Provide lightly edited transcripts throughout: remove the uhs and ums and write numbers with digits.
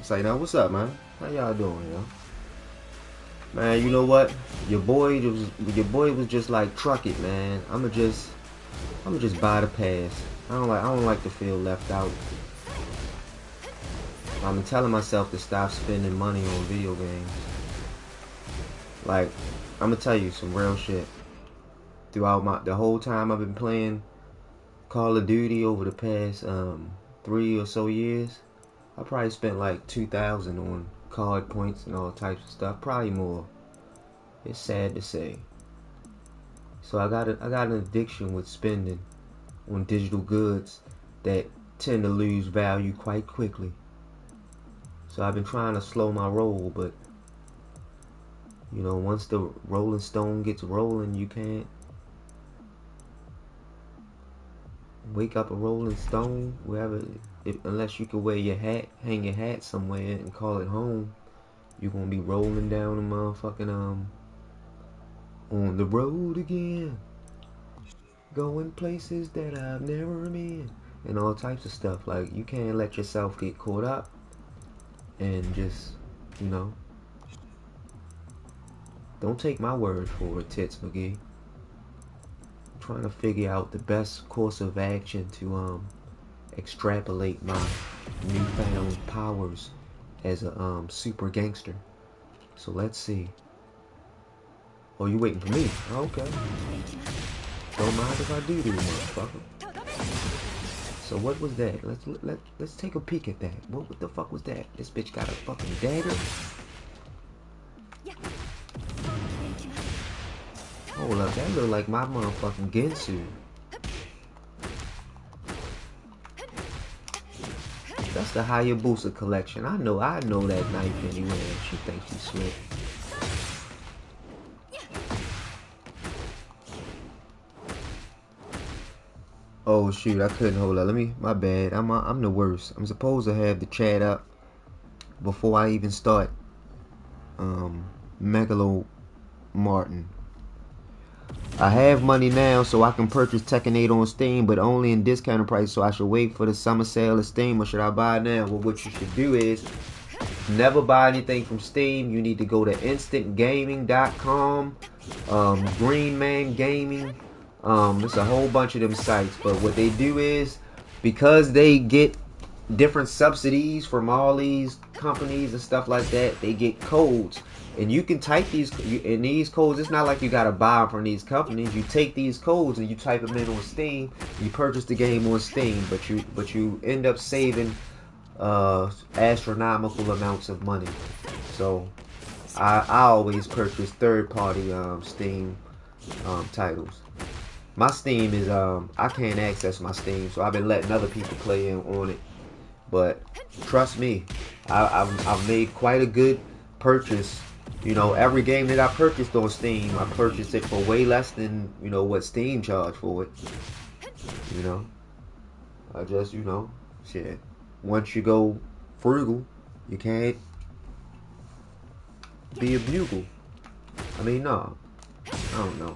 Say now, what's up, man? How y'all doing, yo? Man, you know what? Your boy was just like, truck it, man. I'ma just buy the pass. I don't like to feel left out. I've been telling myself to stop spending money on video games. Like, I'm gonna tell you some real shit. Throughout the whole time I've been playing Call of Duty over the past 3 or so years, I probably spent like 2,000 on card points and all types of stuff. Probably more. It's sad to say. So I got an addiction with spending on digital goods that tend to lose value quite quickly. So I've been trying to slow my roll, but you know, once the Rolling Stone gets rolling, you can't wake up a Rolling Stone wherever, unless you can wear your hat, hang your hat somewhere and call it home. You're gonna be rolling down the motherfucking on the road again, going places that I've never been, and all types of stuff. Like, you can't let yourself get caught up and just, you know, don't take my word for it, Tits McGee. I'm trying to figure out the best course of action to extrapolate my newfound powers as a super gangster. So let's see. Oh, you waiting for me? Oh, okay. Don't mind if I do this, motherfucker. So what was that? Let's take a peek at that. What the fuck was that? This bitch got a fucking dagger? Hold up, that look like my motherfucking Gensu. That's the Hayabusa collection. I know that knife anyway. She thinks she's slick. Oh shoot, I couldn't hold up. My bad. I'm the worst. I'm supposed to have the chat up before I even start Megalo Martin. I have money now, so I can purchase Tekken 8 on Steam, but only in discounted price, so I should wait for the summer sale of Steam, or should I buy it now? Well, what you should do is never buy anything from Steam. You need to go to instantgaming.com, Green Man Gaming. There's a whole bunch of them sites, but what they do is, because they get different subsidies from all these companies and stuff like that, they get codes. And you can type these in these codes. It's not like you gotta buy them from these companies. You take these codes and you type them in on Steam. You purchase the game on Steam, but you end up saving astronomical amounts of money. So I always purchase third-party Steam titles. My Steam is I can't access my Steam, so I've been letting other people play on it. But trust me, I've made quite a good purchase. You know, every game that I purchased on Steam, I purchased it for way less than, you know, what Steam charged for it. You know, I just, you know, shit. Once you go frugal, you can't be a bugle. I mean, no, I don't know.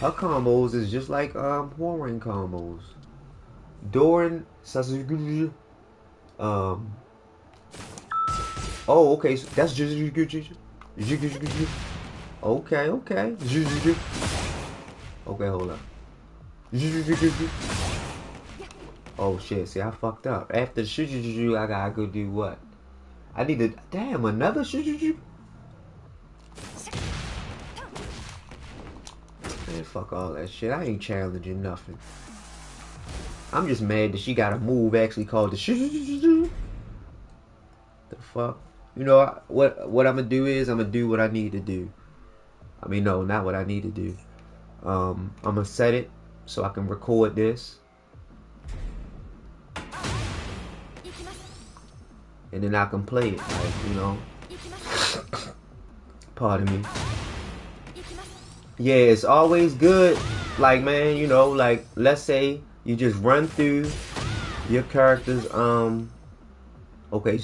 Her combos is just like Hwoarang combos. Doran Sasuke. Oh, okay, so that's just okay. Okay, hold up. Oh shit, see, I fucked up. After the I gotta go do what? I need to, damn, another Man, fuck all that shit. I ain't challenging nothing. I'm just mad that she got a move actually called the The fuck? You know what I'm gonna do is I'm gonna do what I need to do. I mean, no, not what I need to do. I'm gonna set it so I can record this, and then I can play it. Like, you know. Pardon me. Yeah, it's always good. Like, man, you know, like, let's say you just run through your character's okay.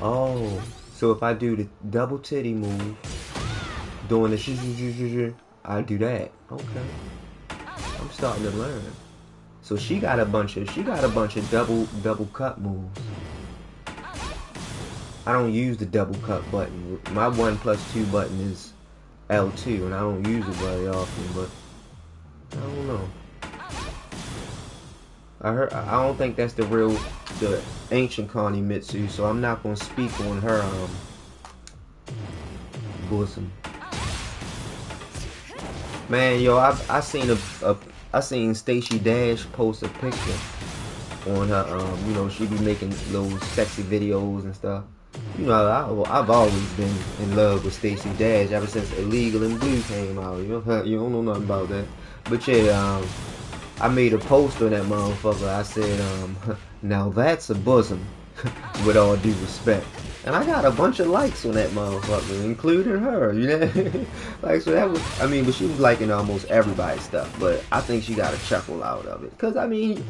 Oh, so if I do the double titty move, doing the I do that. Okay, I'm starting to learn. So she got a bunch of double cut moves. I don't use the double cut button. My 1+2 button is L2, and I don't use it very often, but I don't know. I don't think that's the ancient Kunimitsu, so I'm not gonna speak on her bosom. Man, yo, I seen Stacey Dash post a picture on her you know, she be making little sexy videos and stuff. You know, I've always been in love with Stacey Dash ever since Illegal and Blue came out. You don't know nothing about that. But yeah, I made a post on that motherfucker. I said, now that's a bosom, with all due respect. And I got a bunch of likes on that motherfucker, including her, you know? Like, so that was, I mean, but she was liking almost everybody's stuff. But I think she got a chuckle out of it. Because, I mean,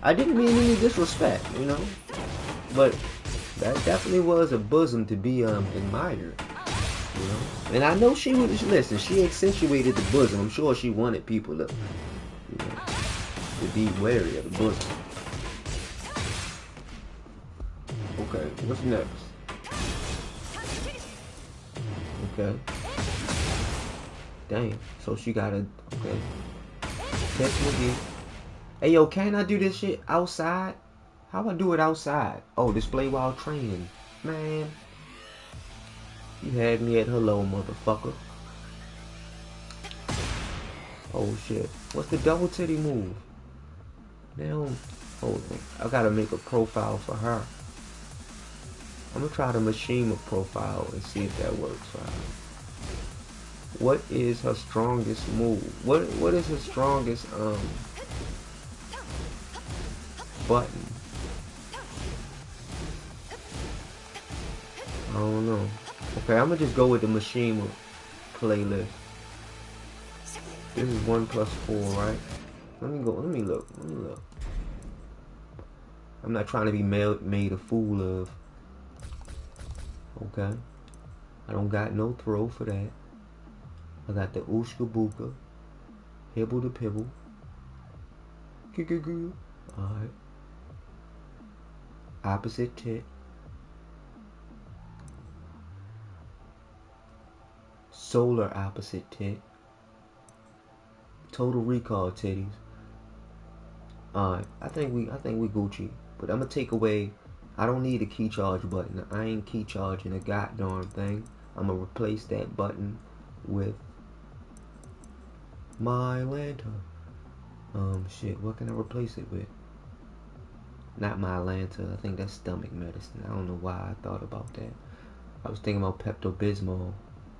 I didn't mean any disrespect, you know? But that definitely was a bosom to be admired, you know? And I know she would, listen, she accentuated the bosom. I'm sure she wanted people to, you know, to be wary of the bosom. Okay, what's next? Okay. Damn. So she got a, okay. Catch McGee. Hey, yo, can I do this shit outside? How I do it outside? Oh, display while training. Man. You had me at hello, motherfucker. Oh, shit. What's the double titty move? Now, hold on. I gotta make a profile for her. I'm gonna try to machine a profile and see if that works for her. What is her strongest move? What is her strongest button? I don't know. Okay, I'm gonna just go with the Machima playlist. This is 1+4, right? Let me look. I'm not trying to be made a fool of. Okay. I don't got no throw for that. I got the Ooshka Booka. Hibble the Pibble. Goo. Alright. Opposite tit. Solar opposite tit. Total recall titties. Alright. I think we Gucci. But I'm gonna take away, I don't need a key charge button. I ain't key charging a goddamn thing. I'm gonna replace that button with my lantern. Shit, what can I replace it with? Not my Lanta. I think that's stomach medicine. I don't know why I thought about that. I was thinking about Pepto-Bismol,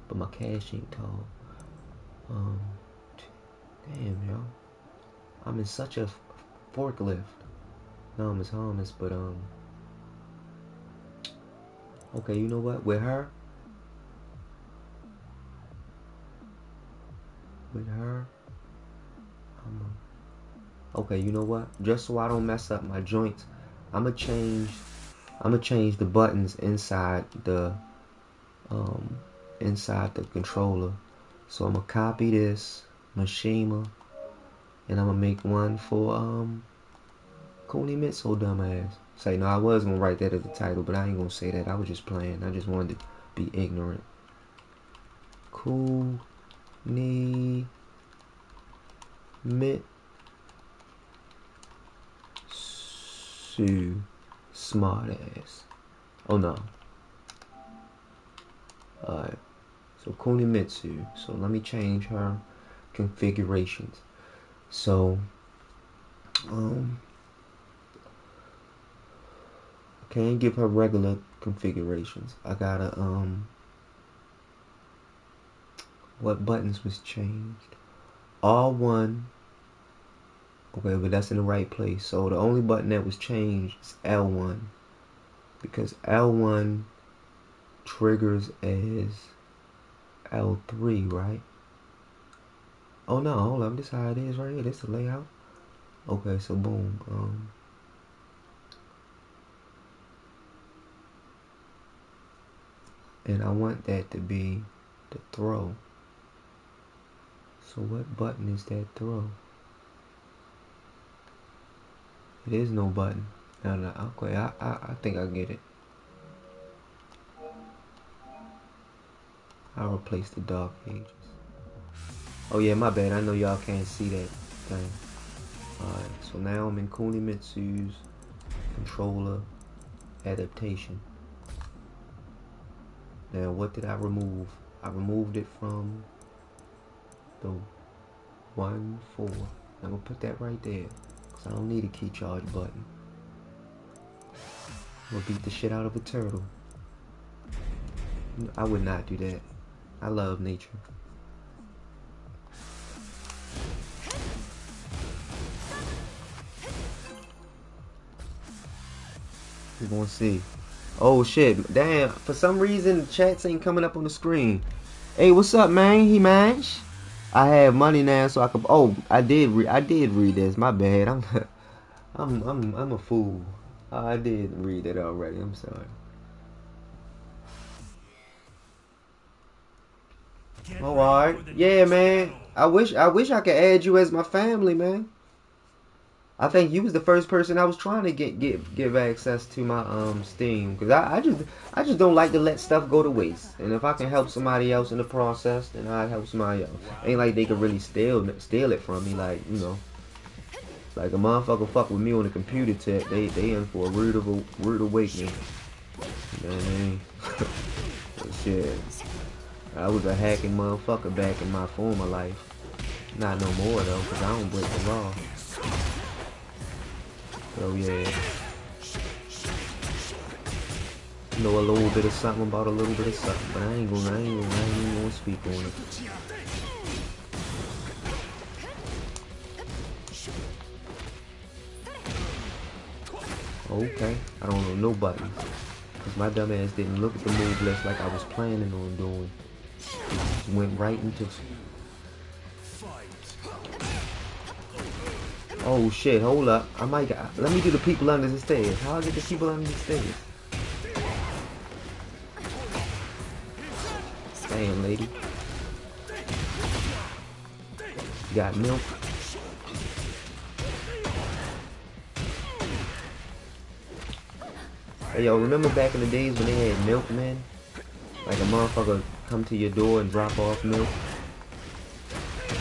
but my cash ain't tall. Damn, yo. I'm in such a forklift. No, I'm as harmless, but okay, you know what? With her, okay, you know what? Just so I don't mess up my joints, I'ma change the buttons inside the controller. So I'm gonna copy this Machima, and I'm gonna make one for Kunimitsu, dumbass. Say no, I was gonna write that as the title, but I ain't gonna say that. I was just playing. I just wanted to be ignorant. Kunimitsu. Smart ass. Oh no. Alright. So Kunimitsu. So let me change her configurations. So can't give her regular configurations. I gotta what buttons was changed? R1. Okay, but that's in the right place. So the only button that was changed is L1, because L1 triggers as L3, right? Oh no, hold up, this is how it is right here. This is the layout. Okay, so boom. And I want that to be the throw. So what button is that throw? It is no button. No, okay, I think I get it. I'll replace the dark pages. Oh yeah, my bad. I know y'all can't see that thing. Alright, so now I'm in Kunimitsu's controller adaptation. Now what did I remove? I removed it from the 1-4. I'm gonna put that right there, cause I don't need a key charge button. I'm gonna beat the shit out of a turtle. I would not do that. I love nature. We're gonna see. Oh shit, damn, for some reason chats ain't coming up on the screen. Hey, what's up, man? He manch? I have money now, so I could. Oh, I did read this. My bad. I'm a fool. I did read it already. I'm sorry. Oh, alright. Yeah, man. I wish I could add you as my family, man. I think you was the first person I was trying to give access to my Steam, because I just don't like to let stuff go to waste. And if I can help somebody else in the process, then I'd help somebody else. Ain't like they could really steal it from me, like, you know. Like a motherfucker fuck with me on the computer tech, they in for a rude awakening. You know what I mean? But shit. I was a hacking motherfucker back in my former life. Not no more though, because I don't break the law. So yeah, know a little bit of something about a little bit of something, but I ain't even gonna speak on it. Okay, I don't know no buttons, cause my dumb ass didn't look at the move list like I was planning on doing. Just went right into. Oh shit, hold up. Let me do the people under the stairs. How I get the people under the stairs? Damn, lady. You got milk? Hey yo, remember back in the days when they had milkmen? Like a motherfucker come to your door and drop off milk?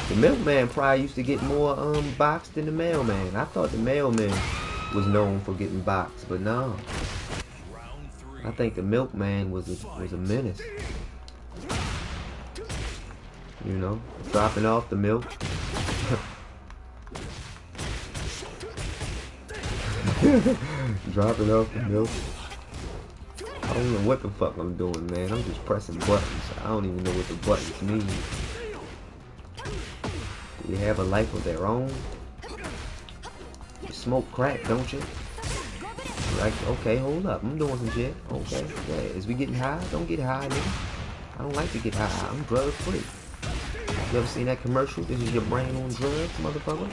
The milkman probably used to get more boxed than the mailman. I thought the mailman was known for getting boxed, but no. I think the milkman was a menace. You know, dropping off the milk. Dropping off the milk. I don't know what the fuck I'm doing, man. I'm just pressing buttons. I don't even know what the buttons mean. Do they have a life of their own? You smoke crack, don't you? Like, okay, hold up. I'm doing some shit. Okay, yeah. Is we getting high? Don't get high, nigga. I don't like to get high. I'm drug free. You ever seen that commercial? This is your brain on drugs, motherfucker.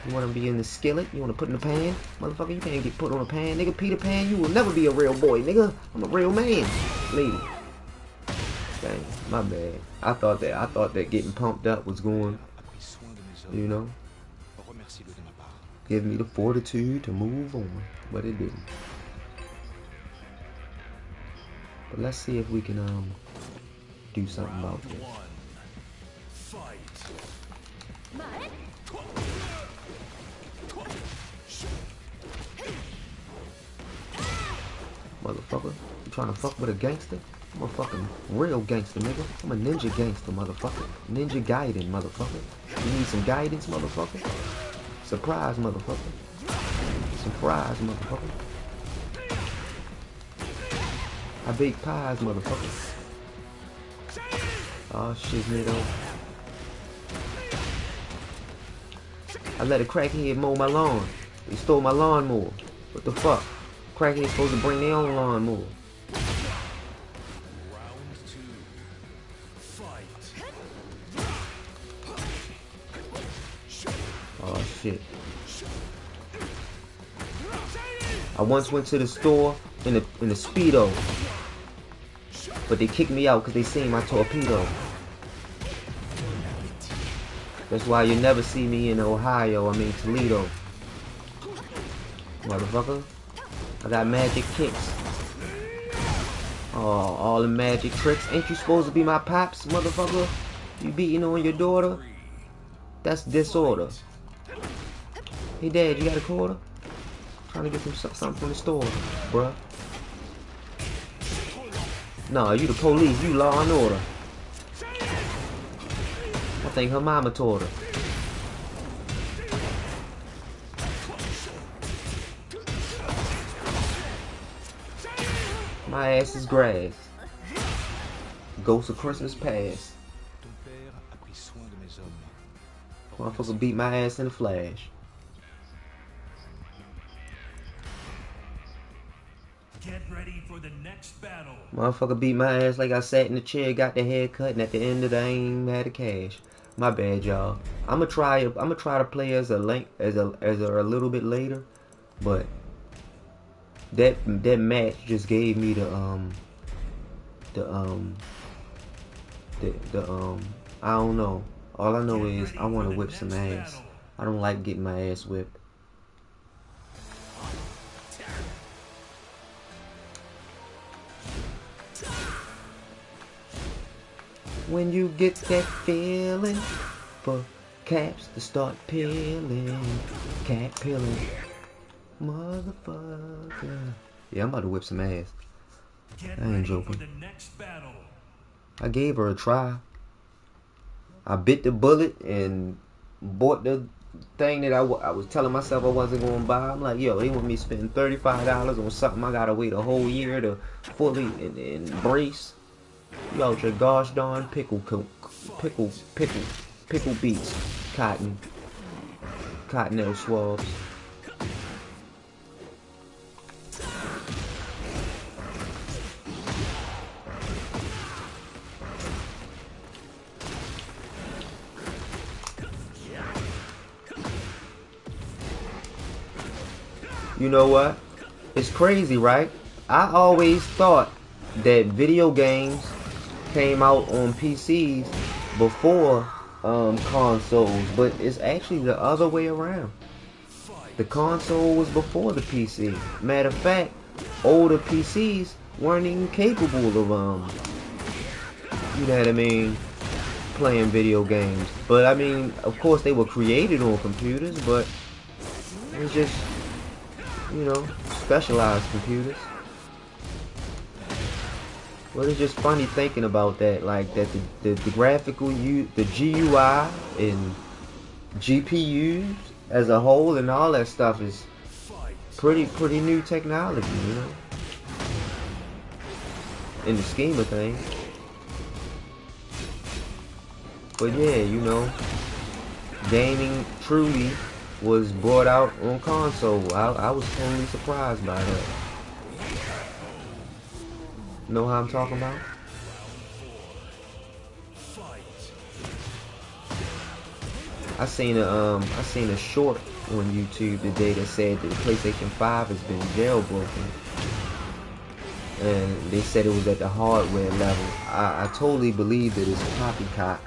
You want to be in the skillet? You want to put in the pan? Motherfucker, you can't get put on a pan. Nigga, Peter Pan, you will never be a real boy, nigga. I'm a real man. Lady. Dang, my bad. I thought that getting pumped up was going, you know, give me the fortitude to move on. But it didn't. But let's see if we can do something about this. Motherfucker, you trying to fuck with a gangster? I'm a fucking real gangster, nigga. I'm a ninja gangster, motherfucker. Ninja Gaiden, motherfucker. You need some guidance, motherfucker? Surprise, motherfucker. Surprise, motherfucker. I bake pies, motherfucker. Oh shit, nigga. I let a crackhead mow my lawn. He stole my lawnmower. What the fuck? Crackhead's supposed to bring their own lawnmower. Oh shit. I once went to the store in a Speedo, but they kicked me out because they seen my torpedo. That's why you never see me in Ohio, I mean Toledo. Motherfucker. I got magic kicks. Oh, all the magic tricks. Ain't you supposed to be my pops, motherfucker? You beating on your daughter? That's disorder. Hey, Dad, you got a quarter? Trying to get something from the store, bruh. Nah, you the police. You law and order. I think her mama taught her. My ass is grass. Ghost of Christmas past. Motherfucker beat my ass in a flash. Get ready for the next battle. Motherfucker beat my ass like I sat in the chair, got the haircut, and at the end of the day, I ain't even had the cash. My bad, y'all. I'ma try to play as a little bit later, but that match just gave me the I don't know. All I know is I want to whip some ass. I don't like getting my ass whipped. When you get that feeling for caps to start peeling, cat peeling, motherfucker. Yeah, I'm about to whip some ass. I ain't joking. I gave her a try. I bit the bullet and bought the thing that I was telling myself I wasn't going to buy. I'm like, yo, they want me spending $35 on something I gotta wait a whole year to fully embrace. You out your gosh darn pickle beats, cottonelle swabs. You know what? It's crazy, right? I always thought that video games came out on PCs before consoles, but it's actually the other way around. The console was before the PC. Matter of fact, older PCs weren't even capable of you know what I mean, playing video games. But I mean, of course they were created on computers, but it was just, you know, specialized computers. Well, it's just funny thinking about that, like that the graphical the GUI and GPUs as a whole and all that stuff is pretty new technology, you know, in the scheme of things. But yeah, you know, gaming truly was brought out on console. I was totally surprised by that. Know how I'm talking about? I seen a short on YouTube today that said that the PlayStation 5 has been jailbroken, and they said it was at the hardware level. I totally believe that it's a poppycock,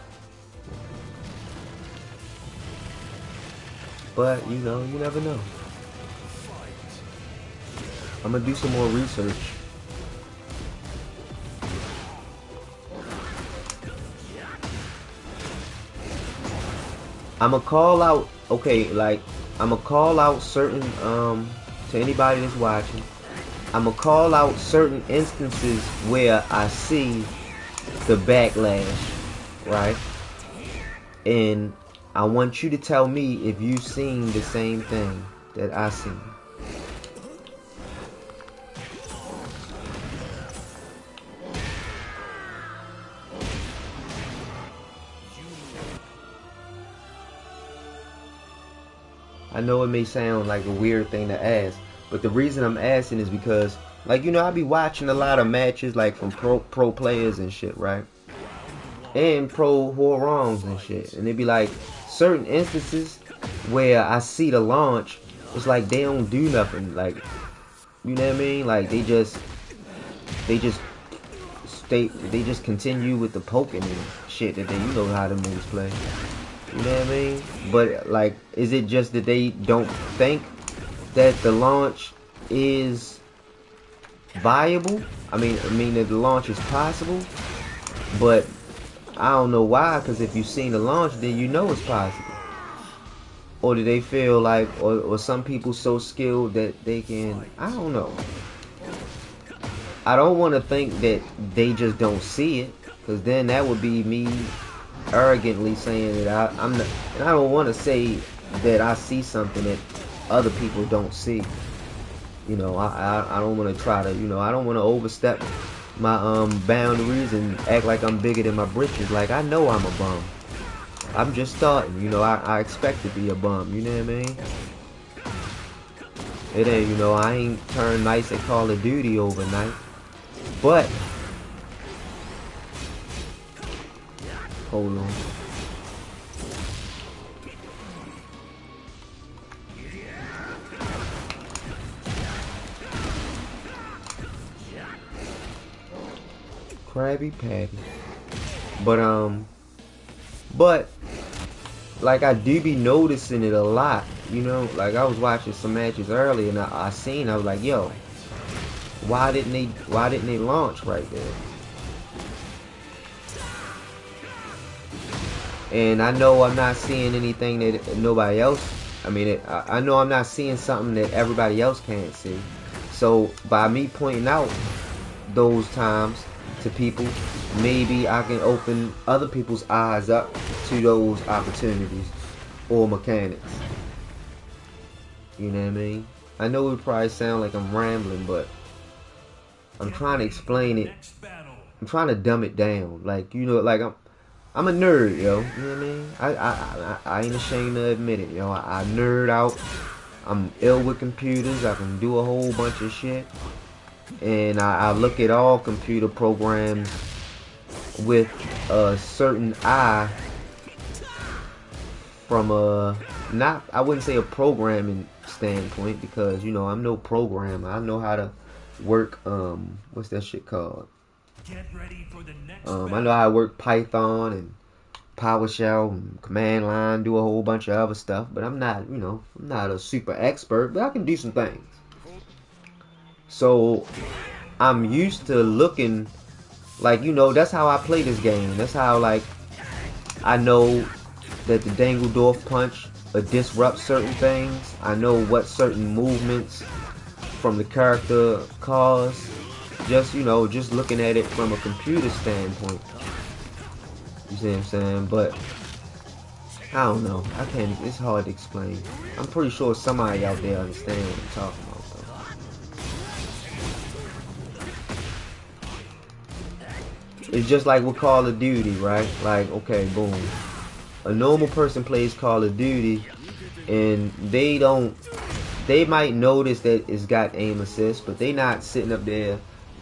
but you know, you never know. I'm gonna do some more research. I'ma call out, okay, like, I'ma call out certain, to anybody that's watching, I'ma call out certain instances where I see the backlash, right? And I want you to tell me if you've seen the same thing that I seen. I know it may sound like a weird thing to ask, but the reason I'm asking is because, like, you know, I be watching a lot of matches, like, from pro players and shit, right? And pro Hwoarangs and shit. And it be like certain instances where I see the launch, it's like they don't do nothing. Like, you know what I mean? Like, they just continue with the poking and shit that they, you know how the moves play. You know what I mean? But like, is it just that they don't think that the launch is viable. I mean that the launch is possible, but I don't know why. Because if you've seen the launch, then you know it's possible. Or do they feel like, or some people so skilled that they can? I don't know. I don't want to think that they just don't see it, because then that would be me arrogantly saying that I'm not. And I don't want to say that I see something that other people don't see. You know, I don't want to try to, you know, I don't want to overstep my boundaries and act like I'm bigger than my britches. Like, I know I'm a bum. I'm just starting, you know. I expect to be a bum, you know what I mean? It ain't, you know, I ain't turned nice at Call of Duty overnight. But hold on. Krabby Patty. But like, I do be noticing it a lot, you know. Like, I was watching some matches earlier, and I was like, yo, why didn't they launch right there? And I know I'm not seeing anything that nobody else, I know I'm not seeing something that everybody else can't see. So by me pointing out those times to people, maybe I can open other people's eyes up to those opportunities or mechanics. You know what I mean? I know it probably sound like I'm rambling, but I'm trying to explain it. I'm trying to dumb it down. Like, you know, like I'm a nerd, yo. You know what I mean? I ain't ashamed to admit it, yo. I nerd out. I'm ill with computers. I can do a whole bunch of shit. And I look at all computer programs with a certain eye from I wouldn't say a programming standpoint, because, you know, I'm no programmer. I know how to work, what's that shit called? Get ready for the next I know how to work Python and PowerShell and command line, do a whole bunch of other stuff, but I'm not, you know, I'm not a super expert, but I can do some things. So I'm used to looking like, you know, that's how I play this game. That's how, like, I know that the Dangledorf punch disrupts certain things. I know what certain movements from the character cause. Just, you know, just looking at it from a computer standpoint. You see what I'm saying? But I don't know. It's hard to explain. I'm pretty sure somebody out there understands what I'm talking about, though. It's just like with Call of Duty, right? Like, okay, boom. A normal person plays Call of Duty, and they might notice that it's got aim assist, but they not sitting up there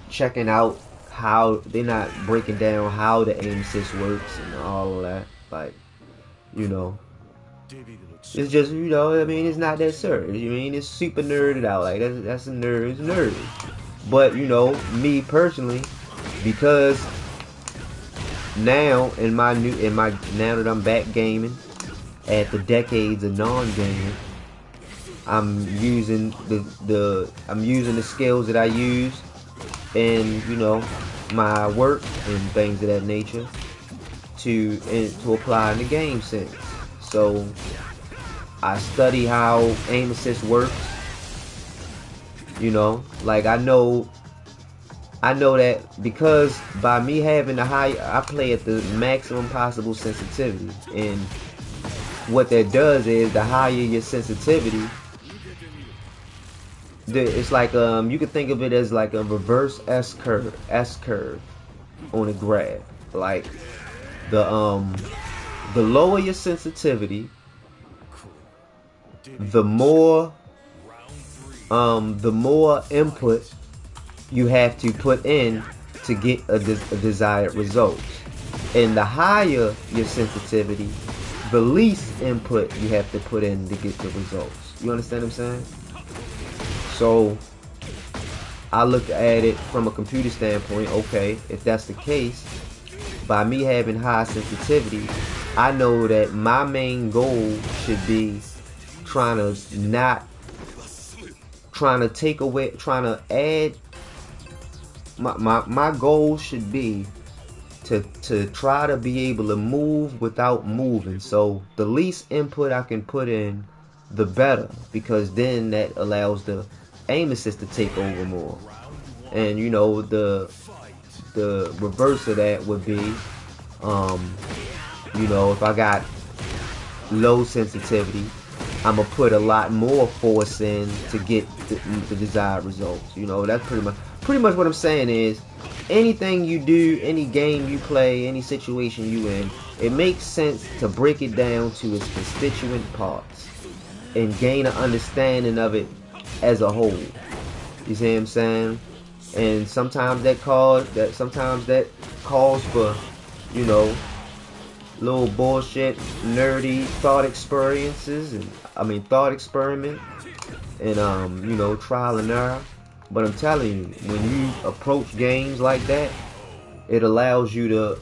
checking out how, they're not breaking down how the aim assist works and all of that. Like, you know, it's just, you know, I mean, it's not that serious. You mean, it's super nerded out. Like, that's a nerd. But, you know, me personally, because now now that I'm back gaming after decades of non-gaming, I'm using the skills that I use in, you know, my work and things of that nature to apply in the game sense. So I study how aim assist works. You know, like, I know that because by me having I play at the maximum possible sensitivity, and what that does is, the higher your sensitivity, it's like, you could think of it as like a reverse S curve on a graph. Like, the lower your sensitivity, the more input you have to put in to get a desired result. And the higher your sensitivity, the least input you have to put in to get the results. You understand what I'm saying? So I look at it from a computer standpoint. Okay, if that's the case, by me having high sensitivity, I know that my main goal should be trying to not trying to take away, trying to add. My goal should be to try to be able to move without moving. So the least input I can put in, the better, because then that allows the aim assist to take over more. And you know, the reverse of that would be, you know, if I got low sensitivity, I'm gonna put a lot more force in to get the desired results. You know, that's pretty much what I'm saying is, anything you do, any game you play, any situation you in, it makes sense to break it down to its constituent parts and gain an understanding of it as a whole. You see what I'm saying? And sometimes that calls for, you know, little bullshit, nerdy thought experiences, and thought experiment, and you know, trial and error. But I'm telling you, when you approach games like that, it allows you to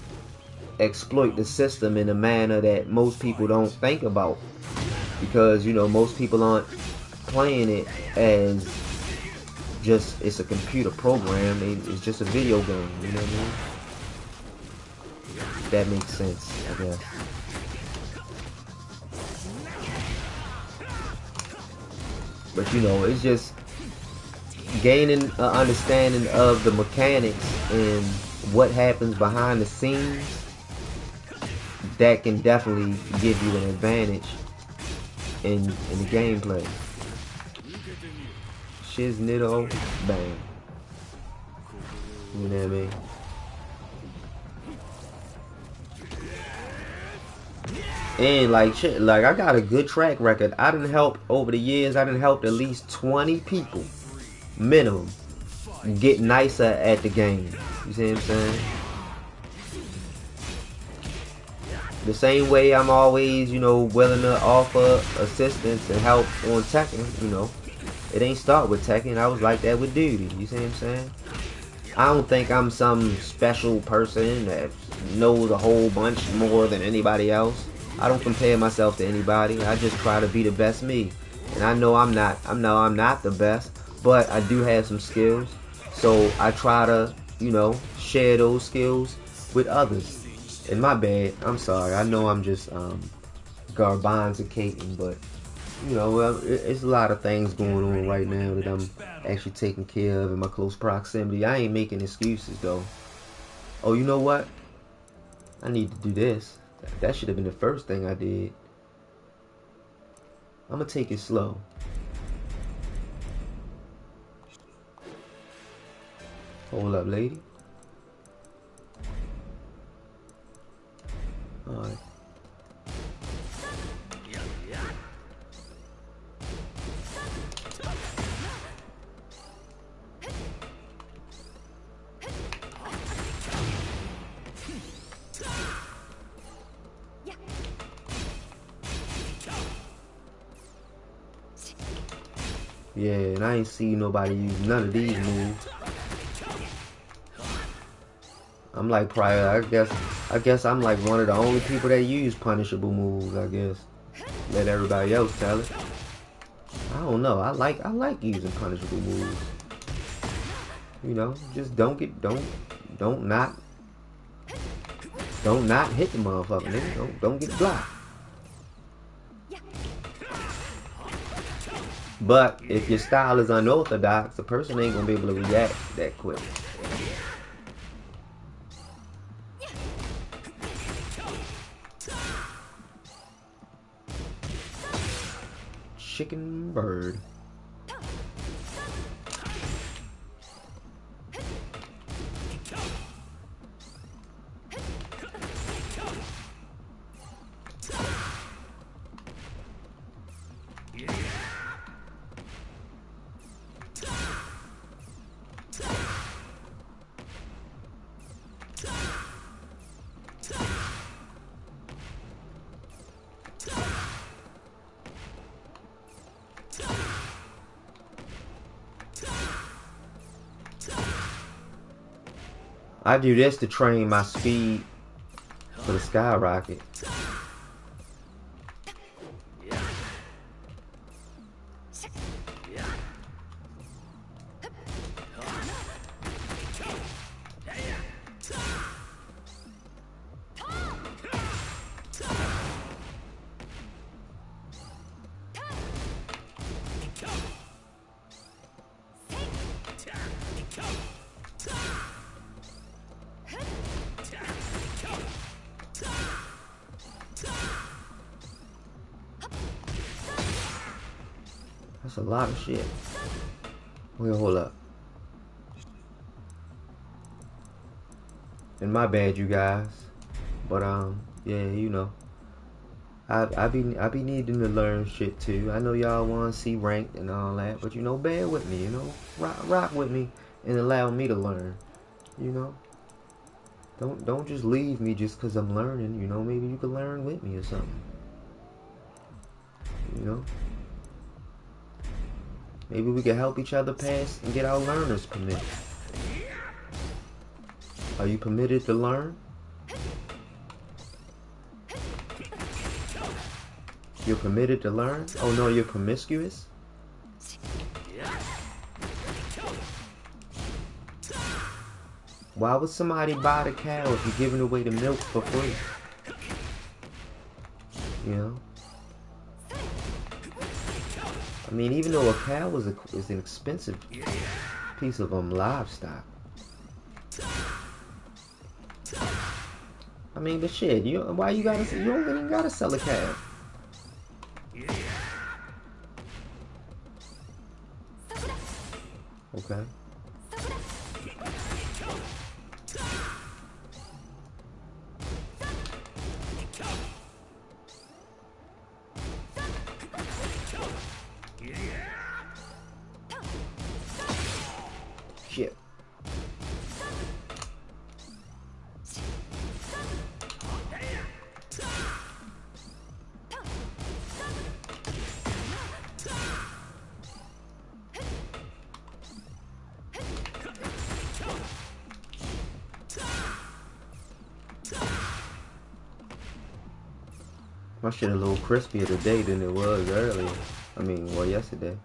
exploit the system in a manner that most people don't think about, because you know, most people aren't playing it as just it's a computer program. It's just a video game. You know what I mean? That makes sense, I guess. But you know, it's just gaining an understanding of the mechanics and what happens behind the scenes. That can definitely give you an advantage in the gameplay. Shiznitto, bang. You know what I mean? And like shit, like I got a good track record. I done helped over the years. I done helped at least 20 people minimum get nicer at the game. You see what I'm saying? The same way I'm always, you know, willing to offer assistance and help on Tekken. You know, it ain't start with Tekken. I was like that with Duty. You see what I'm saying? I don't think I'm some special person that knows a whole bunch more than anybody else. I don't compare myself to anybody. I just try to be the best me. And I know I'm not the best, but I do have some skills. So I try to, you know, share those skills with others. And my bad, I'm sorry. I know I'm just garbanzicating, but you know, well, it's a lot of things going on right now that I'm actually taking care of in my close proximity. I ain't making excuses though. Oh, you know what? I need to do this. That should have been the first thing I did. I'm gonna take it slow. Hold up, lady. Alright. Yeah, and I ain't seen nobody use none of these moves. I'm like probably, I guess I'm like one of the only people that use punishable moves, I guess. Let everybody else tell it. I don't know. I like using punishable moves. You know, just don't not hit the motherfucker, nigga. Don't get blocked. But if your style is unorthodox, the person ain't gonna be able to react that quick. Chicken bird. I do this to train my speed for the skyrocket. That's a lot of shit. Wait, hold up. And my bad, you guys. But yeah, you know, I be needing to learn shit too. I know y'all want to see ranked and all that, but you know, bear with me. You know, rock with me and allow me to learn. You know, don't just leave me just 'cause I'm learning. You know, maybe you can learn with me or something. You know, maybe we can help each other pass and get our learner's permit. Are you permitted to learn? You're permitted to learn? Oh no, you're promiscuous? Why would somebody buy the cow if you're giving away the milk for free? You know? I mean, even though a cow is an expensive piece of livestock. I mean, but shit, you don't even gotta sell a cow. Okay. Shit. My shit a little crispier today than it was earlier. I mean, well, yesterday.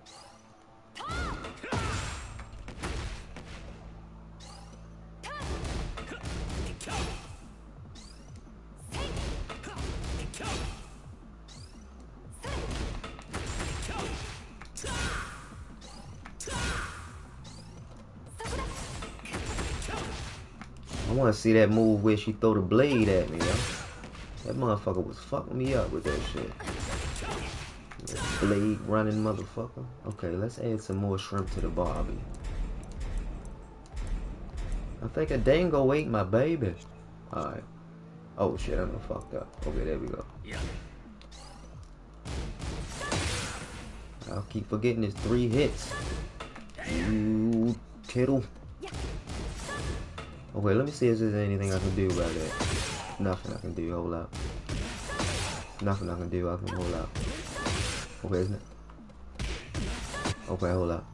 I want to see that move where she throw the blade at me, yo. That motherfucker was fucking me up with that shit. Blade running motherfucker. Okay, let's add some more shrimp to the barbie. I think a dango ate my baby. Alright. Oh shit, I'm fucked up. Okay, there we go. I'll keep forgetting it's 3 hits. You tittle. Okay, let me see if there's anything I can do about that. Nothing I can do, hold up. Nothing I can do, I can hold up. Okay, isn't it? Okay, hold up.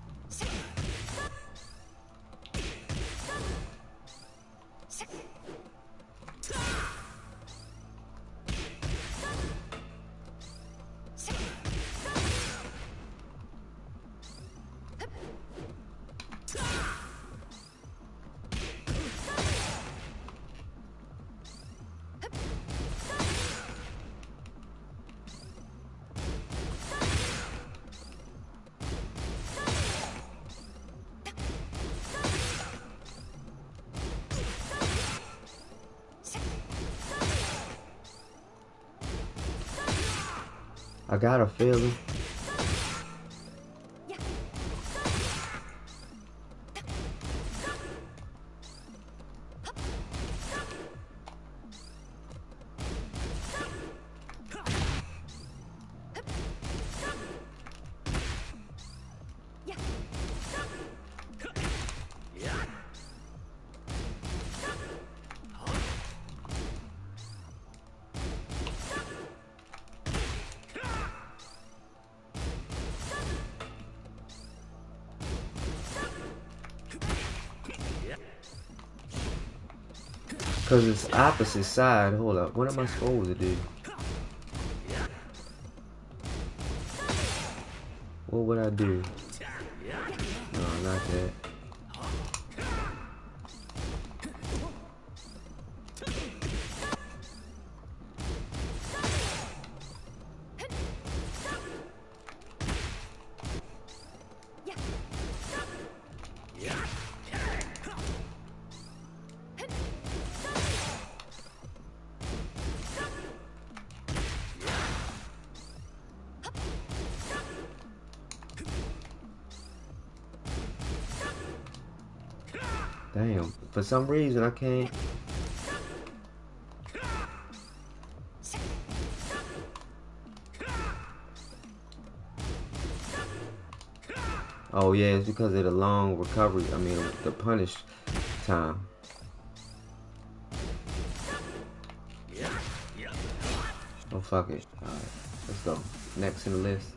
I got a feeling. Cause it's opposite side. Hold up. What am I supposed to do? What would I do? No, not that. Damn. For some reason I can't. Oh yeah, it's because of the long recovery. I mean, the punish time. Oh fuck it. Alright, let's go. Next in the list.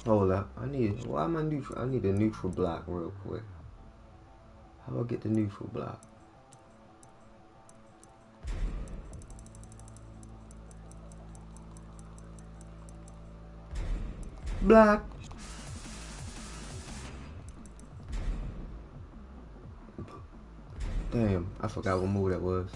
Hold up. Why am I neutral? I need a neutral block real quick. How do I get the neutral block? Block. Damn, I forgot what move that was.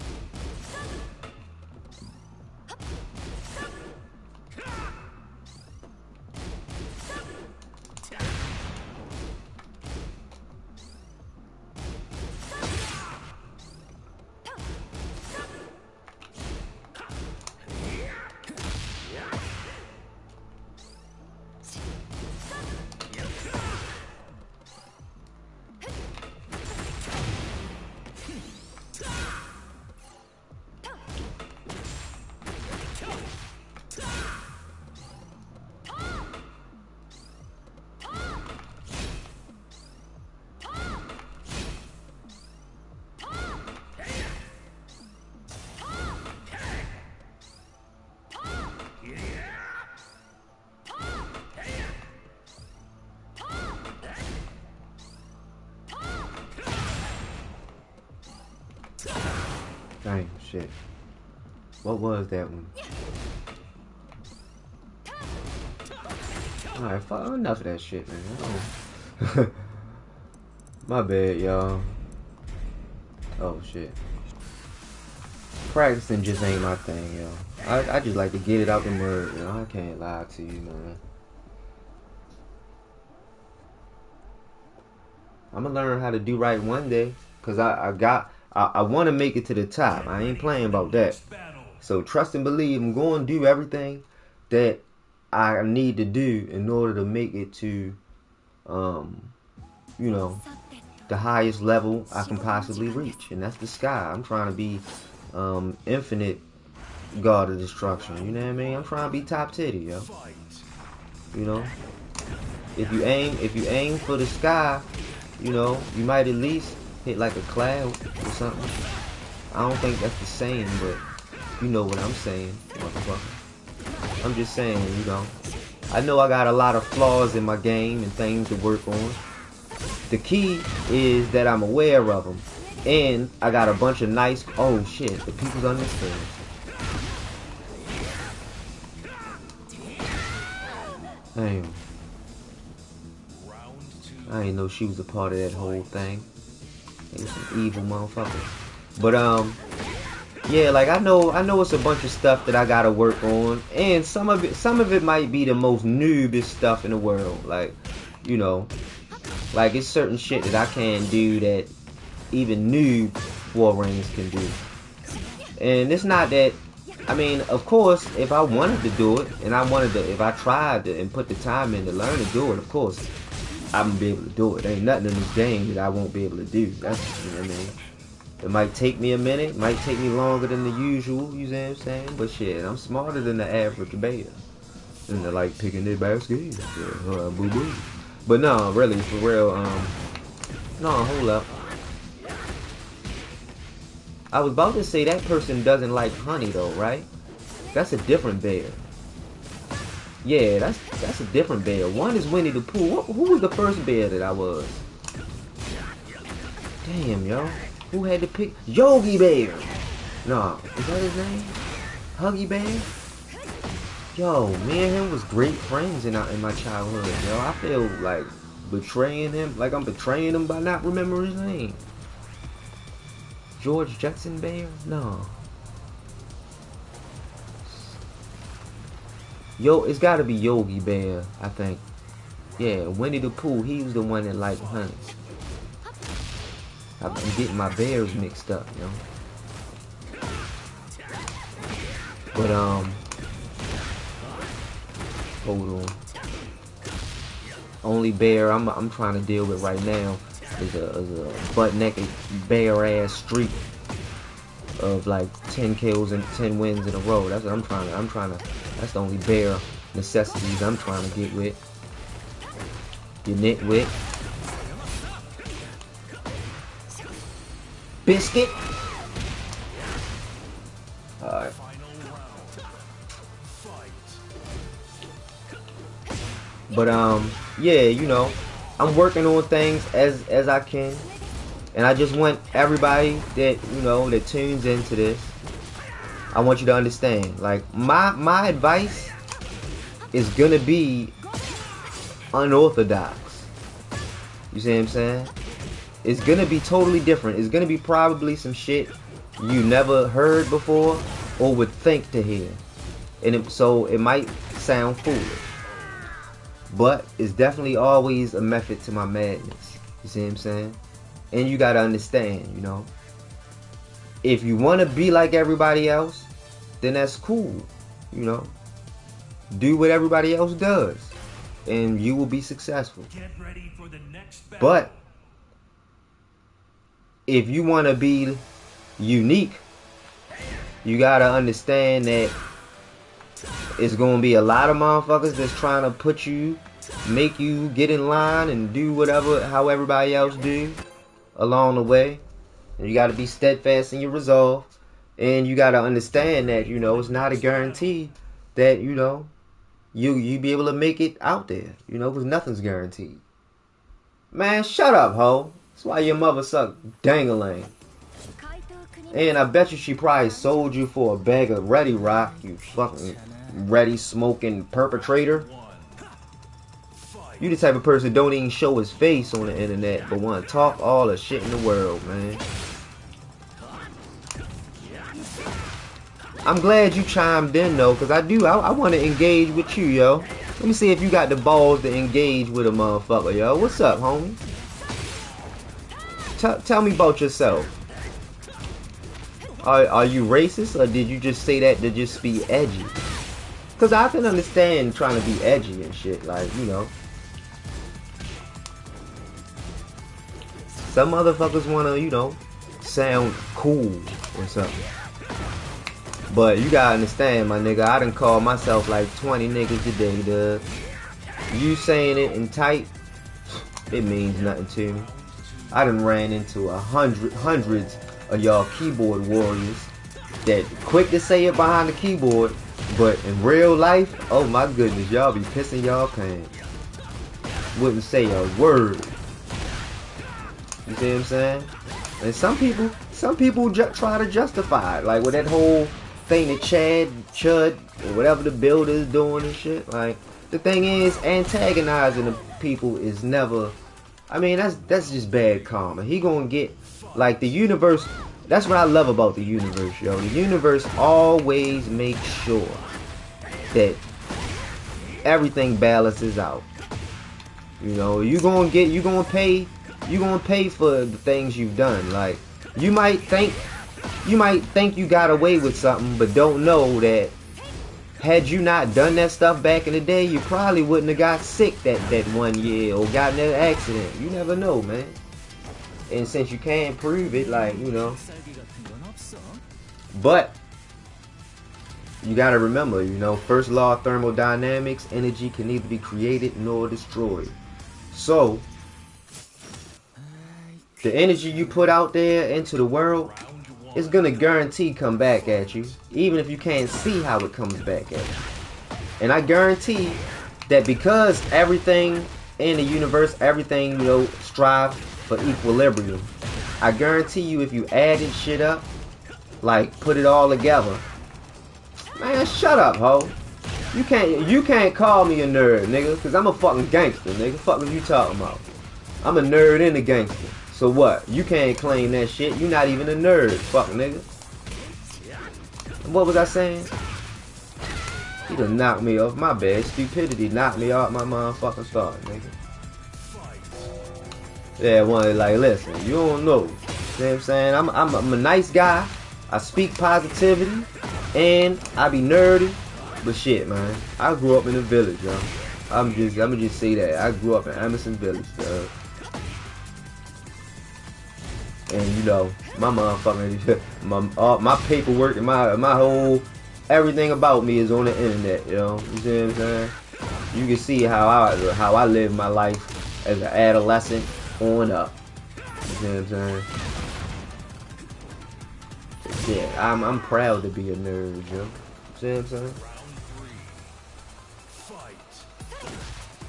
Dang, shit. What was that one? Alright, fuck, enough of that shit, man. My bad, y'all. Oh, shit. Practicing just ain't my thing, yo. I just like to get it out the mud, you know. I can't lie to you, man. I'm gonna learn how to do right one day, cause I want to make it to the top. I ain't playing about that. So trust and believe I'm going to do everything that I need to do in order to make it to, you know, the highest level I can possibly reach, and that's the sky. I'm trying to be infinite god of destruction. You know what I mean? I'm trying to be top titty, yo. You know, if you aim for the sky, you know, you might at least hit like a cloud or something. I don't think that's the same, but you know what I'm saying, motherfucker. I'm just saying, you know I got a lot of flaws in my game and things to work on. The key is that I'm aware of them, and I got a bunch of nice. Oh shit, the people's on this thing. Damn. I didn't know she was a part of that whole thing. They some evil motherfuckers. But yeah, like I know it's a bunch of stuff that I gotta work on, and some of it might be the most noobest stuff in the world. Like, you know, like it's certain shit that I can't do that even noob Hwoarangs can do. And it's not that. I mean, of course, if I wanted to do it, and if I tried to and put the time in to learn to do it, of course, I'm gonna be able to do it. There ain't nothing in this game that I won't be able to do. That's, you know what I mean. It might take me a minute, it might take me longer than the usual, you see what I'm saying? But shit, I'm smarter than the average bear. And they're like picking their baskets. Yeah, boo boo. But no, really, for real, no, hold up. I was about to say that person doesn't like honey though, right? That's a different bear. Yeah, that's a different bear. One is Winnie the Pooh. Who was the first bear that I was? Damn, yo. Who had to pick? Yogi Bear. No, is that his name? Huggy Bear? Yo, me and him was great friends in my childhood, yo. I feel like betraying him, like I'm betraying him by not remembering his name. George Jetson Bear? No. Yo, it's gotta be Yogi Bear, I think. Yeah, Winnie the Pooh, he was the one that liked honey. I'm getting my bears mixed up, you know. But hold on. Only bear I'm trying to deal with right now is a butt naked bear ass streak of like 10 kills and 10 wins in a row. That's what I'm trying to. That's the only bear necessities I'm trying to get with. Your nitwit. Biscuit. Alright. But yeah, you know, I'm working on things as I can. And I just want everybody that, you know, that tunes into this, I want you to understand, like, my advice is gonna be unorthodox. You see what I'm saying? It's gonna be totally different. It's gonna be probably some shit you never heard before or would think to hear. And so it might sound foolish. But it's definitely always a method to my madness. You see what I'm saying? And you gotta understand, you know, if you wanna be like everybody else, then that's cool. You know, do what everybody else does, and you will be successful. Get ready for the next battle. But if you wanna be unique, you gotta understand that it's gonna be a lot of motherfuckers that's trying to put you, make you get in line and do whatever, how everybody else do along the way. And you gotta be steadfast in your resolve. And you gotta understand that, you know, it's not a guarantee that, you know, you be able to make it out there. You know, because nothing's guaranteed. Man, shut up, ho. That's why your mother sucked dangling. And I bet you she probably sold you for a bag of Ready Rock, you fucking ready smoking perpetrator. You the type of person don't even show his face on the internet, but want to talk all the shit in the world, man. I'm glad you chimed in though, cause I want to engage with you, yo. Let me see if you got the balls to engage with a motherfucker, yo. What's up, homie? Tell me about yourself. Are you racist, or did you just say that to just be edgy? Cause I can understand trying to be edgy and shit, like, you know. Some motherfuckers wanna, you know, sound cool or something. But you gotta understand, my nigga, I done called myself like 20 niggas today, dude. You saying it in tight, it means nothing to me. I done ran into hundreds of y'all keyboard warriors that quick to say it behind the keyboard, but in real life, oh my goodness, y'all be pissing y'all pants. Wouldn't say a word. You see what I'm saying? And some people try to justify it, like with that whole thing that Chud, or whatever the builder is doing and shit. Like, the thing is, antagonizing the people is never, I mean, that's just bad karma. He gonna get, like, the universe, that's what I love about the universe, yo. The universe always makes sure that everything balances out. You know, you gonna pay for the things you've done. Like, you might think you got away with something, but don't know that had you not done that stuff back in the day, you probably wouldn't have got sick that 1 year or gotten in an accident. You never know, man. And since you can't prove it, like, you know. But you gotta remember, you know, first law of thermodynamics, energy can neither be created nor destroyed. So the energy you put out there into the world, it's gonna guarantee come back at you, even if you can't see how it comes back at you. And I guarantee that because everything in the universe, everything, you know, strive for equilibrium. I guarantee you if you added shit up, like put it all together, man, shut up, ho. You can't call me a nerd, nigga, cause I'm a fucking gangster, nigga. Fuck what you talking about? I'm a nerd and a gangster. So what? You can't claim that shit. You not even a nerd, fuck nigga. What was I saying? He done knocked me off. My bad. Stupidity knocked me off my motherfucking start, nigga. Yeah, one like, listen, you don't know. You know what I'm saying? I'm a nice guy. I speak positivity, and I be nerdy. But shit, man, I grew up in a village, yo. I'ma just say that I grew up in Emerson Village, dog. And you know, my motherfucking my paperwork and my whole everything about me is on the internet, yo. You see what I'm saying? You can see how I live my life as an adolescent on up. You see what I'm saying? Yeah, I'm proud to be a nerd, yo. You see what I'm saying?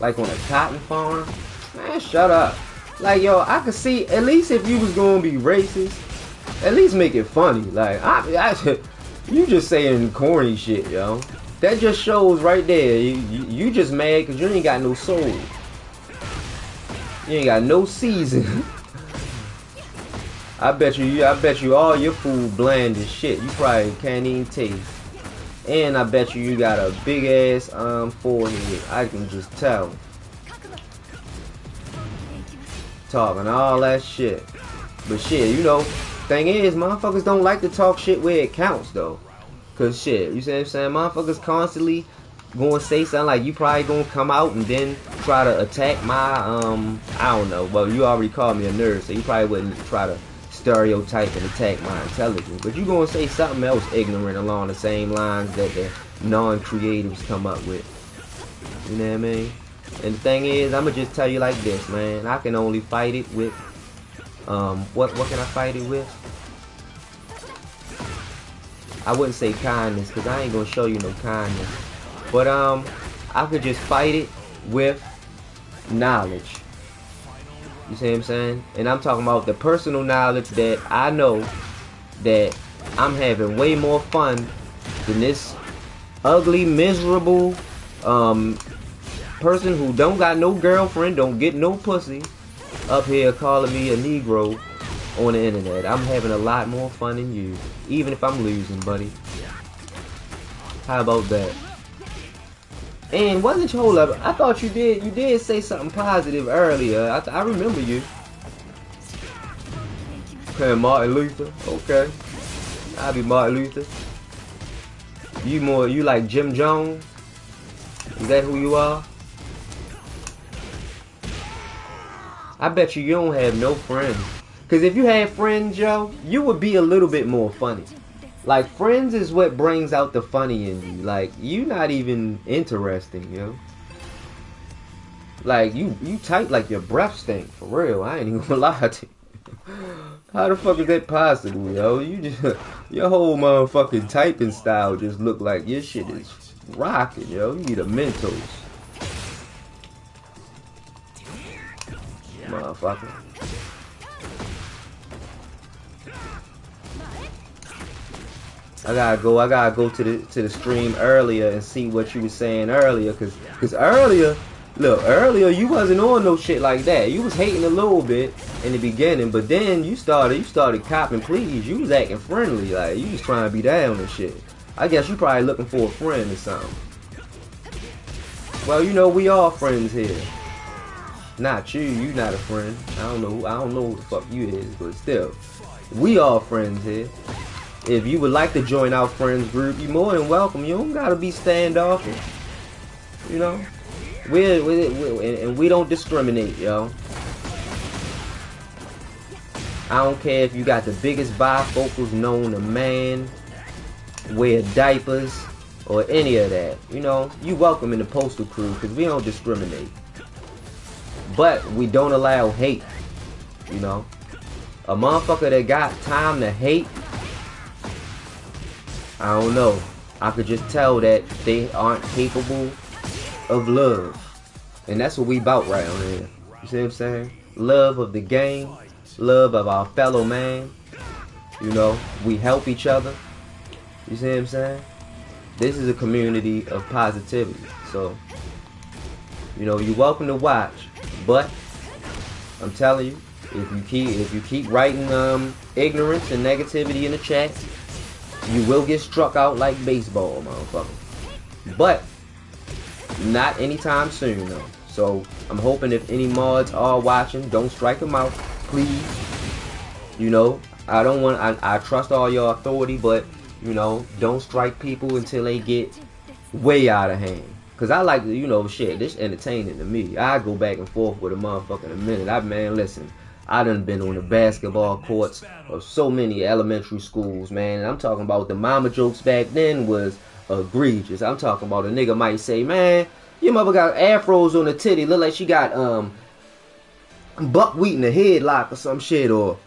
Like on a cotton farm, man, shut up. Like, yo, I could see, at least if you was gonna be racist, at least make it funny. Like, you just saying corny shit, yo. That just shows right there. You just mad because you ain't got no soul. You ain't got no season. I bet you all your food bland as shit. You probably can't even taste. And I bet you got a big ass forehead. I can just tell. Talking all that shit. But shit, you know, thing is, motherfuckers don't like to talk shit where it counts though. Cause shit, you see what I'm saying? Motherfuckers constantly gonna say something like you probably gonna come out and then try to attack my I don't know. Well, you already called me a nerd, so you probably wouldn't try to stereotype and attack my intelligence, but you gonna say something else ignorant along the same lines that the non-creatives come up with. You know what I mean? And the thing is, I'ma just tell you like this, man. I can only fight it with what can I fight it with? I wouldn't say kindness, because I ain't gonna show you no kindness. But I could just fight it with knowledge. You see what I'm saying? And I'm talking about the personal knowledge that I know that I'm having way more fun than this ugly, miserable person who don't got no girlfriend, don't get no pussy, up here calling me a Negro on the internet. I'm having a lot more fun than you, even if I'm losing, buddy. How about that? And wasn't you, hold up, I thought you did say something positive earlier. I remember you. Okay, Martin Luther. Okay. I'll be Martin Luther. You like Jim Jones? Is that who you are? I bet you don't have no friends. Cause if you had friends, yo, you would be a little bit more funny. Like, friends is what brings out the funny in you. Like, you not even interesting, yo. Like, you type like your breath stink, for real. I ain't even gonna lie to you. How the fuck is that possible, yo? You just, your whole motherfucking typing style just look like your shit is rocking, yo. You need a Mentos. Motherfucker. I gotta go to the stream earlier and see what you was saying earlier, cause earlier you wasn't on no shit like that. You was hating a little bit in the beginning, but then you started copping please. You was acting friendly, like you was trying to be down and shit. I guess you probably looking for a friend or something. Well, you know we all friends here. Not you not a friend. I don't know who the fuck you is, but still, we all friends here. If you would like to join our friends group, you're more than welcome. You don't gotta be standoffish. You know, we don't discriminate, yo. I don't care if you got the biggest bifocals known to man, wear diapers, or any of that. You know, you welcome in the postal crew because we don't discriminate. But we don't allow hate. You know, a motherfucker that got time to hate, I don't know. I could just tell that they aren't capable of love. And that's what we about right on here. You see what I'm saying? Love of the game, love of our fellow man. You know, we help each other. You see what I'm saying? This is a community of positivity. So, you know, you're welcome to watch, but I'm telling you, if you keep writing ignorance and negativity in the chat, you will get struck out like baseball, motherfucker. But not anytime soon, though. So I'm hoping if any mods are watching, don't strike them out, please. You know, I don't want. I trust all your authority, but you know, don't strike people until they get way out of hand. Cause I like, you know, shit, this entertaining to me. I go back and forth with a motherfucker in a minute. Man, listen, I done been on the basketball courts of so many elementary schools, man. And I'm talking about the mama jokes back then was egregious. I'm talking about a nigga might say, man, your mother got afros on the titty, look like she got buckwheat in the headlock or some shit. Or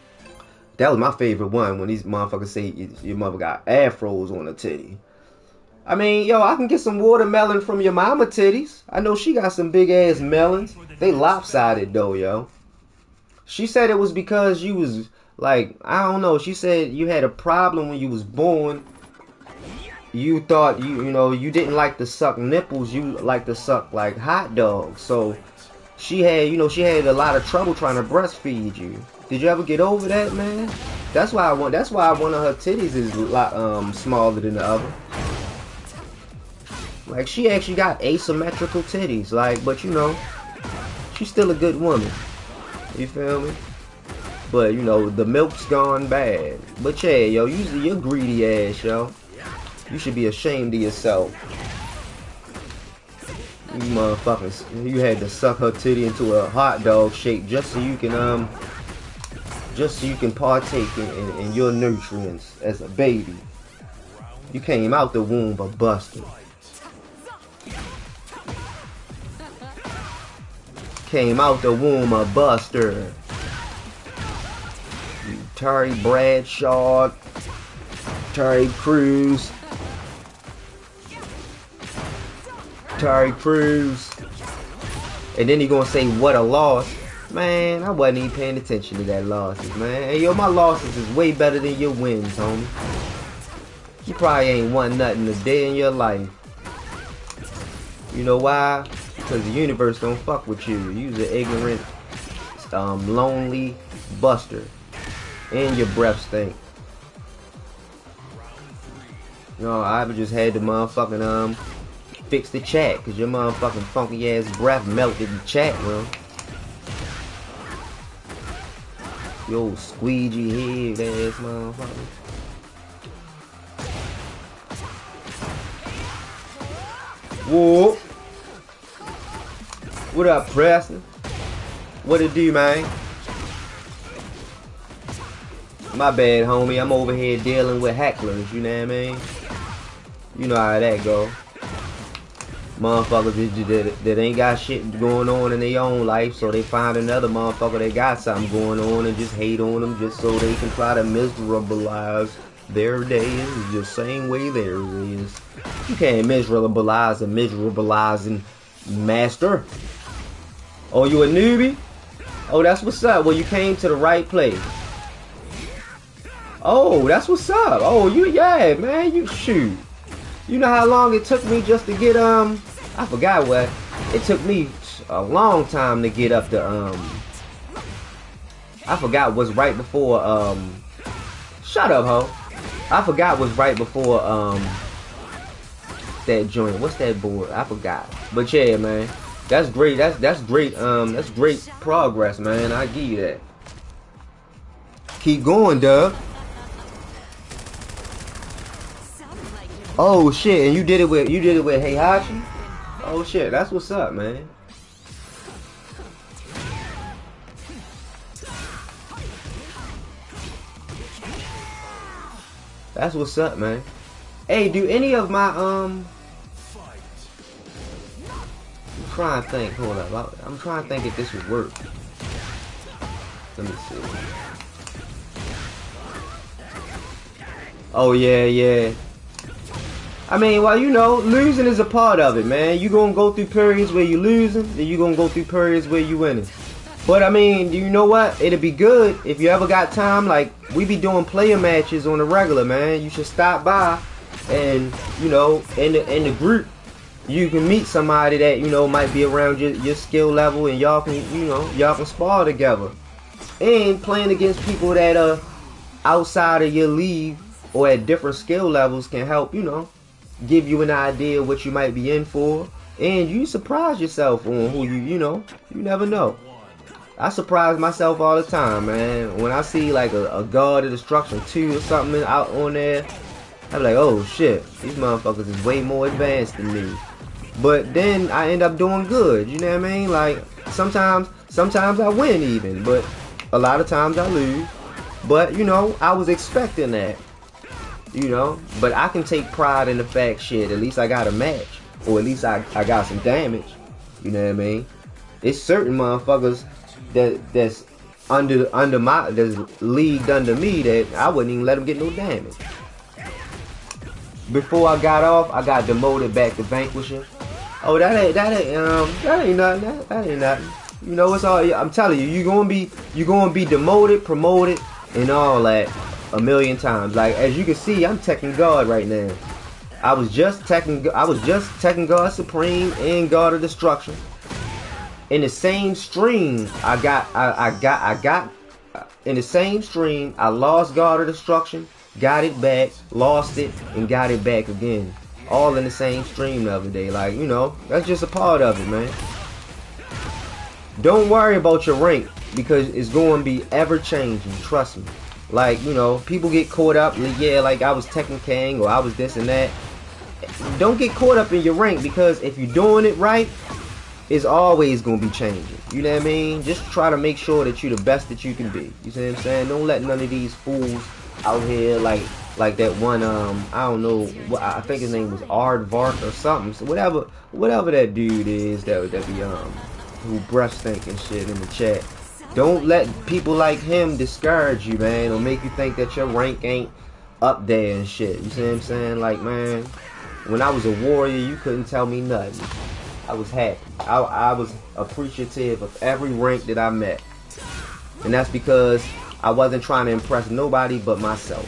that was my favorite one, when these motherfuckers say your mother got afros on the titty. I mean, yo, I can get some watermelon from your mama titties. I know she got some big ass melons. They lopsided though, yo. She said it was because you was like, I don't know. She said you had a problem when you was born. You thought you know you didn't like to suck nipples. You like to suck like hot dogs. So she had a lot of trouble trying to breastfeed you. Did you ever get over that, man? That's why one of her titties is a lot smaller than the other. Like, she actually got asymmetrical titties, like, but you know, she's still a good woman. You feel me? But you know, the milk's gone bad. But yeah, yo, you're greedy ass, yo. You should be ashamed of yourself. You motherfuckers, you had to suck her titty into a hot dog shape just so you can partake in your nutrients as a baby. You came out the womb a buster. Came out the womb a buster. You Terry Bradshaw, Terry Crews. And then he gonna say what a loss. Man, I wasn't even paying attention to that losses, man. Hey, yo, my losses is way better than your wins, homie. You probably ain't won nothing a day in your life. You know why? Because the universe don't fuck with you. You's an ignorant, lonely buster. And your breath stink. No, I just had to motherfucking fix the chat, because your motherfucking funky ass breath melted the chat room. Yo, squeegee head ass motherfucker. Whoa. What up, Preston? What it do, man? My bad, homie. I'm over here dealing with hecklers, you know what I mean? You know how that go. Motherfuckers that ain't got shit going on in their own life, so they find another motherfucker that got something going on and just hate on them just so they can try to miserabilize their days the same way theirs is. You can't miserabilize a miserabilizing master. Oh, you a newbie? Oh, that's what's up. Well, you came to the right place. Oh, that's what's up. Oh, yeah, man, you shoot. You know how long it took me just to get, I forgot what. It took me a long time to get up to, I forgot what's right before, shut up, ho. I forgot what's right before, that joint. What's that board? I forgot. But yeah, man. That's great. That's great. That's great progress, man. I give you that. Keep going, Doug. Oh shit! And you did it with Heihachi? Oh shit! That's what's up, man. That's what's up, man. Hey, do any of my I'm trying to think. Hold up. I'm trying to think if this would work. Let me see. Oh yeah, yeah. I mean, well, you know, losing is a part of it, man. You gonna go through periods where you losing, then you gonna go through periods where you winning. But I mean, you know what? It'd be good if you ever got time. Like, we be doing player matches on the regular, man. You should stop by, and you know, in the group, you can meet somebody that you know might be around your skill level, and y'all can spar together. And playing against people that are outside of your league or at different skill levels can help, you know, give you an idea of what you might be in for, and you surprise yourself on who you know. You never know. I surprise myself all the time, man. When I see like a God of Destruction 2 or something out on there, I'm like, oh shit, these motherfuckers is way more advanced than me. But then I end up doing good, you know what I mean? Like, sometimes I win even, but a lot of times I lose. But, you know, I was expecting that, you know? But I can take pride in the fact, shit, at least I got a match. Or at least I got some damage, you know what I mean? It's certain motherfuckers that's leagued under me that I wouldn't even let them get no damage. Before I got off, I got demoted back to Vanquisher. Oh, that ain't nothing. That ain't nothing. You know, it's all. I'm telling you, you're gonna be demoted, promoted, and all that a million times. Like, as you can see, I'm Tekken God right now. I was just Tekken God Supreme and God of Destruction. In the same stream, I got in the same stream, I lost God of Destruction, got it back, lost it, and got it back again. All in the same stream the other day. Like, you know, that's just a part of it, man. Don't worry about your rank, because it's going to be ever changing, trust me. Like, you know, people get caught up, yeah, like I was Tekken King or I was this and that. Don't get caught up in your rank, because if you're doing it right, it's always going to be changing. You know what I mean? Just try to make sure that you're the best that you can be. You see what I'm saying? Don't let none of these fools out here like that one, I don't know, I think his name was Aardvark or something. So whatever that dude is that be, who breast think and shit in the chat. Don't let people like him discourage you, man, or make you think that your rank ain't up there and shit. You see what I'm saying? Like, man, when I was a warrior, you couldn't tell me nothing. I was happy. I was appreciative of every rank that I met. And that's because I wasn't trying to impress nobody but myself.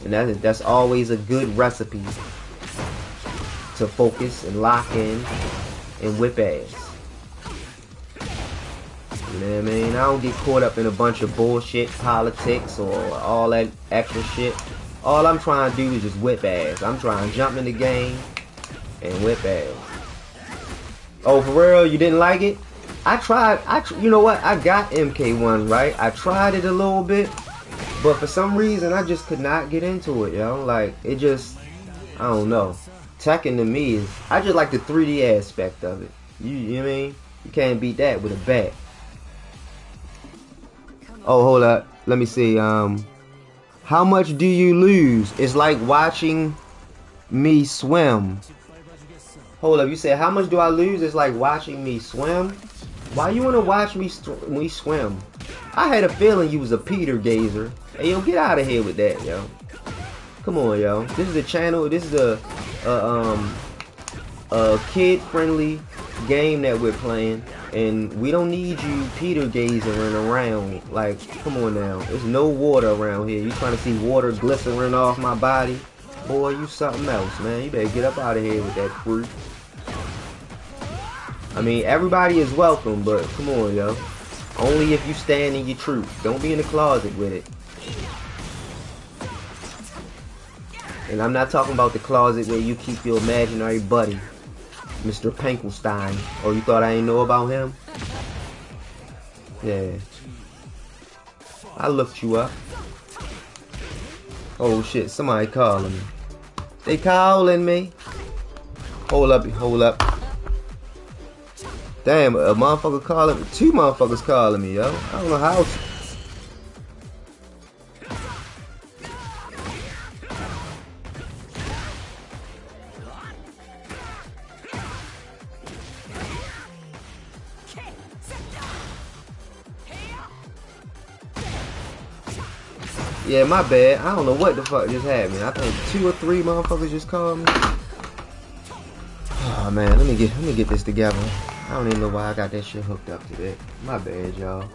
And that's always a good recipe to focus and lock in and whip ass. You know what I mean? I don't get caught up in a bunch of bullshit politics or all that extra shit. All I'm trying to do is just whip ass. I'm trying to jump in the game and whip ass. Oh, for real? You didn't like it? I tried. You know what? I got MK1, right? I tried it a little bit, but for some reason, I just could not get into it, yo. Like, it just, I don't know. Tekken to me is, I just like the 3D aspect of it. You know what I mean? You can't beat that with a bat. Oh, hold up. Let me see. How much do you lose? It's like watching me swim. Hold up, you said how much do I lose? It's like watching me swim. Why you wanna watch me swim? I had a feeling you was a Peter gazer. Hey, yo, get out of here with that, yo. Come on, yo. This is a channel. This is a kid-friendly game that we're playing, and we don't need you Peter gazing around. Like, come on now. There's no water around here. You trying to see water glistering off my body? Boy, you something else, man. You better get up out of here with that fruit. I mean, everybody is welcome, but come on, yo. Only if you stand in your truth. Don't be in the closet with it. And I'm not talking about the closet where you keep your imaginary buddy, Mr. Pankelstein. Oh, you thought I ain't know about him? Yeah. I looked you up. Oh shit, somebody calling me. They calling me. Hold up, hold up. Damn, a motherfucker calling me. Two motherfuckers calling me, yo. I don't know how. Yeah, my bad. I don't know what the fuck just happened. I think 2 or 3 motherfuckers just called me. Oh man, let me get this together. I don't even know why I got that shit hooked up to that. My bad, y'all.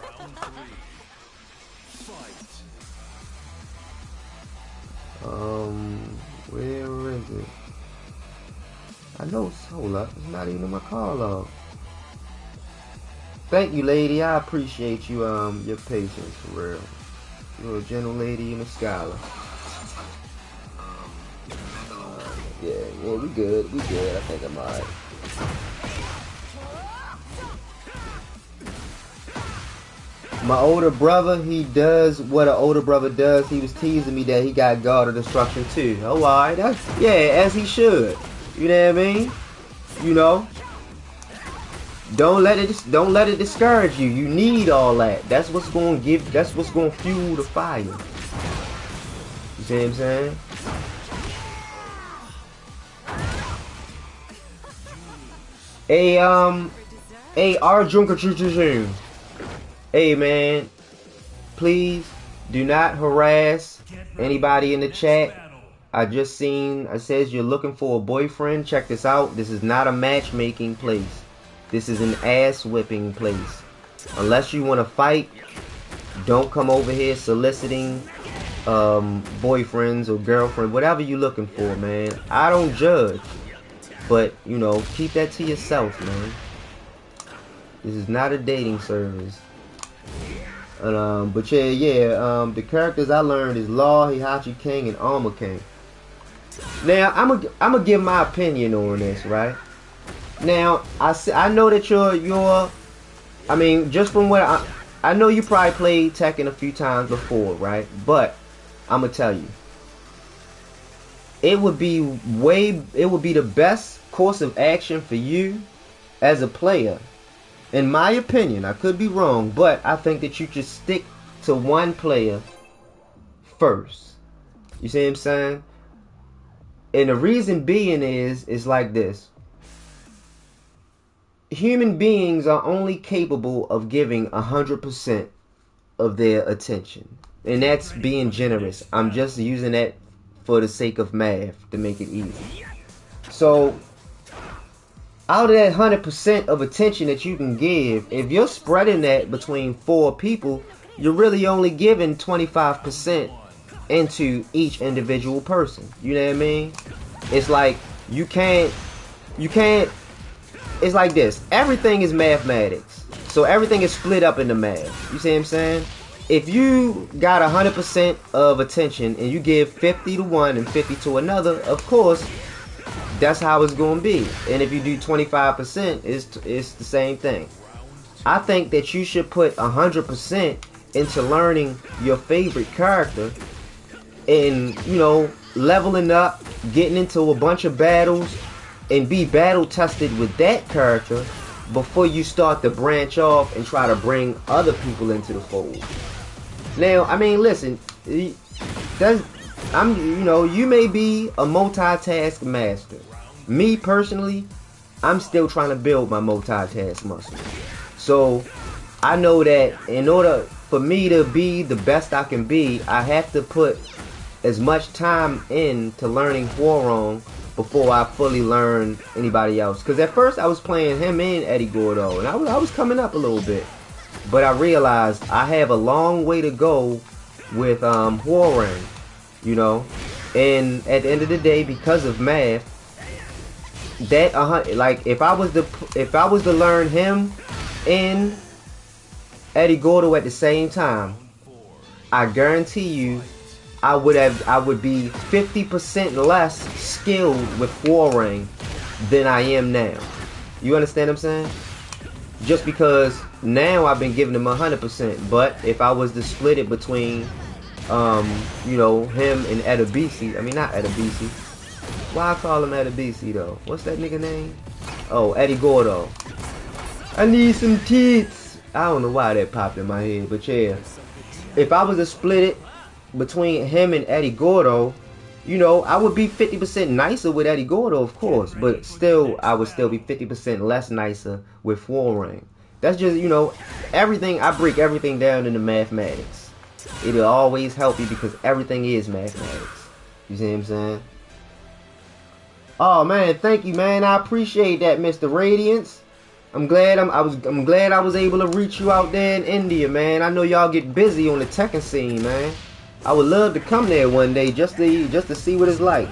Where is it? I know it's hold up. It's not even in my call log. Thank you, lady. I appreciate you your patience for real. You're a gentle lady and a scholar. Yeah, we good. We good. I think I'm alright. My older brother, he does what an older brother does. He was teasing me that he got God of Destruction too. Oh, alright. Yeah, as he should. You know what I mean? You know? Don't let it discourage you. You need all that. That's what's gonna fuel the fire. You see what I'm saying? Hey, our Junker. Hey man, please do not harass anybody in the chat. I just seen it says you're looking for a boyfriend. Check this out. This is not a matchmaking place. This is an ass whipping place. Unless you want to fight, don't come over here soliciting boyfriends or girlfriends, whatever you're looking for, man. I don't judge, but you know, keep that to yourself, man. This is not a dating service. But the characters I learned is Law, Heihachi King, and Armor King. Now I'm gonna give my opinion on this, right? Now I know that you're I mean, just from what I know, you probably played Tekken a few times before, right? But I'm gonna tell you, it would be the best course of action for you as a player. In my opinion, I could be wrong, but I think that you should stick to one player first. You see what I'm saying? And the reason being is like this. Human beings are only capable of giving 100% of their attention. And that's being generous. I'm just using that for the sake of math to make it easy. So, out of that 100% of attention that you can give, if you're spreading that between 4 people, you're really only giving 25% into each individual person. You know what I mean? It's like you can't it's like this. Everything is mathematics. So everything is split up into math. You see what I'm saying? If you got 100% of attention and you give 50 to one and 50 to another, of course, that's how it's going to be. And if you do 25%, it's the same thing. I think that you should put 100% into learning your favorite character and, you know, leveling up, getting into a bunch of battles, and be battle tested with that character before you start to branch off and try to bring other people into the fold. Now, I mean, listen, you may be a multitask master. Me personally, I'm still trying to build my multitask muscle. So I know that in order for me to be the best I can be, I have to put as much time into learning Hwoarang before I fully learn anybody else. Because at first I was playing him and Eddie Gordo, and I was coming up a little bit. But I realized I have a long way to go with Hwoarang, you know. And at the end of the day, because of math, that like if I was to learn him and Eddie Gordo at the same time, I guarantee you I would be 50% less skilled with Hwoarang than I am now. You understand what I'm saying? Just because now I've been giving him 100%, but if I was to split it between you know, him and Edabisi, I mean not Edabisi. Why I call him Edabisi though? What's that nigga name? Oh, Eddie Gordo. I need some tits. I don't know why that popped in my head, but yeah. If I was to split it between him and Eddie Gordo, you know, I would be 50% nicer with Eddie Gordo, of course, but still, I would still be 50% less nicer with Hwoarang. That's just, you know, everything, I break everything down into mathematics. It'll always help you because everything is mathematics. You see what I'm saying? Oh man, thank you, man. I appreciate that, Mr. Radiance. I'm glad I was able to reach you out there in India, man. I know y'all get busy on the Tekken scene, man. I would love to come there one day just to see what it's like.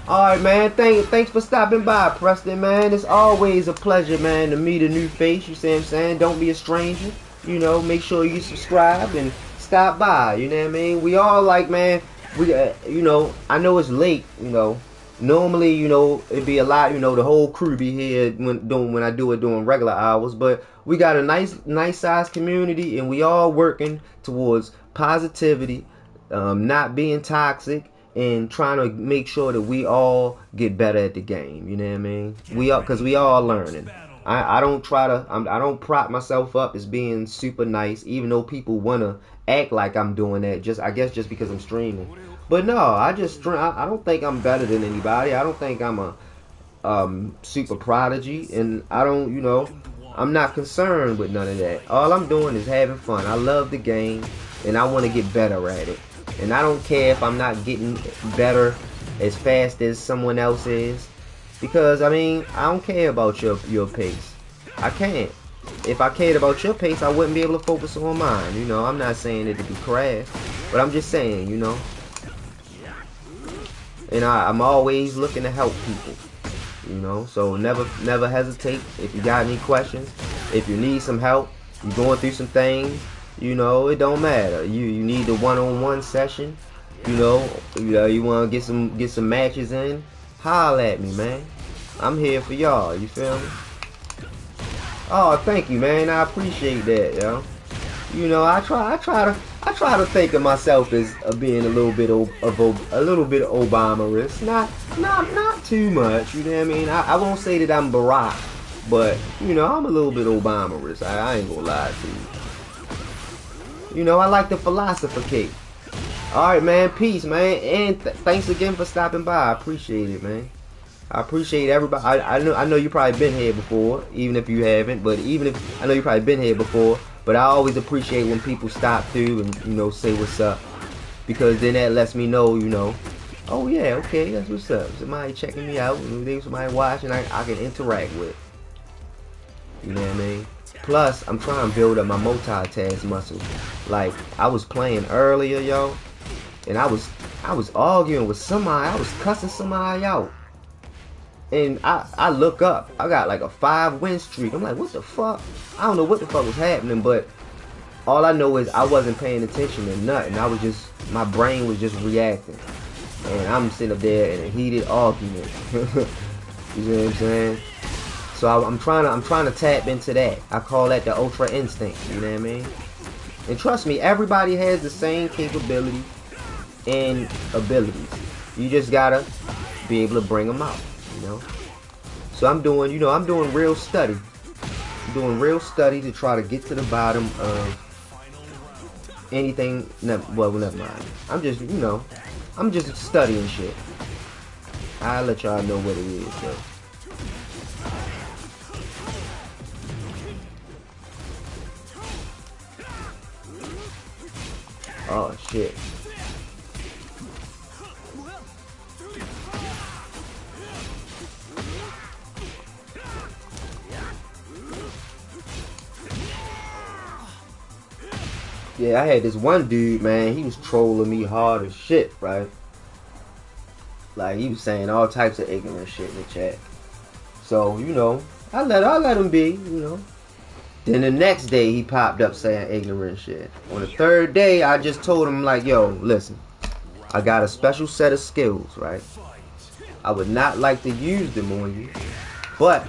Alright, man. Thanks for stopping by, Preston, man. It's always a pleasure, man, to meet a new face. You see what I'm saying? Don't be a stranger. You know, make sure you subscribe and stop by. You know what I mean? We all like, man. We, you know, I know it's late. You know, normally, you know, it'd be a lot. You know, the whole crew be here when I do it during regular hours. But we got a nice sized community, and we all working towards positivity, not being toxic, and trying to make sure that we all get better at the game. You know what I mean? Because we all learning. I don't prop myself up as being super nice, even though people wanna act like I'm doing that. I guess just because I'm streaming. But no, I don't think I'm better than anybody. I don't think I'm a super prodigy, and I don't, you know, I'm not concerned with none of that. All I'm doing is having fun. I love the game, and I want to get better at it. And I don't care if I'm not getting better as fast as someone else is. Because, I mean, I don't care about your pace. I can't. If I cared about your pace, I wouldn't be able to focus on mine. You know, I'm not saying it to be crass. But I'm just saying, you know. And I'm always looking to help people. You know, so never hesitate. If you got any questions, if you need some help, you're going through some things, you know, it don't matter. You need a one-on-one session, you know, you want to get some matches in, holla at me, man. I'm here for y'all, you feel me? Oh, thank you, man. I appreciate that, yo. You know, I try to think of myself as being a little bit Obama-rist. Not too much, you know what I mean? I won't say that I'm Barack, but you know, I'm a little bit Obama-rist. I ain't gonna lie to you. You know, I like the philosopher. Alright, man. Peace, man. And thanks again for stopping by. I appreciate it, man. I appreciate everybody. I know you probably been here before, even if you haven't. But even if I know you probably been here before, but I always appreciate when people stop through and, you know, say what's up, because then that lets me know, you know, oh yeah, okay, that's what's up. Somebody checking me out, there's somebody watching I can interact with. You know what I mean? Plus, I'm trying to build up my multitask muscle. Like, I was playing earlier, yo, and I was arguing with somebody. I was cussing somebody out. And I look up. I got like a 5-win streak. I'm like, what the fuck? I don't know what the fuck was happening, but all I know is I wasn't paying attention to nothing. My brain was just reacting. And I'm sitting up there in a heated argument. You know what I'm saying? So I'm trying to tap into that. I call that the ultra instinct. You know what I mean? And trust me, everybody has the same capability and abilities. You just gotta be able to bring them out. You know? So I'm doing real study. I'm doing real study to try to get to the bottom of anything. Well, never mind. I'm just studying shit. I'll let y'all know what it is, though. Oh shit. Yeah, I had this one dude, man, he was trolling me hard as shit, right? Like, he was saying all types of ignorant shit in the chat. So, you know, I let him be, you know. Then the next day, he popped up saying ignorant shit. On the third day, I just told him, like, yo, listen, I got a special set of skills, right? I would not like to use them on you, but,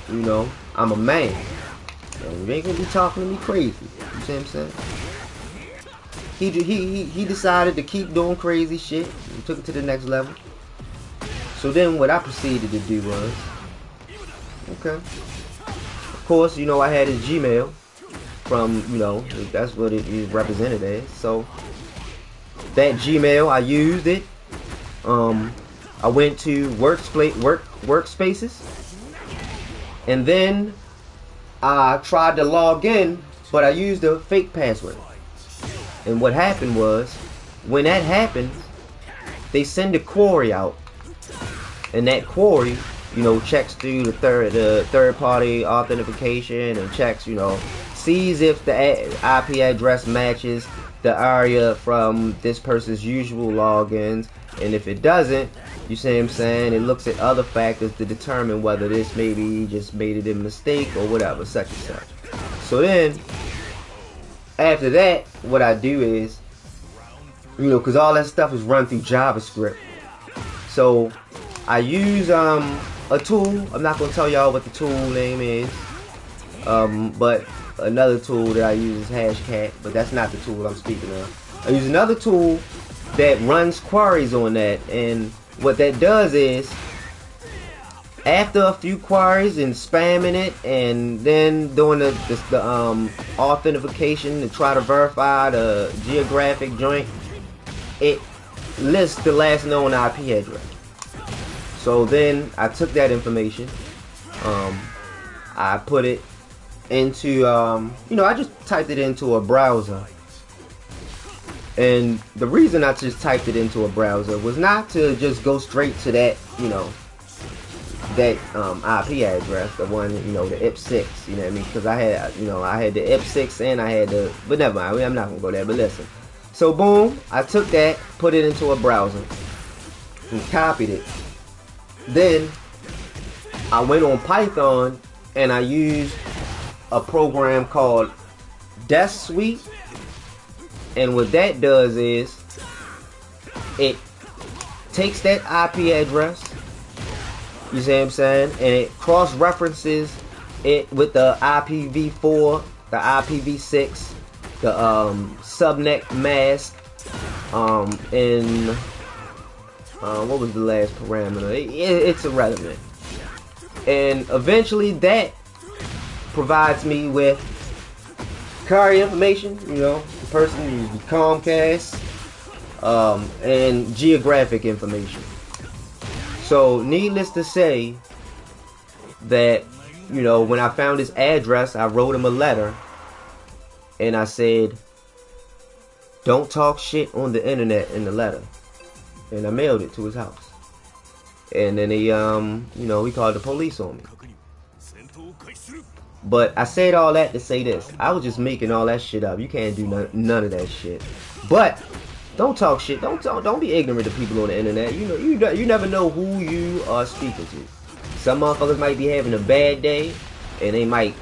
you know, I'm a man. And you ain't gonna be talking to me crazy. You see what I'm saying? He decided to keep doing crazy shit and took it to the next level. So then what I proceeded to do was, okay, of course, you know, I had his Gmail from, you know, that's what it is represented as. So that Gmail, I used it. I went to workspaces, and then I tried to log in but I used a fake password. And what happened was, when that happens, they send a query out, and that query, you know, checks through the third party authentication and checks, you know, sees if the IP address matches the area from this person's usual logins, and if it doesn't, you see what I'm saying, it looks at other factors to determine whether this maybe just made it a mistake or whatever, such and such. So then, after that, what I do is, you know, because all that stuff is run through JavaScript. So I use a tool. I'm not going to tell y'all what the tool name is. But another tool that I use is Hashcat. But that's not the tool I'm speaking of. I use another tool that runs queries on that. And what that does is, after a few queries and spamming it, and then doing the authentication to try to verify the geographic joint, it lists the last known IP address. So then I took that information, I put it into, you know, I just typed it into a browser. And the reason I just typed it into a browser was not to just go straight to that, you know, that IP address, the one, you know, the IP6, you know what I mean? Because I had, you know, I had the IP6 and I had the, but never mind, I'm not gonna go there. But listen, so boom, I took that, put it into a browser, and copied it. Then I went on Python and I used a program called Desk Suite, and what that does is it takes that IP address, you see what I'm saying, and it cross-references it with the IPv4, the IPv6, the subnet mask, and what was the last parameter? It's irrelevant. And eventually that provides me with carrier information, you know, the person uses Comcast, and geographic information. So needless to say that, you know, when I found his address, I wrote him a letter and I said, don't talk shit on the internet in the letter. And I mailed it to his house. And then he, you know, he called the police on me. But I said all that to say this. I was just making all that shit up. You can't do none of that shit. But don't talk shit. Don't be ignorant to people on the internet. You know, you never know who you are speaking to. Some motherfuckers might be having a bad day, and they might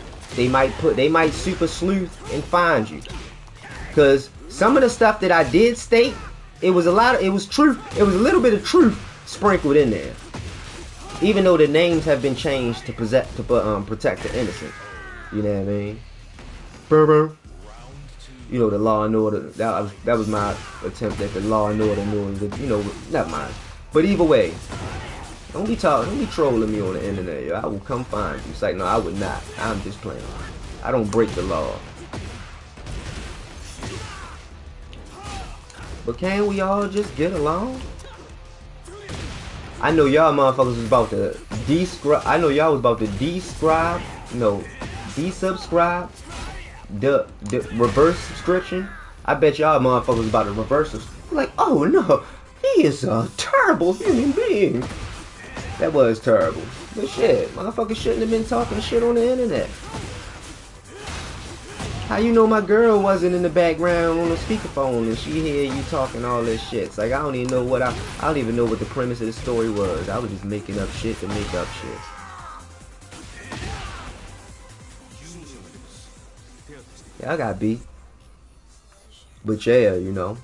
super sleuth and find you. Cause some of the stuff that I did state, it was truth. It was a little bit of truth sprinkled in there. Even though the names have been changed to protect the innocent. You know what I mean? Burr. You know, the law and order. That was my attempt at the law and order news. You know, not mine. But either way, don't be trolling me on the internet, yo. I will come find you. It's like, no, I would not. I'm just playing. I don't break the law. But can we all just get along? I know y'all motherfuckers was about to desubscribe the reverse subscription. I bet y'all motherfuckers was about to reverse it. Like, oh no, he is a terrible human being. That was terrible. But shit, motherfuckers shouldn't have been talking shit on the internet. How you know my girl wasn't in the background on the speakerphone and she hear you talking all this shit? It's like I don't even know what the premise of the story was. I was just making up shit to make up shit. Yeah, I got beat. But yeah, you know,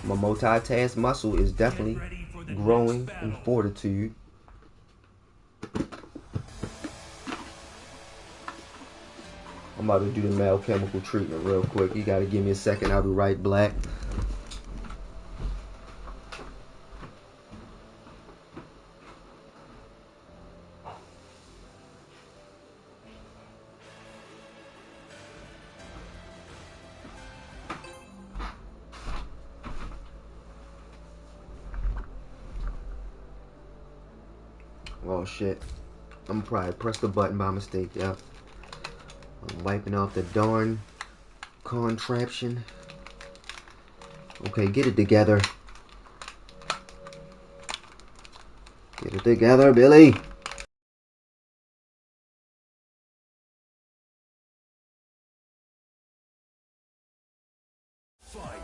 my multitask muscle is definitely growing in fortitude. I'm about to do the male chemical treatment real quick. You gotta give me a second. I'll be right back. Oh shit. I'm probably pressed the button by mistake, yeah. I'm wiping off the darn contraption. Okay, get it together. Get it together, Billy. Fight.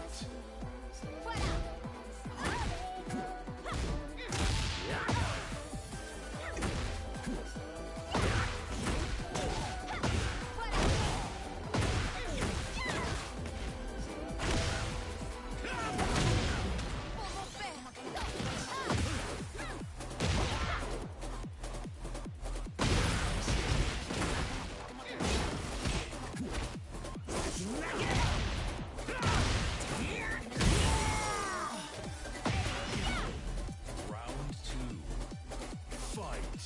Round 2. Fight.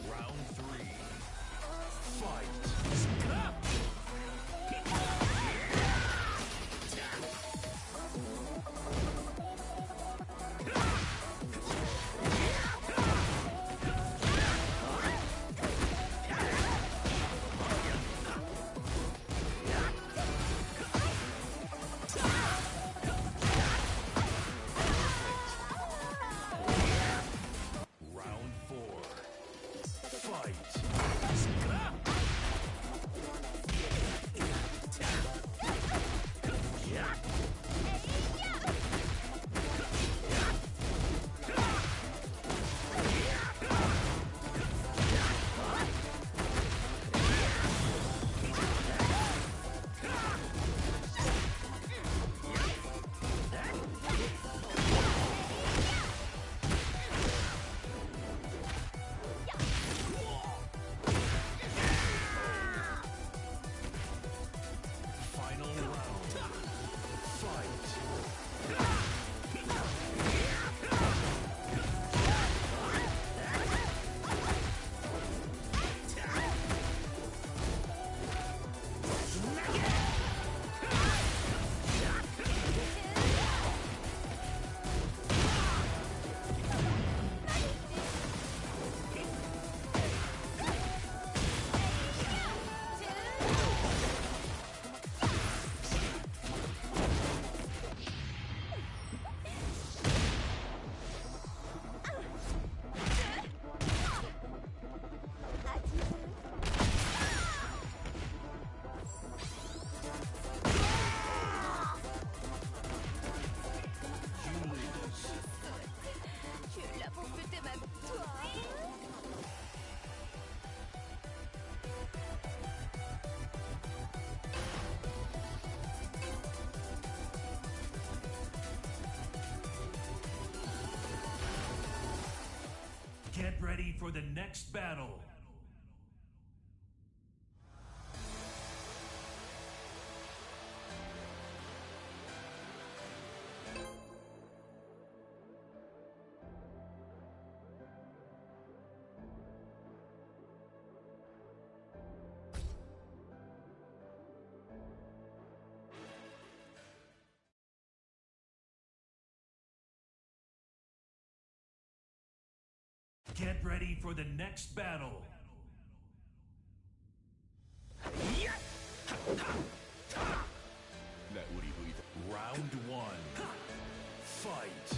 Round 3. Fight. Round 4. Fight. Final round. Fight. You lose. Tu es là pour fêter ma victoire. Get ready for the next battle. Get ready for the next battle. Round 1. Fight.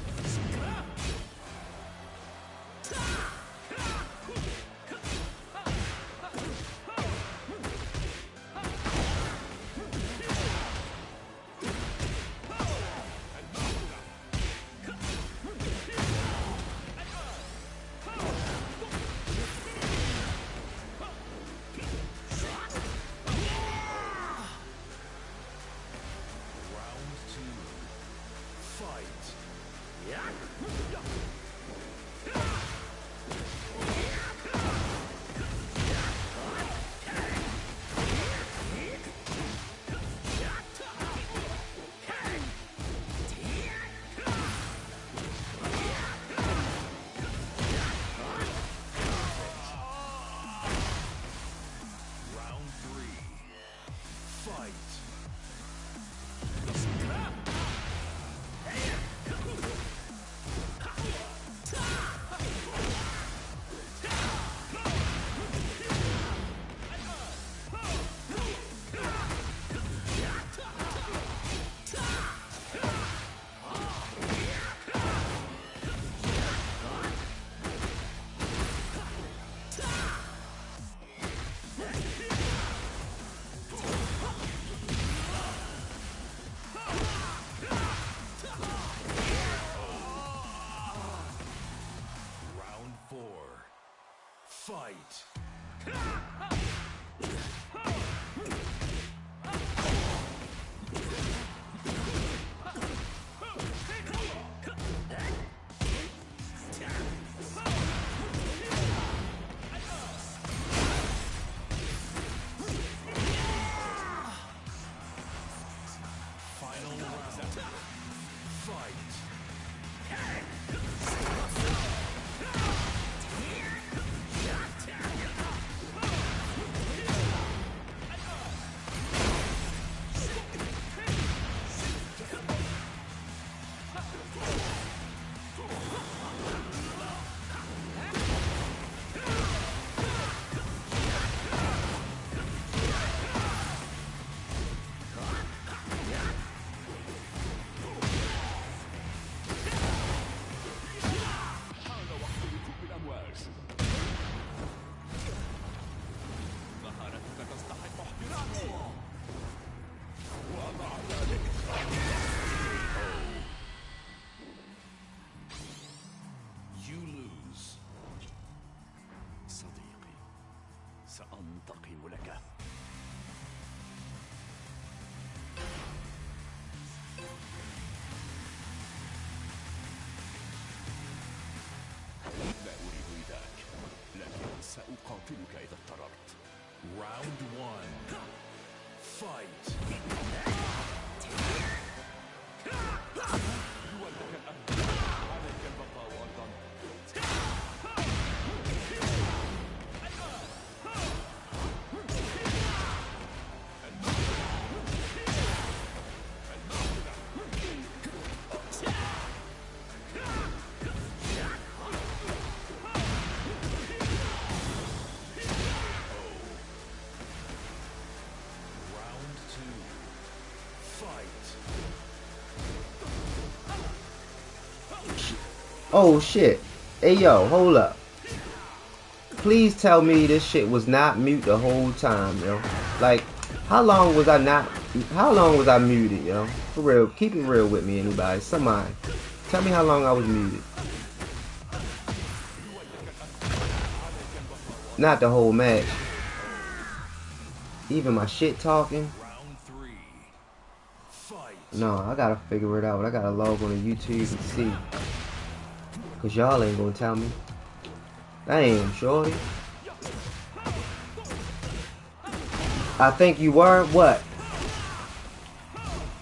Round 2. Fight. Fight. Final round. Fight. You lose. صديقي، سأنتقم لك. لا أريد ذاك، لكن سأقاتلك إذا اضطررت. Round one. Fight. عليك البقاء أيضا. Round two. Fight. Oh shit. Hey yo, hold up. Please tell me this shit was not mute the whole time, yo. Like, how long was I muted, yo? For real, keep it real with me, anybody. Somebody. Tell me how long I was muted. Not the whole match. Even my shit talking. Round three. Fight. No, I gotta figure it out. I gotta log on to YouTube and see. Cause y'all ain't gonna tell me. Damn, shorty. I think you were what?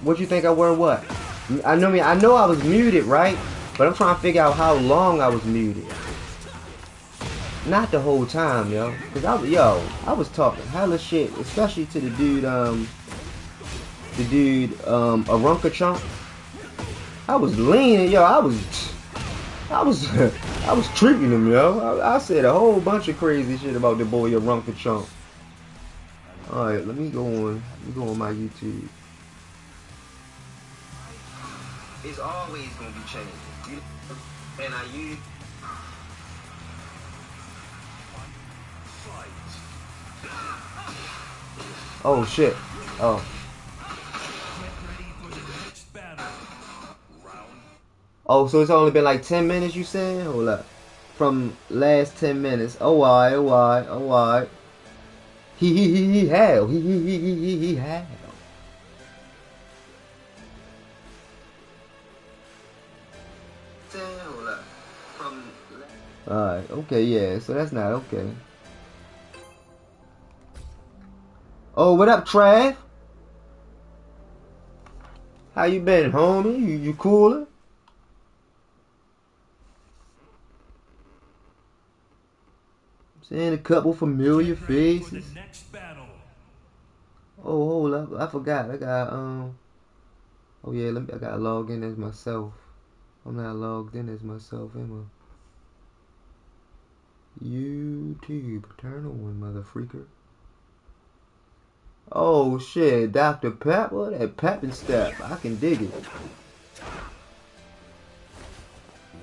What you think I were what? I know I was muted, right? But I'm trying to figure out how long I was muted. Not the whole time, yo. Cause I was talking hella shit, especially to the dude, Arunka Chunk. I was leaning, yo. I was treating him, yo. I said a whole bunch of crazy shit about the boy Arunka Chunk. Alright, let me go on my YouTube. It's always gonna be changing. And I use oh shit. Oh. Get ready for the next battle. Round. Oh, so it's only been like 10 minutes, you said? Hold up. From last 10 minutes. Oh, alright. He hell. He hell. Alright, okay, yeah, so that's not okay. Oh, what up, Trav? How you been, homie? You coolin'? Seeing a couple familiar Get ready for faces. the next battle. Oh, hold up, I forgot. I got oh yeah, I gotta log in as myself. I'm not logged in as myself, am I? YouTube, turn on, mother freaker. Oh shit, Dr. Pepper, that pep and step. I can dig it.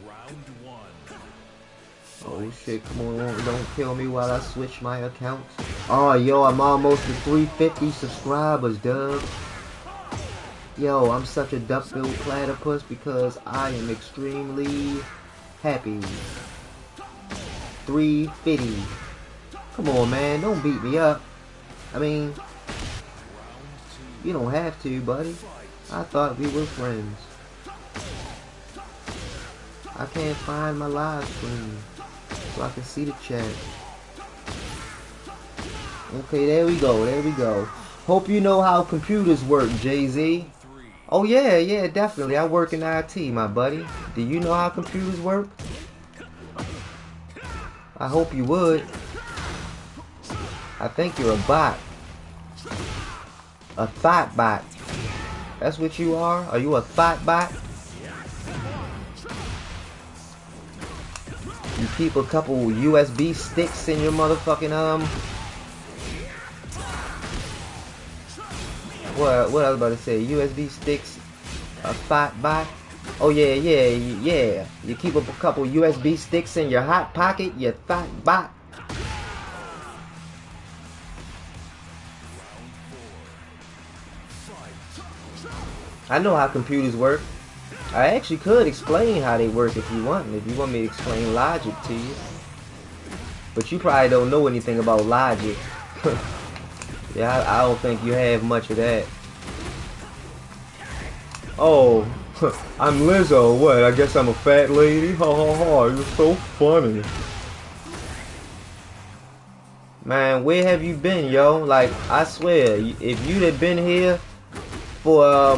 Round one. Oh shit, come on, don't kill me while I switch my accounts. Oh yo, I'm almost to 350 subscribers, dub. Yo, I'm such a duck-billed platypus because I am extremely happy. 350. Come on, man. Don't beat me up. I mean, you don't have to, buddy. I thought we were friends. I can't find my live stream so I can see the chat. Okay, there we go. There we go. Hope you know how computers work, Jay-Z. Oh, yeah, yeah, definitely. I work in IT, my buddy. Do you know how computers work? I hope you would. I think you're a bot. A thought bot. That's what you are? Are you a thought bot? You keep a couple USB sticks in your motherfucking what I was about to say, USB sticks, a thought bot. Oh yeah, yeah, yeah. You keep up a couple USB sticks in your hot pocket, you thought bot. I know how computers work. I actually could explain how they work if you want me to explain logic to you. But you probably don't know anything about logic. Yeah, I don't think you have much of that. Oh, I'm Lizzo. What? I guess I'm a fat lady? Ha ha ha, you're so funny. Man, where have you been, yo? Like, I swear, if you'd have been here for,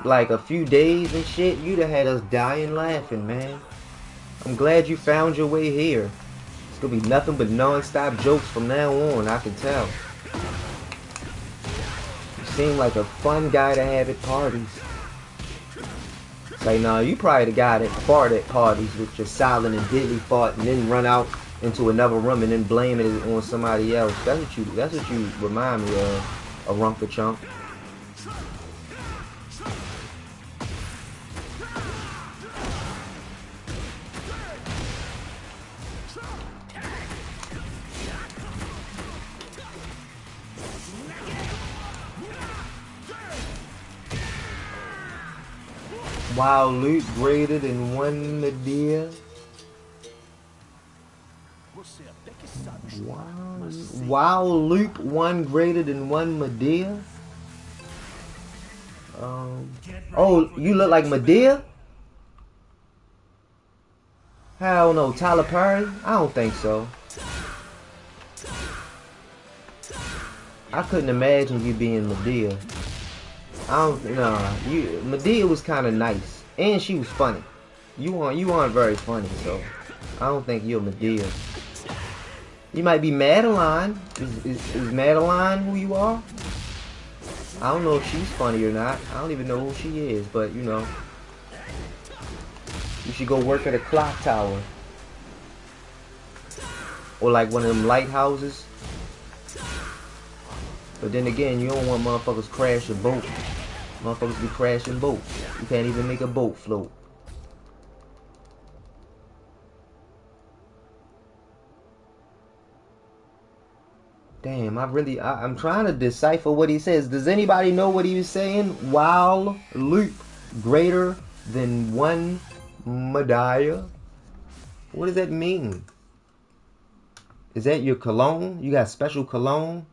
like a few days and shit, you'd have had us dying laughing, man. I'm glad you found your way here. It's gonna be nothing but non-stop jokes from now on, I can tell. You seem like a fun guy to have at parties. It's like, nah, you probably the guy that fart at parties with your silent and deadly fart and then run out into another room and then blame it on somebody else. That's what you remind me of, a Runka Chunk. Wow, loot greater than 1 Medea. Wow, loop 1 greater than 1 Medea. Oh, you look like Medea? Hell no, Tyler Perry? I don't think so. I couldn't imagine you being Medea. Medea was kind of nice, and she was funny. You aren't very funny, so I don't think you're Medea. You might be Madeline. Is Madeline who you are? I don't know if she's funny or not. I don't even know who she is, but you know, you should go work at a clock tower, or like one of them lighthouses. But then again, you don't want motherfuckers crash a boat. Motherfuckers be crashing boats. You can't even make a boat float. Damn, I'm trying to decipher what he says. Does anybody know what he was saying? While loop greater than 1 Medea? What does that mean? Is that your cologne? You got special cologne?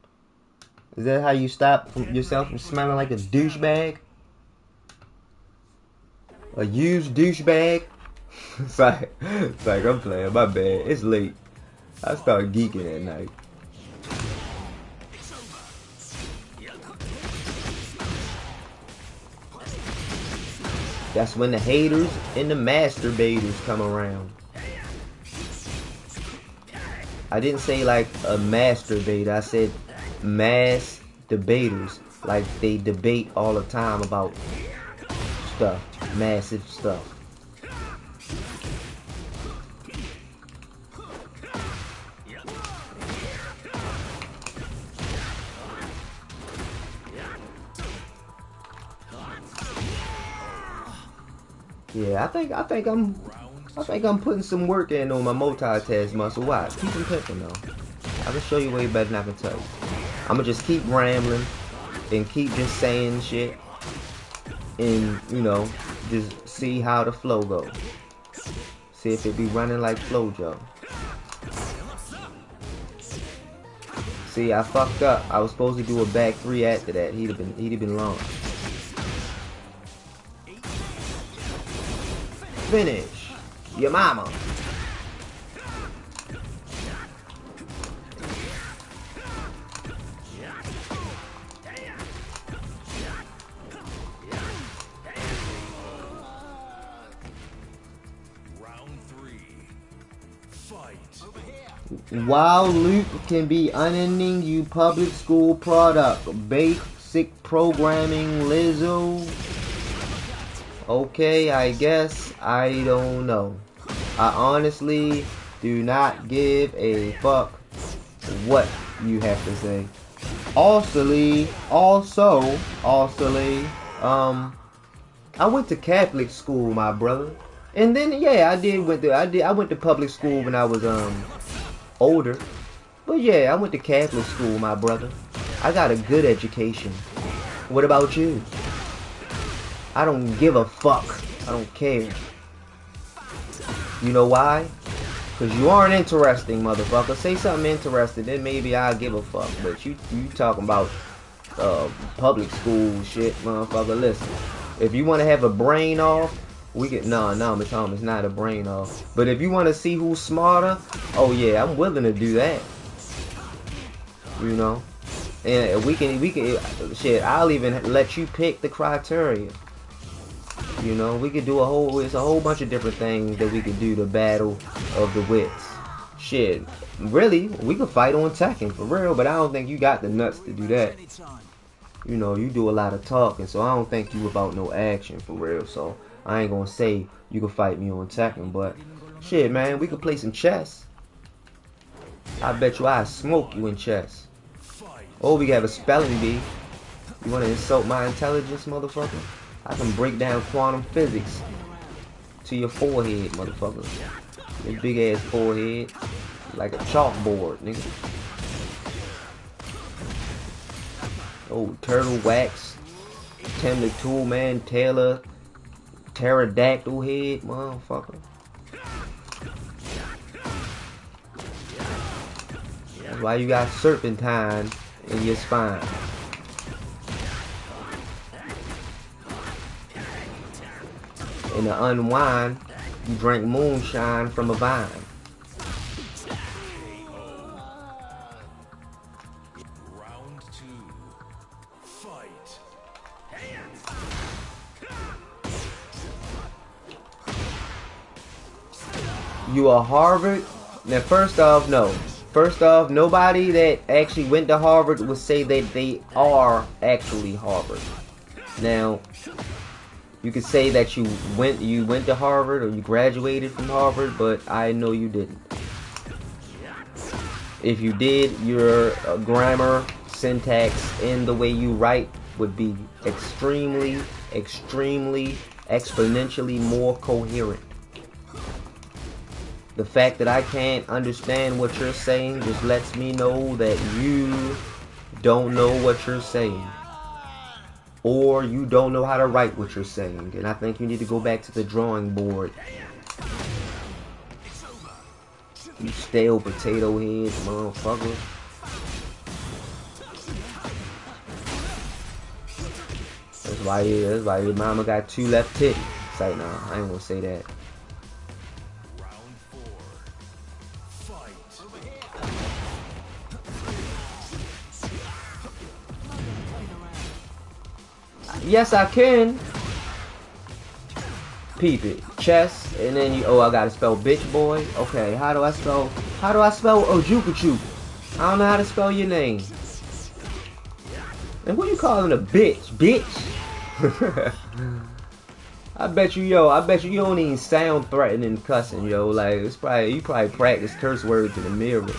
Is that how you stop yourself from smelling like a douchebag? A used douchebag? It's like I'm playing, my bad. It's late. I start geeking at night. That's when the haters and the masturbators come around. I didn't say like a masturbator. I said mass debaters. Like they debate all the time about stuff. Massive stuff. Yeah, I think I'm putting some work in on my multitask muscle. Watch, keep them pimping though. I can show you way better than I can tell you. I'ma just keep rambling and keep just saying shit, and you know, just see how the flow goes. See if it be running like FloJo. See, I fucked up. I was supposed to do a back 3 after that. He'd have been launched. Finish your mama. While Luke can be unending, you public school product. Basic programming, Lizzo. Okay, I guess. I don't know. I honestly do not give a fuck what you have to say. Also, I went to Catholic school, my brother. And then yeah, I went to public school when I was older. But yeah, I went to Catholic school, my brother. I got a good education. What about you? I don't give a fuck. I don't care. You know why? Because you aren't interesting, motherfucker. Say something interesting, then maybe I'll give a fuck. But you talking about public school shit, motherfucker. Listen, if you want to have a brain off, we get no, Miss Holmes, it's not a brain off. But if you want to see who's smarter, oh yeah, I'm willing to do that. You know, and we can shit. I'll even let you pick the criteria. You know, we could do it's a whole bunch of different things that we could do to battle of the wits. Shit, really, we could fight on Tekken for real, but I don't think you got the nuts to do that. You know, you do a lot of talking, so I don't think you about no action for real. So I ain't gonna say you can fight me on Tekken, but shit, man, we could play some chess. I bet you I smoke you in chess. Oh, we have a spelling bee. You wanna insult my intelligence, motherfucker? I can break down quantum physics to your forehead, motherfucker. Your big ass forehead, like a chalkboard, nigga. Oh, turtle wax, Tim the Tool Man, Taylor, pterodactyl head, motherfucker. That's why you got serpentine in your spine. And to unwind, you drink moonshine from a vine. Round 2. Fight. You are Harvard? Now, first off, no. First off, nobody that actually went to Harvard would say that they are actually Harvard. Now, you could say that you went to Harvard or you graduated from Harvard, but I know you didn't. If you did, your grammar, syntax, and the way you write would be extremely, exponentially more coherent. The fact that I can't understand what you're saying just lets me know that you don't know what you're saying. Or you don't know how to write what you're saying. And I think you need to go back to the drawing board. You stale potato head, motherfucker. That's why your mama got 2 left titties. It's like, nah, I ain't gonna say that. Round 4. Fight. Yes, I can. Peep it. Chess, and then you. Oh, I gotta spell bitch, boy. Okay, how do I spell Ojukachu? I don't know how to spell your name. And who you calling a bitch? Bitch. I bet you you don't even sound threatening cussing, yo. Like you probably practice curse words in the mirror.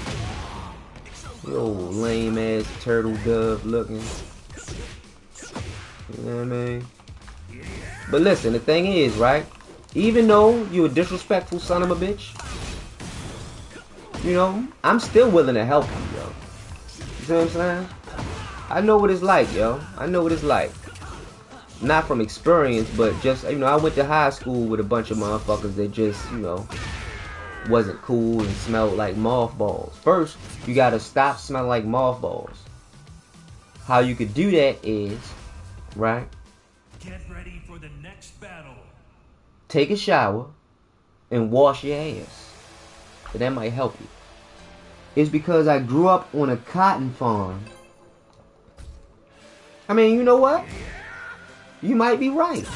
Yo, lame ass turtle dove looking. You know what I mean? But listen, the thing is, right? Even though you a disrespectful son of a bitch, you know, I'm still willing to help you, yo. You see what I'm saying? I know what it's like, yo. I know what it's like. Not from experience, but just, you know, I went to high school with a bunch of motherfuckers that just, you know, wasn't cool and smelled like mothballs. First, you gotta stop smelling like mothballs. How you could do that is, right? Get ready for the next battle. Take a shower and wash your ass. So that might help you. It's because I grew up on a cotton farm. I mean, you know what? You might be right.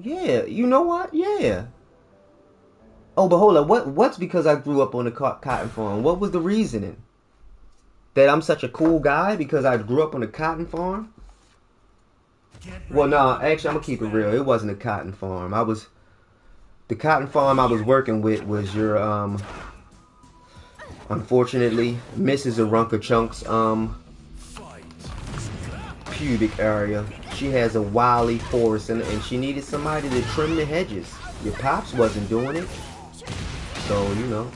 Yeah, you know what? Yeah. Oh, but hold up. What's because I grew up on a cotton farm? What was the reasoning? That I'm such a cool guy because I grew up on a cotton farm? Well, no, actually, I'm gonna keep it real. It wasn't a cotton farm. The cotton farm I was working with was your unfortunately, Mrs. Arunka Chunk's pubic area. She has a wily forest and she needed somebody to trim the hedges. Your pops wasn't doing it. So, you know,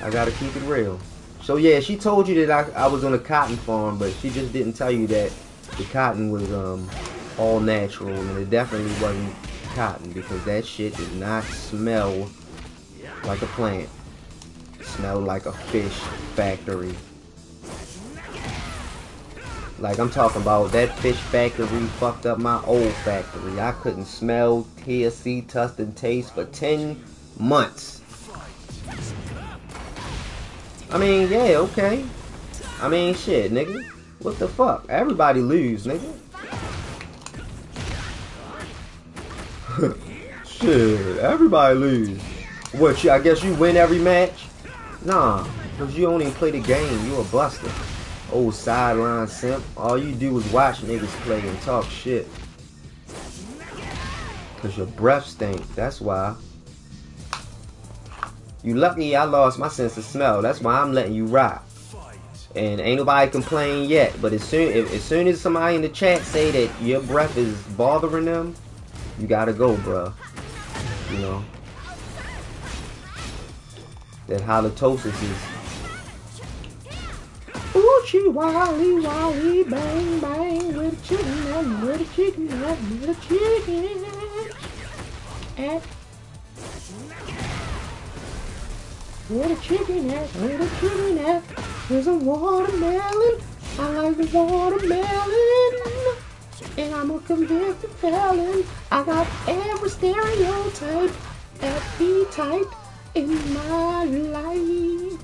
I gotta keep it real. So yeah, she told you that I was on a cotton farm, but she just didn't tell you that the cotton was all natural, and it definitely wasn't cotton because that shit did not smell like a plant. It smelled like a fish factory. Like I'm talking about that fish factory fucked up my old factory. I couldn't smell, hear, see, touch, and taste for 10 months. I mean, yeah, okay. I mean, shit, nigga. What the fuck? Everybody lose, nigga. Shit, everybody lose. What, I guess you win every match? Nah, because you only play the game. You a buster. Old sideline simp. All you do is watch niggas play and talk shit. Because your breath stink. That's why. You lucky I lost my sense of smell. That's why I'm letting you rock. And ain't nobody complain yet. But as soon as somebody in the chat say that your breath is bothering them, you gotta go, bruh. You know. That halitosis is. Oochie wally wally bang bang with a chicken and with a chicken and with a chicken. And with a chicken at, with a chicken at, there's a watermelon. I like the watermelon. And I'm a convicted felon. I got every stereotype, every type in my life.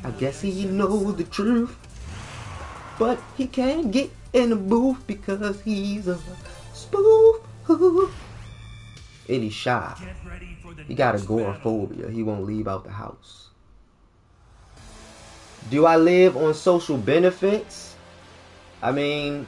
I guess he knows the truth, but he can't get in the booth because he's a spoof. And he's shy. He got agoraphobia. He won't leave out the house. Do I live on social benefits? I mean,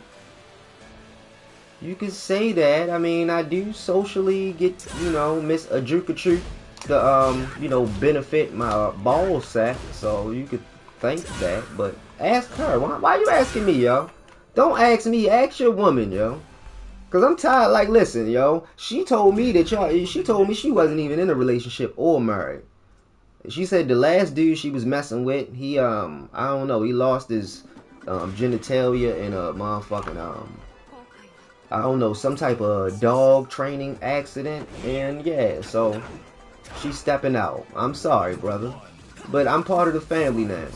you could say that. I mean, I do socially get, you know, Miss Ajukachu to, you know, benefit my ball sack. So you could think that. But ask her. Why you asking me, yo? Don't ask me. Ask your woman, yo. Because I'm tired. Like, listen, yo. She told me that she told me she wasn't even in a relationship or married. She said the last dude she was messing with, he, I don't know, he lost his genitalia in a motherfucking, I don't know, some type of dog training accident. And yeah, so she's stepping out. I'm sorry, brother. But I'm part of the family now.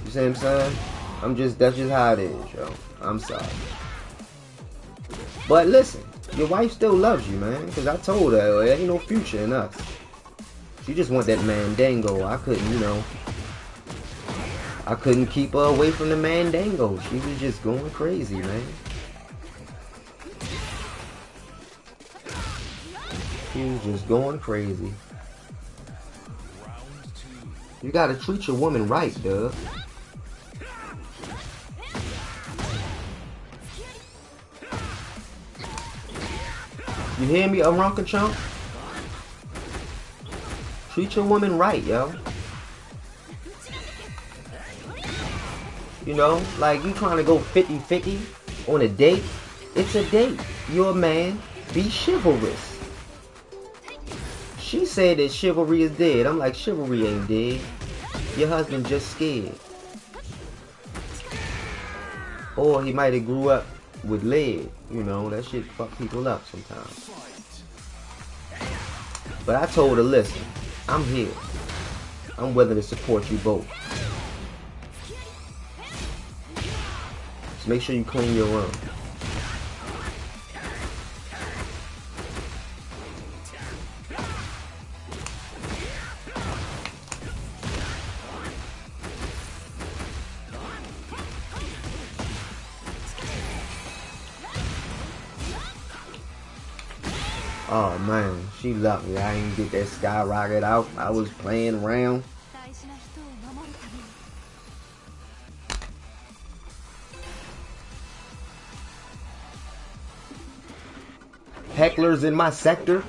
You see what I'm saying? That's just how it is, yo. I'm sorry. But listen, your wife still loves you, man. Because I told her, there ain't no future in us. She just want that mandango. I couldn't, you know. I couldn't keep her away from the mandango. She was just going crazy, man. She was just going crazy. You gotta treat your woman right, duh. You hear me, Arunka Chunk? Treat your woman right, yo. You know, like you trying to go 50-50 on a date. It's a date. You're a man. Be chivalrous. She said that chivalry is dead. I'm like, chivalry ain't dead. Your husband just scared. Or he might have grew up with lead. You know, that shit fuck people up sometimes. But I told her, listen, I'm here. I'm willing to support you both. Just make sure you clean your room. Oh man, she lucky I didn't get that skyrocket out. I was playing around. 大事な人を守るために Hecklers in my sector.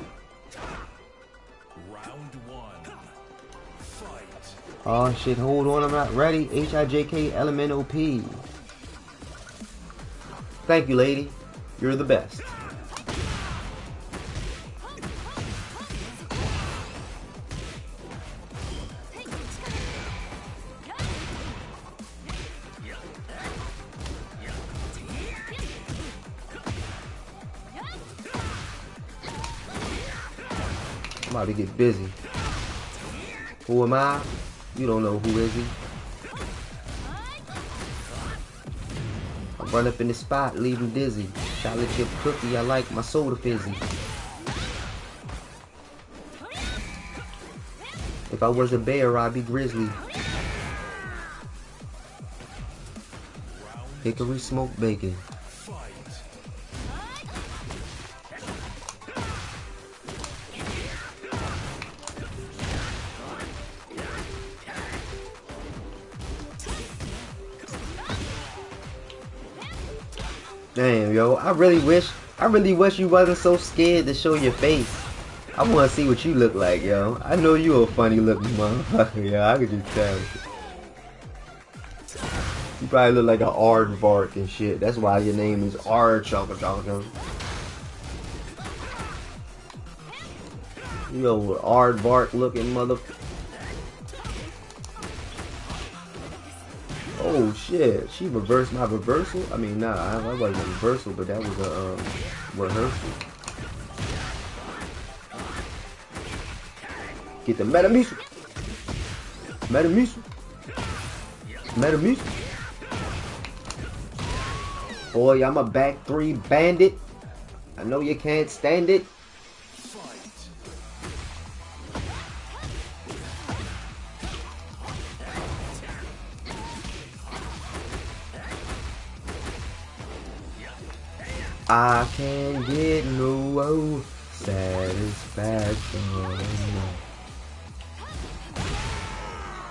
Round one. Fight. Oh shit, hold on, I'm not ready. HIJK Element OP. Thank you, lady. You're the best. I'm about to get busy. Who am I? You don't know who is he. I run up in the spot, leave him dizzy. Chocolate chip cookie, I like my soda fizzy. If I was a bear, I'd be grizzly. Hickory smoked bacon. Damn, yo, I really wish you wasn't so scared to show your face. I want to see what you look like, yo. I know you a funny looking motherfucker, yo. I could just tell. You probably look like an aardvark and shit. That's why your name is Aardvark. You know, aardvark looking motherfucker. Oh shit, she reversed my reversal? I mean, nah, I wasn't a reversal, but that was a rehearsal. Get the Metamucil. Metamucil. Metamucil. Boy, I'm a back three bandit. I know you can't stand it. I can't get no satisfaction.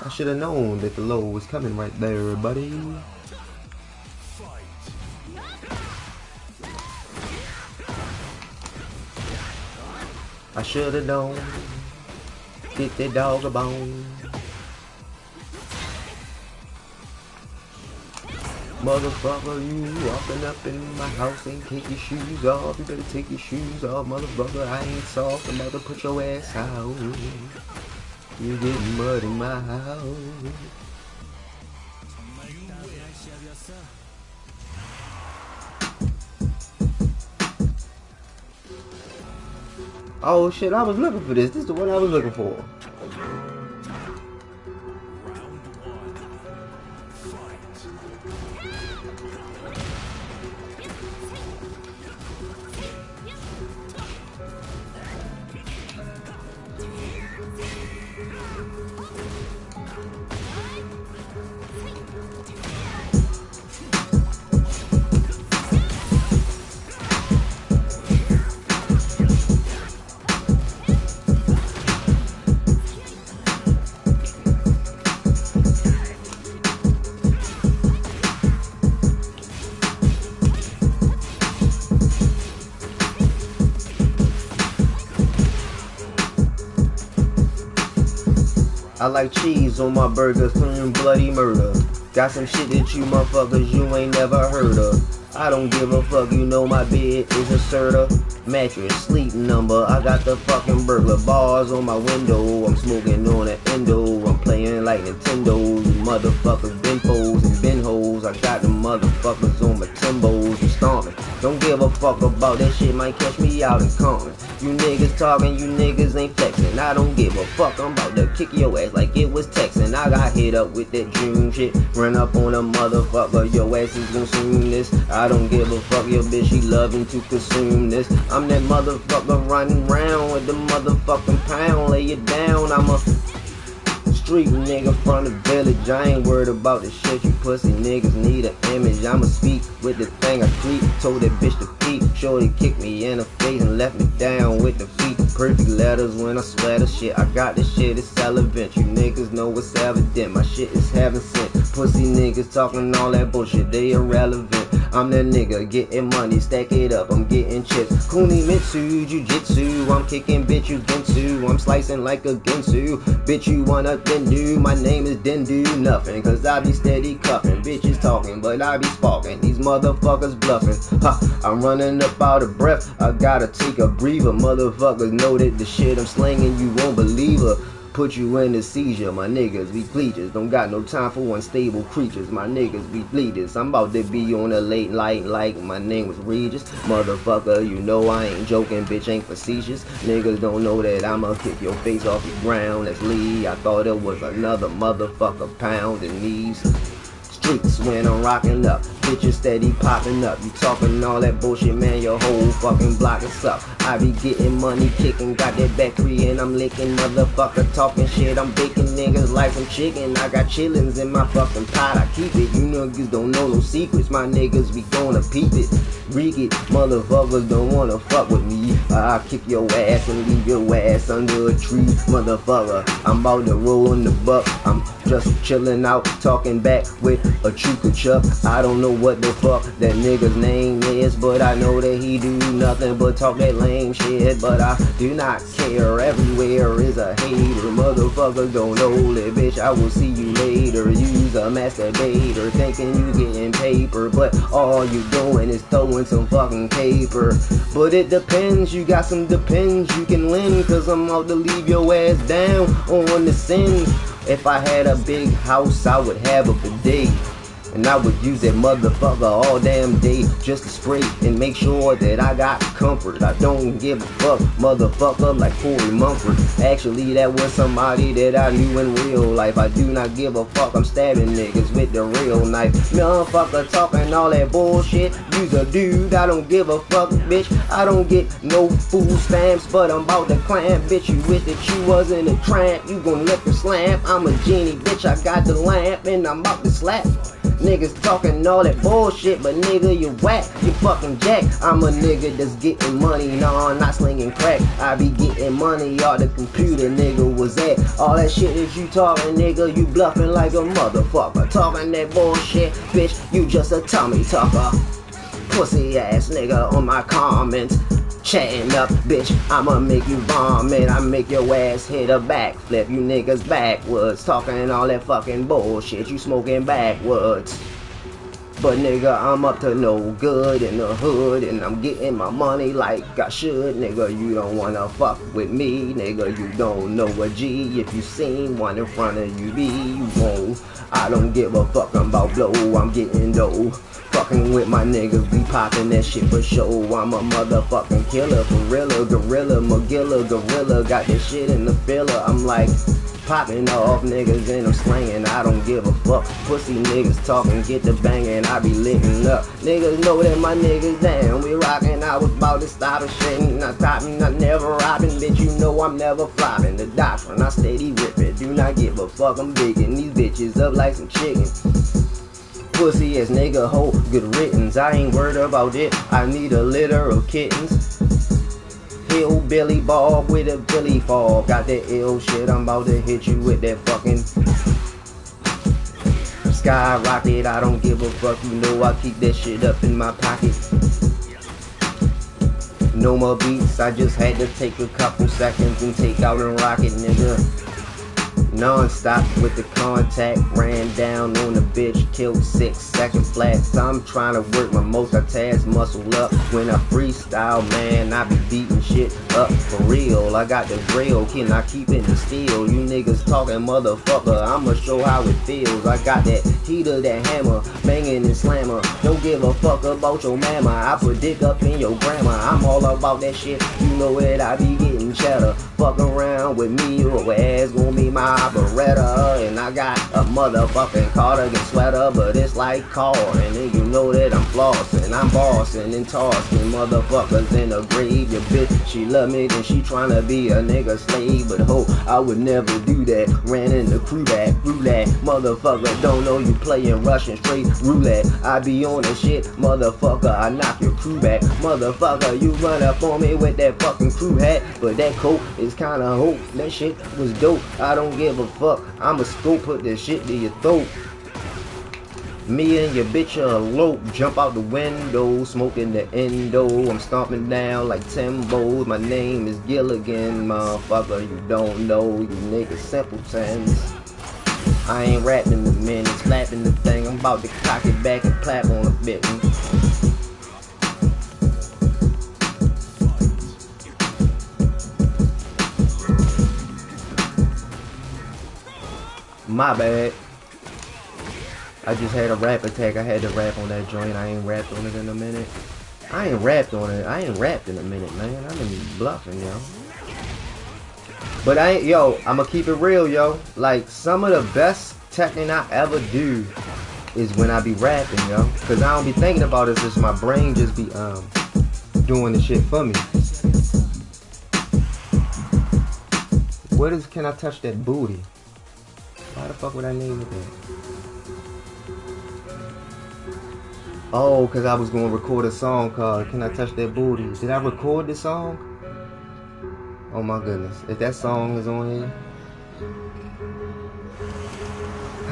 I should have known that the low was coming right there, buddy. I should have known. Get that dog a bone. Motherfucker, you walking up in my house and take your shoes off. You better take your shoes off, motherfucker. I ain't soft. I'm about to put your ass out. You getting mud in my house. Oh shit, I was looking for this. This is the one I was looking for. I like cheese on my burgers, clean bloody murder. Got some shit that you motherfuckers you ain't never heard of. I don't give a fuck, you know my bed is a Serta. Mattress, sleep number, I got the fucking burglar bars on my window. I'm smoking on an endo, I'm playing like Nintendo. You motherfuckers been foes and been hoes. I got them motherfuckers on my timbos and stomping. Don't give a fuck about that shit, might catch me out in Compton. You niggas talking, you niggas ain't flexing. I don't give a fuck, I'm about to kick your ass like it was Texan. I got hit up with that June shit. Run up on a motherfucker, your ass is consume this. I don't give a fuck, your bitch, she loving to consume this. I'm that motherfucker running round with the motherfucking pound. Lay it down, I'm a street nigga from the village. I ain't worried about the shit you pussy niggas need an image. I'ma speak with the thing I tweet. Told that bitch to peep. Shorty kicked me in the face and left me down with the feet. Perfect letters when I swear shit. I got this shit, it's relevant. You niggas know it's evident. My shit is heaven sent. Pussy niggas talking all that bullshit, they irrelevant. I'm that nigga getting money, stack it up, I'm getting chips. Kunimitsu, jujitsu, I'm kicking bitch you gensu. I'm slicing like a ginsu. Bitch you wanna then do, my name is then do nothing. Cause I be steady cuffing, bitches talking, but I be sparking. These motherfuckers bluffing, ha, I'm running up out of breath. I gotta take a breather, motherfuckers know that the shit I'm slinging you won't believe her. Put you in a seizure, my niggas be bleachers. Don't got no time for unstable creatures, my niggas be bleeders. I'm about to be on a late night like my name was Regis. Motherfucker, you know I ain't joking, bitch ain't facetious. Niggas don't know that I'ma kick your face off the ground. That's Lee, I thought it was another motherfucker pounding these streets when I'm rocking up. Bitches steady popping up. You talking all that bullshit, man, your whole fucking block is up. I be getting money kicking, got that back three and I'm licking. Motherfucker talking shit, I'm baking niggas like some chicken. I got chillins in my fucking pot, I keep it. You niggas don't know no secrets, my niggas be gonna peep it. Reek it, motherfuckers don't wanna fuck with me. I'll kick your ass and leave your ass under a tree. Motherfucker, I'm about to roll in the buck. I'm just chillin' out, talking back with a chuka chuck. I don't know what the fuck that nigga's name is, but I know that he do nothing but talk that lame shit. But I do not care, everywhere is a hater. Motherfuckers don't know that, bitch, I will see you later. Use a masturbator, thinking you getting paper, but all you doing is throwing some fucking paper. But it depends, you got some depends you can lend, cause I'm out to leave your ass down on the sin. If I had a big house, I would have a bidet. And I would use that motherfucker all damn day just to spray and make sure that I got comfort. I don't give a fuck, motherfucker, like Corey Mumford. Actually, that was somebody that I knew in real life. I do not give a fuck, I'm stabbing niggas with the real knife. Motherfucker talking all that bullshit. You's a dude, I don't give a fuck, bitch. I don't get no food stamps, but I'm about to clamp. Bitch, you wish that you wasn't a tramp. You gon' let the slamp. I'm a genie, bitch, I got the lamp and I'm about to slap. Niggas talking all that bullshit, but nigga, you whack, you fucking jack. I'm a nigga that's getting money, nah, I'm not slinging crack. I be getting money, all the computer, nigga, was at. All that shit that you talking, nigga, you bluffing like a motherfucker. Talking that bullshit, bitch, you just a tummy tucker. Pussy ass nigga on my comments. Chatting up, bitch, I'ma make you vomit. I make your ass hit a backflip. You niggas backwards, talking all that fucking bullshit. You smoking backwards. But nigga, I'm up to no good in the hood, and I'm getting my money like I should. Nigga, you don't wanna fuck with me. Nigga, you don't know a G. If you seen one in front of you, you won't. I don't give a fuck, I'm about blow, I'm getting dough. Fucking with my niggas, we poppin' that shit for show. I'm a motherfucking killer, for real, gorilla, Magilla, gorilla. Got this shit in the filler, I'm like popping off niggas and I'm slanging. I don't give a fuck. Pussy niggas talking, get the banging, I be licking up. Niggas know that my niggas down. We rockin', I was about to stop and shit. Not stopping, not never robbing. Bitch, you know I'm never flopping. The doctrine, I steady rippin'. Do not give a fuck, I'm biggin' these bitches up like some chicken. Pussy ass nigga, hoe, good riddance. I ain't worried about it. I need a litter of kittens. Hillbilly Bob with a Billy Fall. Got that ill shit, I'm about to hit you with that fucking skyrocket. I don't give a fuck, you know I keep that shit up in my pocket. No more beats, I just had to take a couple seconds and take out and rock it, nigga. Non-stop with the contact, ran down on the bitch, killed 6 second flat. I'm trying to work my multitask muscle up. When I freestyle, man, I be beating shit up for real. I got the grill, can I keep it in steel? You niggas talking motherfucker, I'ma show how it feels. I got that heater, that hammer, banging and slammer. Don't give a fuck about your mama, I put dick up in your grandma. I'm all about that shit, you know it, I be getting cheddar. Fuck around with me, your ass gon' be my Beretta. And I got a motherfucking cardigan sweater, but it's like car. And then you know that I'm flossing, I'm bossing and tossing motherfuckers in the grave. Your bitch, she love me, then she tryna be a nigga slave. But ho, I would never do that. Ran in the crew back, roulette. Motherfucker, don't know you playing Russian straight roulette. I be on the shit, motherfucker, I knock your crew back. Motherfucker, you run up on me with that fucking crew hat. But that coat is kinda hope, that shit was dope. I don't give a fuck, I'ma scope, put this shit to your throat. Me and your bitch are elope, jump out the window, smoking the endo. I'm stomping down like Timbo. My name is Gilligan, motherfucker. You don't know, you niggas simpletons. I ain't rapping in a minute, slapping the thing. I'm about to cock it back and clap on a bit. My bad. I just had a rap attack. I had to rap on that joint. I ain't rapped on it in a minute. I ain't rapped on it. I ain't rapped in a minute, man. I've been bluffing, yo. But I ain't, yo, I'ma keep it real, yo. Like, some of the best Tekken I ever do is when I be rapping, yo. Cause I don't be thinking about it, just my brain just be doing the shit for me. What is, can I touch that booty? Why the fuck would I name it that? Oh, cause I was gonna record a song called Can I Touch That Booty? Did I record the song? Oh my goodness. If that song is on here.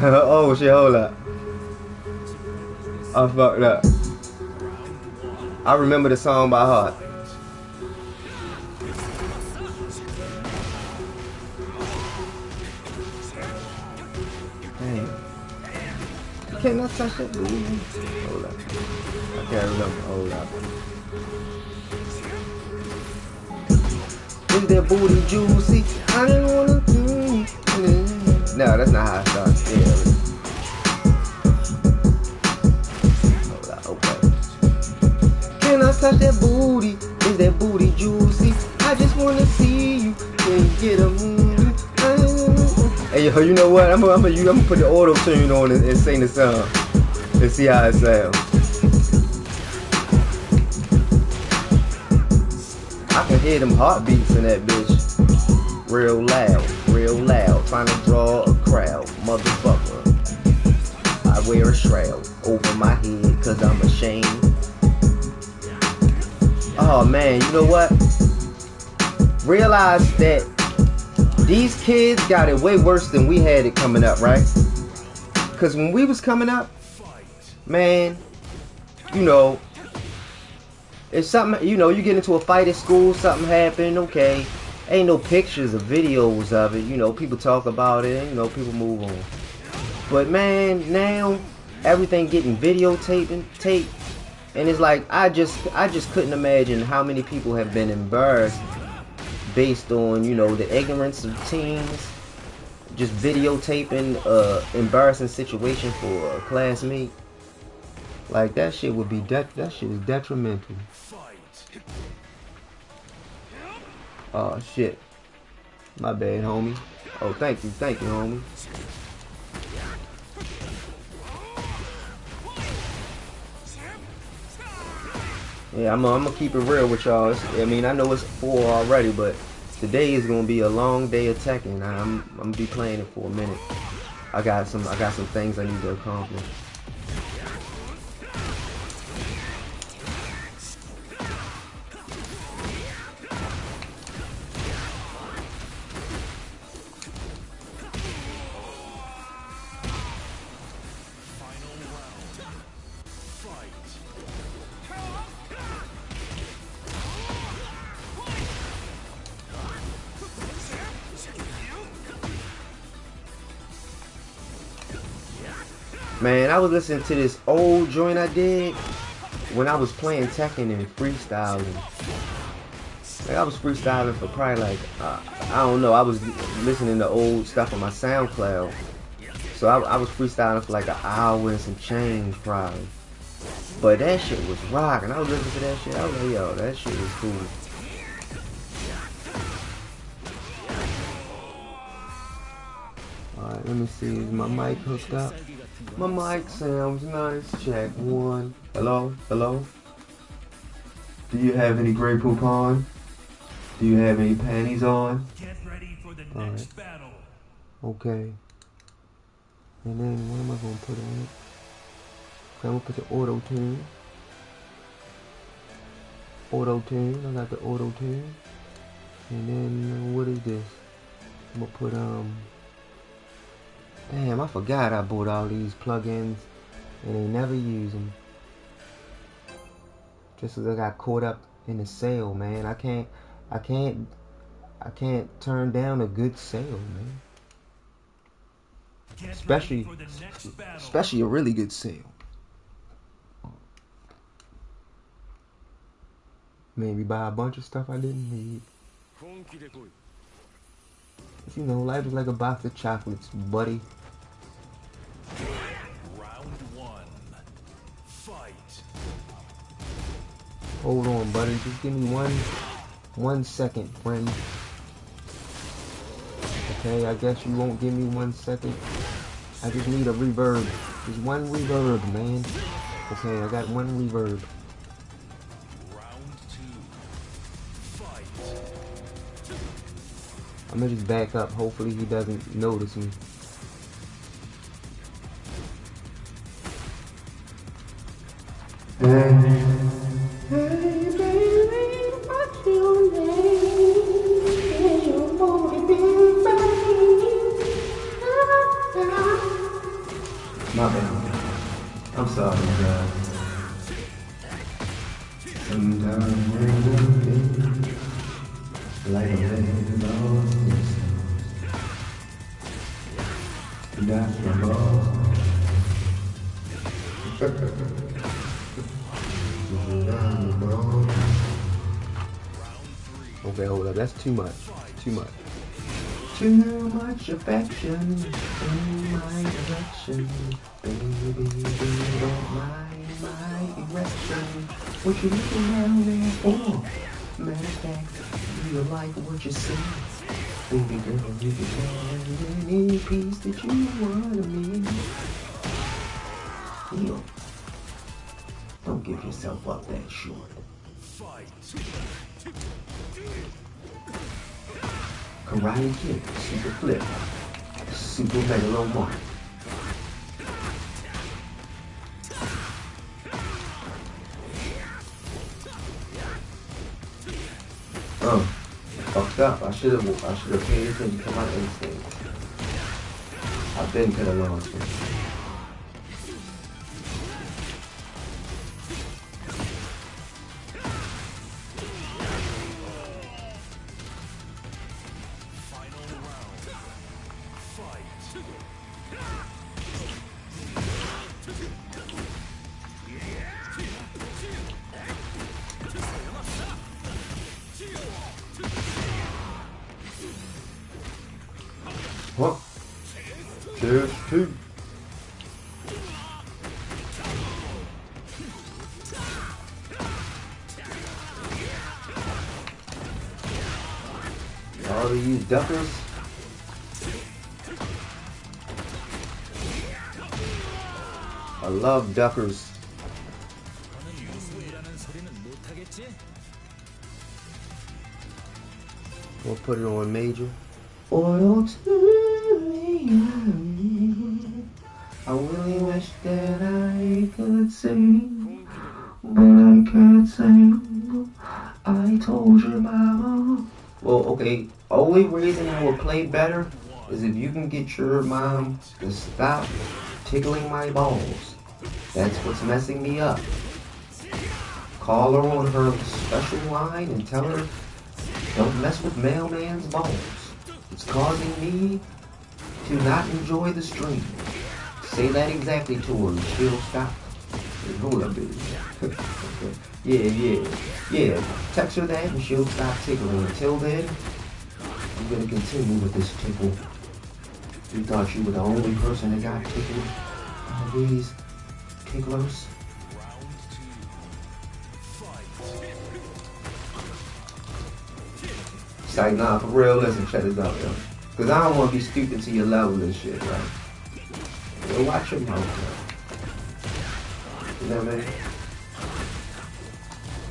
Oh shit, hold up. I fucked up. I remember the song by heart. Dang. Can I touch that booty? Hold up. I can't remember. Hold up. Is that booty juicy? I don't wanna do. No, that's not how I start. Yeah. Hold up. Okay. Can I touch that booty? Is that booty juicy? I just wanna see you. Can you get a Hey yo, you know what? I'm gonna put the auto tune on and sing the song and see how it sounds. I can hear them heartbeats in that bitch. Real loud, trying to draw a crowd, motherfucker. I wear a shroud over my head cause I'm ashamed. Oh man, you know what? Realize that these kids got it way worse than we had it coming up, right? Cause when we was coming up, man, you know, if something, you know, you get into a fight at school, something happened, okay, ain't no pictures or videos of it, you know, people talk about it, you know, people move on. But man, now everything getting taped, and it's like I just couldn't imagine how many people have been embarrassed based on, you know, the ignorance of teens, just videotaping embarrassing situation for a classmate. Like that shit would be that shit is detrimental. Oh shit. My bad, homie. Oh, thank you, homie. Yeah, I'm gonna keep it real with y'all. I mean, I know it's 4 already, but today is gonna be a long day of Tekken. I'm gonna be playing it for a minute. I got some things I need to accomplish. Man, I was listening to this old joint I did when I was playing Tekken and freestyling. Like I was freestyling for probably like I don't know. I was listening to old stuff on my SoundCloud, so I was freestyling for like an hour and some change probably. But that shit was rocking. I was listening to that shit. I was like, yo, that shit was cool. Alright, let me see. Is my mic hooked up? My mic sounds nice. Check one. Hello? Hello? Do you have any Grey Poupon? Do you have any panties on? Get ready for the next battle. Okay. And then what am I gonna put on it? Okay, I'm gonna put the auto tune. Auto tune. I got the auto tune. And then what is this? I'm gonna put damn, I forgot I bought all these plugins and they never use them. Just as I got caught up in the sale, man. I can't turn down a good sale, man. Especially a really good sale. Maybe buy a bunch of stuff I didn't need. You know, life is like a box of chocolates, buddy. Round one. Fight. Hold on, buddy. Just give me one second, friend. Okay, I guess you won't give me 1 second. I just need a reverb. Just one reverb, man. Okay, I got one reverb. Round two. Fight. I'm gonna just back up. Hopefully he doesn't notice me. My bad. I'm sorry, guys. Sometimes we're looking like a little lost. That's the ball. Okay, hold up. That's too much. Too much. Too much affection in my direction. Baby, don't mind my erection. What you looking around there for? Matter of fact, do you like what you see? Baby girl, you can have any piece that you want of me. Yo, don't give yourself up that short. Karate kick, super flip, super megalo mark. Fucked up. I should have paid attention to my instincts. I've been could have lost it. What? Cheers, two. All these duckers. I love duckers. We'll put it on major. Oil to me. I really wish that I could sing, but I can't sing. I told your mama. Well, okay, only reason I will play better is if you can get your mom to stop tickling my balls. That's what's messing me up. Call her on her special line and tell her, don't mess with mailman's balls. It's causing me to not enjoy the stream. Say that exactly to her and she'll stop. Hold up, baby. Yeah. Text her that and she'll stop tickling. Until then, I'm gonna continue with this tickle. You thought you were the only person that got tickled by these ticklers? It's like, nah, for real, listen, check this out, yo. Cause I don't wanna be stupid to your level and shit, right? Yo, watch your mouth, yo. You know what I mean?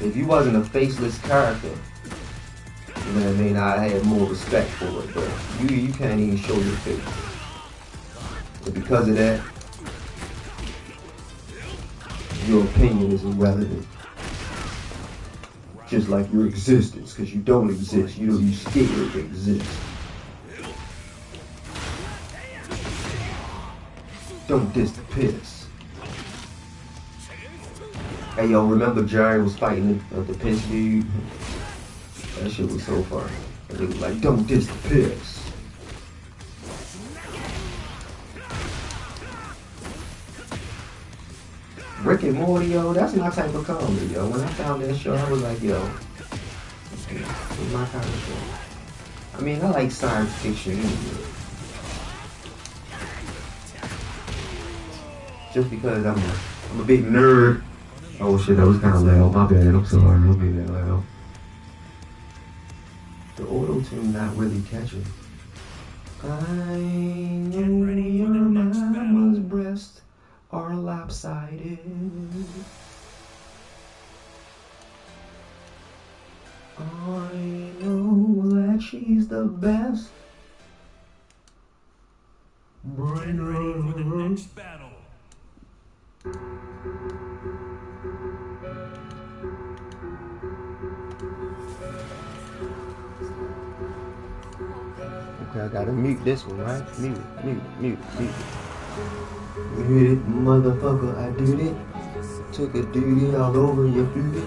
If you wasn't a faceless character, you know what I mean, I'd have more respect for it, but you can't even show your face. But because of that, your opinion is irrelevant. Just like your existence, because you don't exist. You scared to exist. Don't diss the piss. Hey yo, remember Jerry was fighting the piss dude? That shit was so funny. And they was like, don't diss the piss. Rick and Morty, yo, that's my type of comedy, yo. When I found that show, I was like, yo, it's my kind of show. I mean, I like science fiction anyway. Just because I'm a big nerd. Oh shit, that was kind of loud. My bad, I'm sorry, I'm being that loud. The auto-tune not really catching. I know your mama's breasts are lopsided. I know that she's the best. Get ready for the next battle. Okay, I gotta mute this one, right? Mute it. Mute it, motherfucker, I did it. Took a duty all over your booty.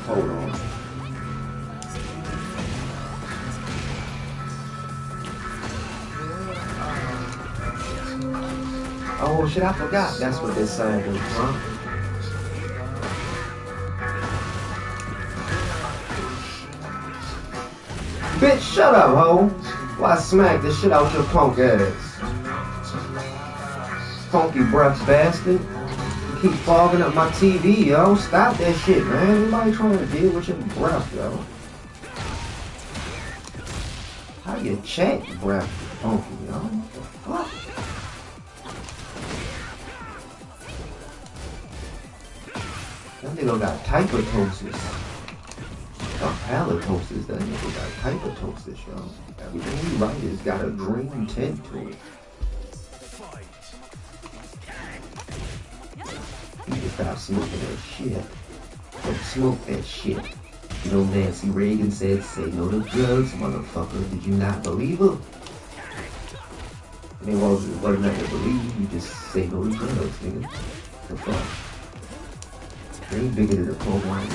Hold on. Oh shit, I forgot. That's what this song was, huh? Bitch, shut up, ho. Why smack the shit out your punk ass? Funky breath bastard. You keep fogging up my TV, yo. Stop that shit, man. Nobody trying to deal with your breath, yo. How you check breath, funky, yo? What the fuck? That nigga got hypertosis. Not halitosis, that nigga got hypertosis, yo. Everything he write has got a dream tint to it. You need to stop smoking that shit. Don't smoke that shit. You know Nancy Reagan said, say no to drugs, motherfucker. Did you not believe her? I mean, what not to believe? You just say no to drugs, nigga. The fuck? They ain't bigger than the program.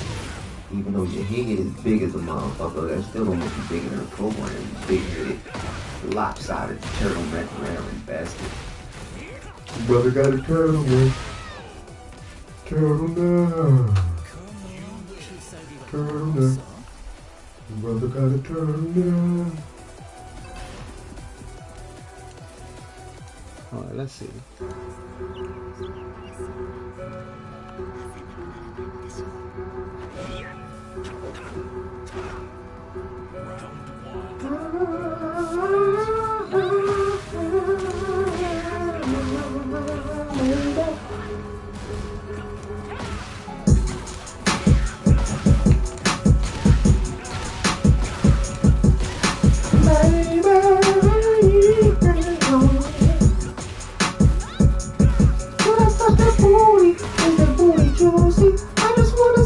Even though your head is big as a motherfucker, that still don't make you bigger than a program. You big-headed, lopsided turtleneck wearing bastard. Brother got a turtleneck. Turtleneck. Turtleneck. Brother got a turtleneck. Alright, let's see. I just wanna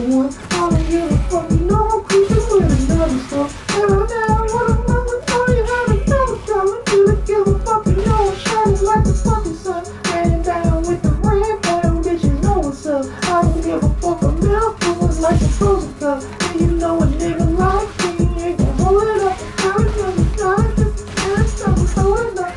one. I don't give a fuck, you know I'm creeping with another stuff. And I'm down with a mother, know you have another drama. You don't give a fuck, you know I'm shining like the fucking sun. Laying down with the red bottom, bitch, you know what's up. I don't give a fuck, I'm mouthfuls like a frozen cup. And you know a nigga like me ain't gon' hold it up. I remember trying to hold it up.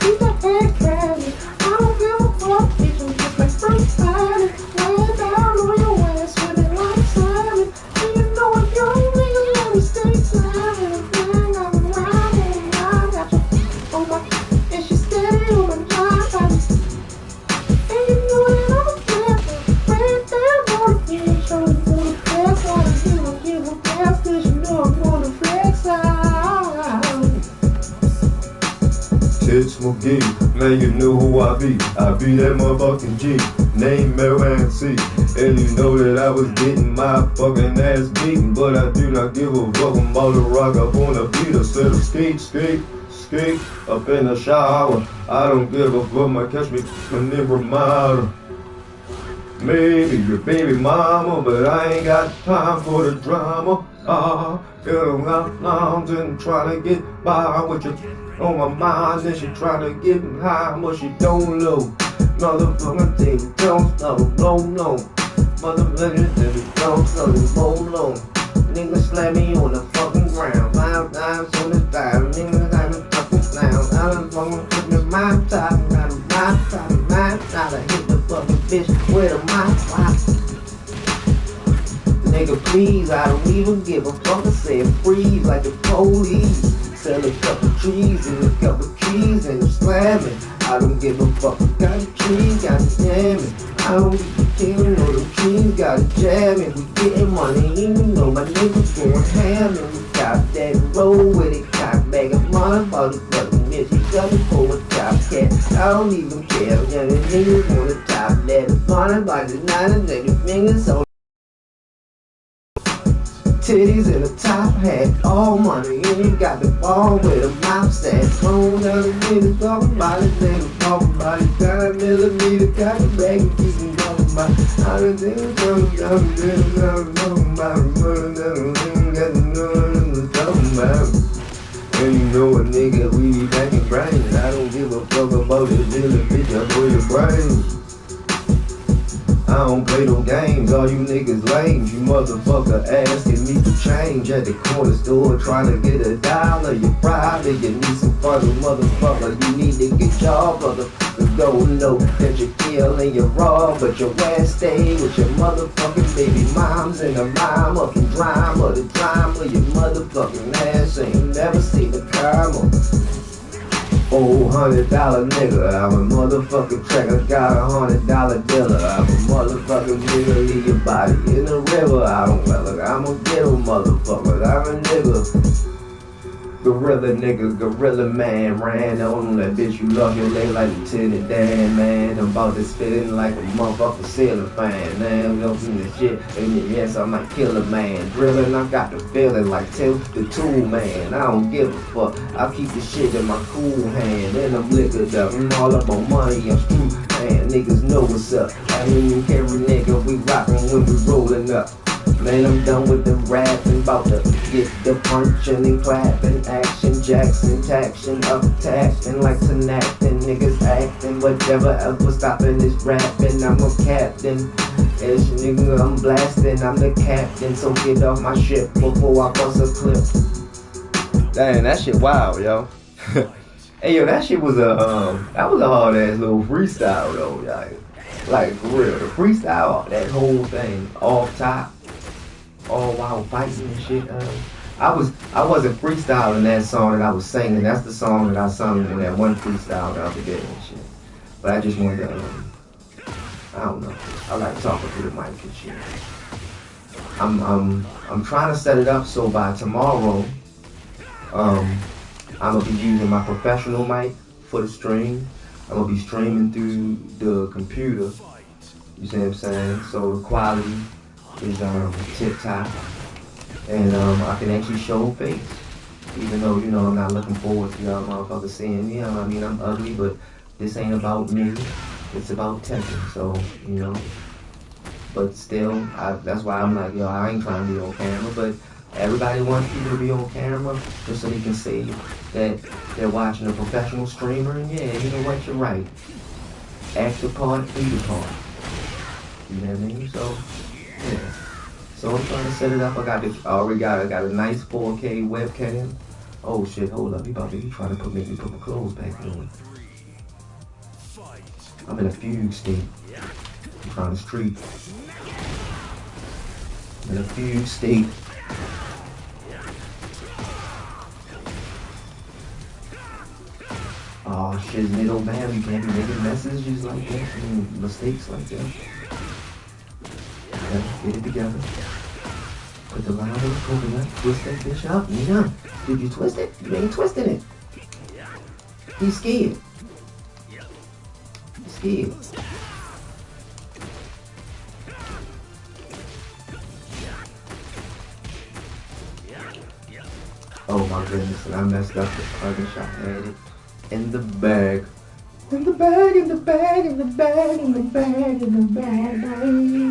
Keep that head crowded. I don't give a fuck, bitch, I'm just like first time. Laying down on your ass, swimming like salmon. And you know a young nigga let me stay silent. And I'm riding, I got you on my, and she steady on my line. And you know that I'm a flipper, right down on the end, showing for the flex. I don't give a gas, cause you know I'm on the flex side. It's my gig, now you know who I be. I be that motherfucking G, name MC. And you know that I was getting my fucking ass beaten, but I do not give a fuck. I'm about to rock up on the beat. I said skate, skate, skate up in the shower. I don't give a fuck, might catch me in the Ramada. Maybe your baby mama, but I ain't got time for the drama. Get around lounge and trying to get by with you on my mind, and she trying to get high, but she don't know. Motherfucker, take it, don't know, no. Motherfucker, take it, don't know, no. Nigga slam me on the fucking ground, 5 times on the time, nigga got me fucking clown. I done fucking put me my time, got my time, I hit the fucking bitch with a mouth. Nigga, please, I don't even give a fuck. I said freeze like the police. Sell a couple trees and a couple trees and I'm slamming. I don't give a fuck. Got the trees, got the jamming. I don't give a killing or them trees, got it jamming. We getting money, even though my niggas going ham. And we got that roll with it, cock bag of money, motherfucking bitch. You got me for a top cat. I don't even care. Yeah, the niggas on the top letter. Funny by the 9 and the fingers on titties in a top hat, all money, and you got the ball with a mouth set. Phone down the niggas talking about it, niggas talking about it. 9 millimeter, got the bag and keep them talking about it. I done think it's talking about it, niggas talking about it. Got the niggas talking about it. And you know a nigga, we be back in brains. I don't give a fuck about this little bitch, I know your brains. I don't play no games, all you niggas lame. You motherfucker asking me for change at the corner store, trying to get $1. You probably you need some further, motherfucker. You need to get your brother to go know that you're killing, you're raw, but your ass stay with your motherfucking baby moms and the mom of the drama. Your motherfucking ass ain't never seen the karma. Oh, $100 nigga, I'm a motherfucking tracker, got $100 dealer. I'm a motherfucking nigga, leave your body in the river. I don't well, I'm a ghetto motherfucker, I'm a nigga. Gorilla nigga, gorilla man, ran on that bitch, you love your leg like Lieutenant Dan, man. I'm about to spit in like a motherfucking sailor fan, man. I'm looking this shit, and yes, I might kill a man. Drilling, I got the feeling like Till the Tool Man. I don't give a fuck, I keep the shit in my cool hand, and I'm liquored up, I'm all up on money, I'm screwed, man. Niggas know what's up, I ain't even carry nigga, we rockin' when we rollin' up. Man, I'm done with the rapping, bout to get the punching and clapping, action, Jackson, taction, up, taxing like acting, niggas acting, whatever ever stopping this rapping. I'm a captain, ish nigga, I'm blasting, I'm the captain, so get off my shit before I bust a clip. Dang, that shit wild, yo. Hey, yo, that shit was that was a hard ass little freestyle though, y'all. Like for real, the freestyle, that whole thing, off top. All while fighting and shit. I wasn't freestyling that song that I was singing. That's the song that I sung in that one freestyle the other day and shit. But I just wanted to, I don't know. I like talking to the mic and shit. I'm trying to set it up so by tomorrow, I'm gonna be using my professional mic for the stream. I'm gonna be streaming through the computer. You see what I'm saying? So the quality is tip top, and I can actually show face, even though you know I'm not looking forward to y'all motherfuckers seeing me. I mean I'm ugly, but this ain't about me. It's about Tekken. So you know, But still, that's why I'm like, yo, I ain't trying to be on camera. But everybody wants people to be on camera just so they can say that they're watching a professional streamer. And yeah, you know what? You're right. Act the part, be the part. You know what I mean? So, yeah. So I'm trying to set it up. I got a nice 4K webcam. Oh shit, hold up. He trying to make me put my clothes back on. I'm in a fugue state. I'm trying to street. I'm in a fugue state. Oh shit, middle man, you can't be making messages like that. I mean, mistakes like that. Get it together. Put the line on the coconut, twist that bitch up. Yeah. Did you twist it? You ain't twisting it. He's scared. He's scared. Oh my goodness, and I messed up the punch. I had it in the bag. In the bag, in the bag, in the bag, in the bag, in the bag, baby.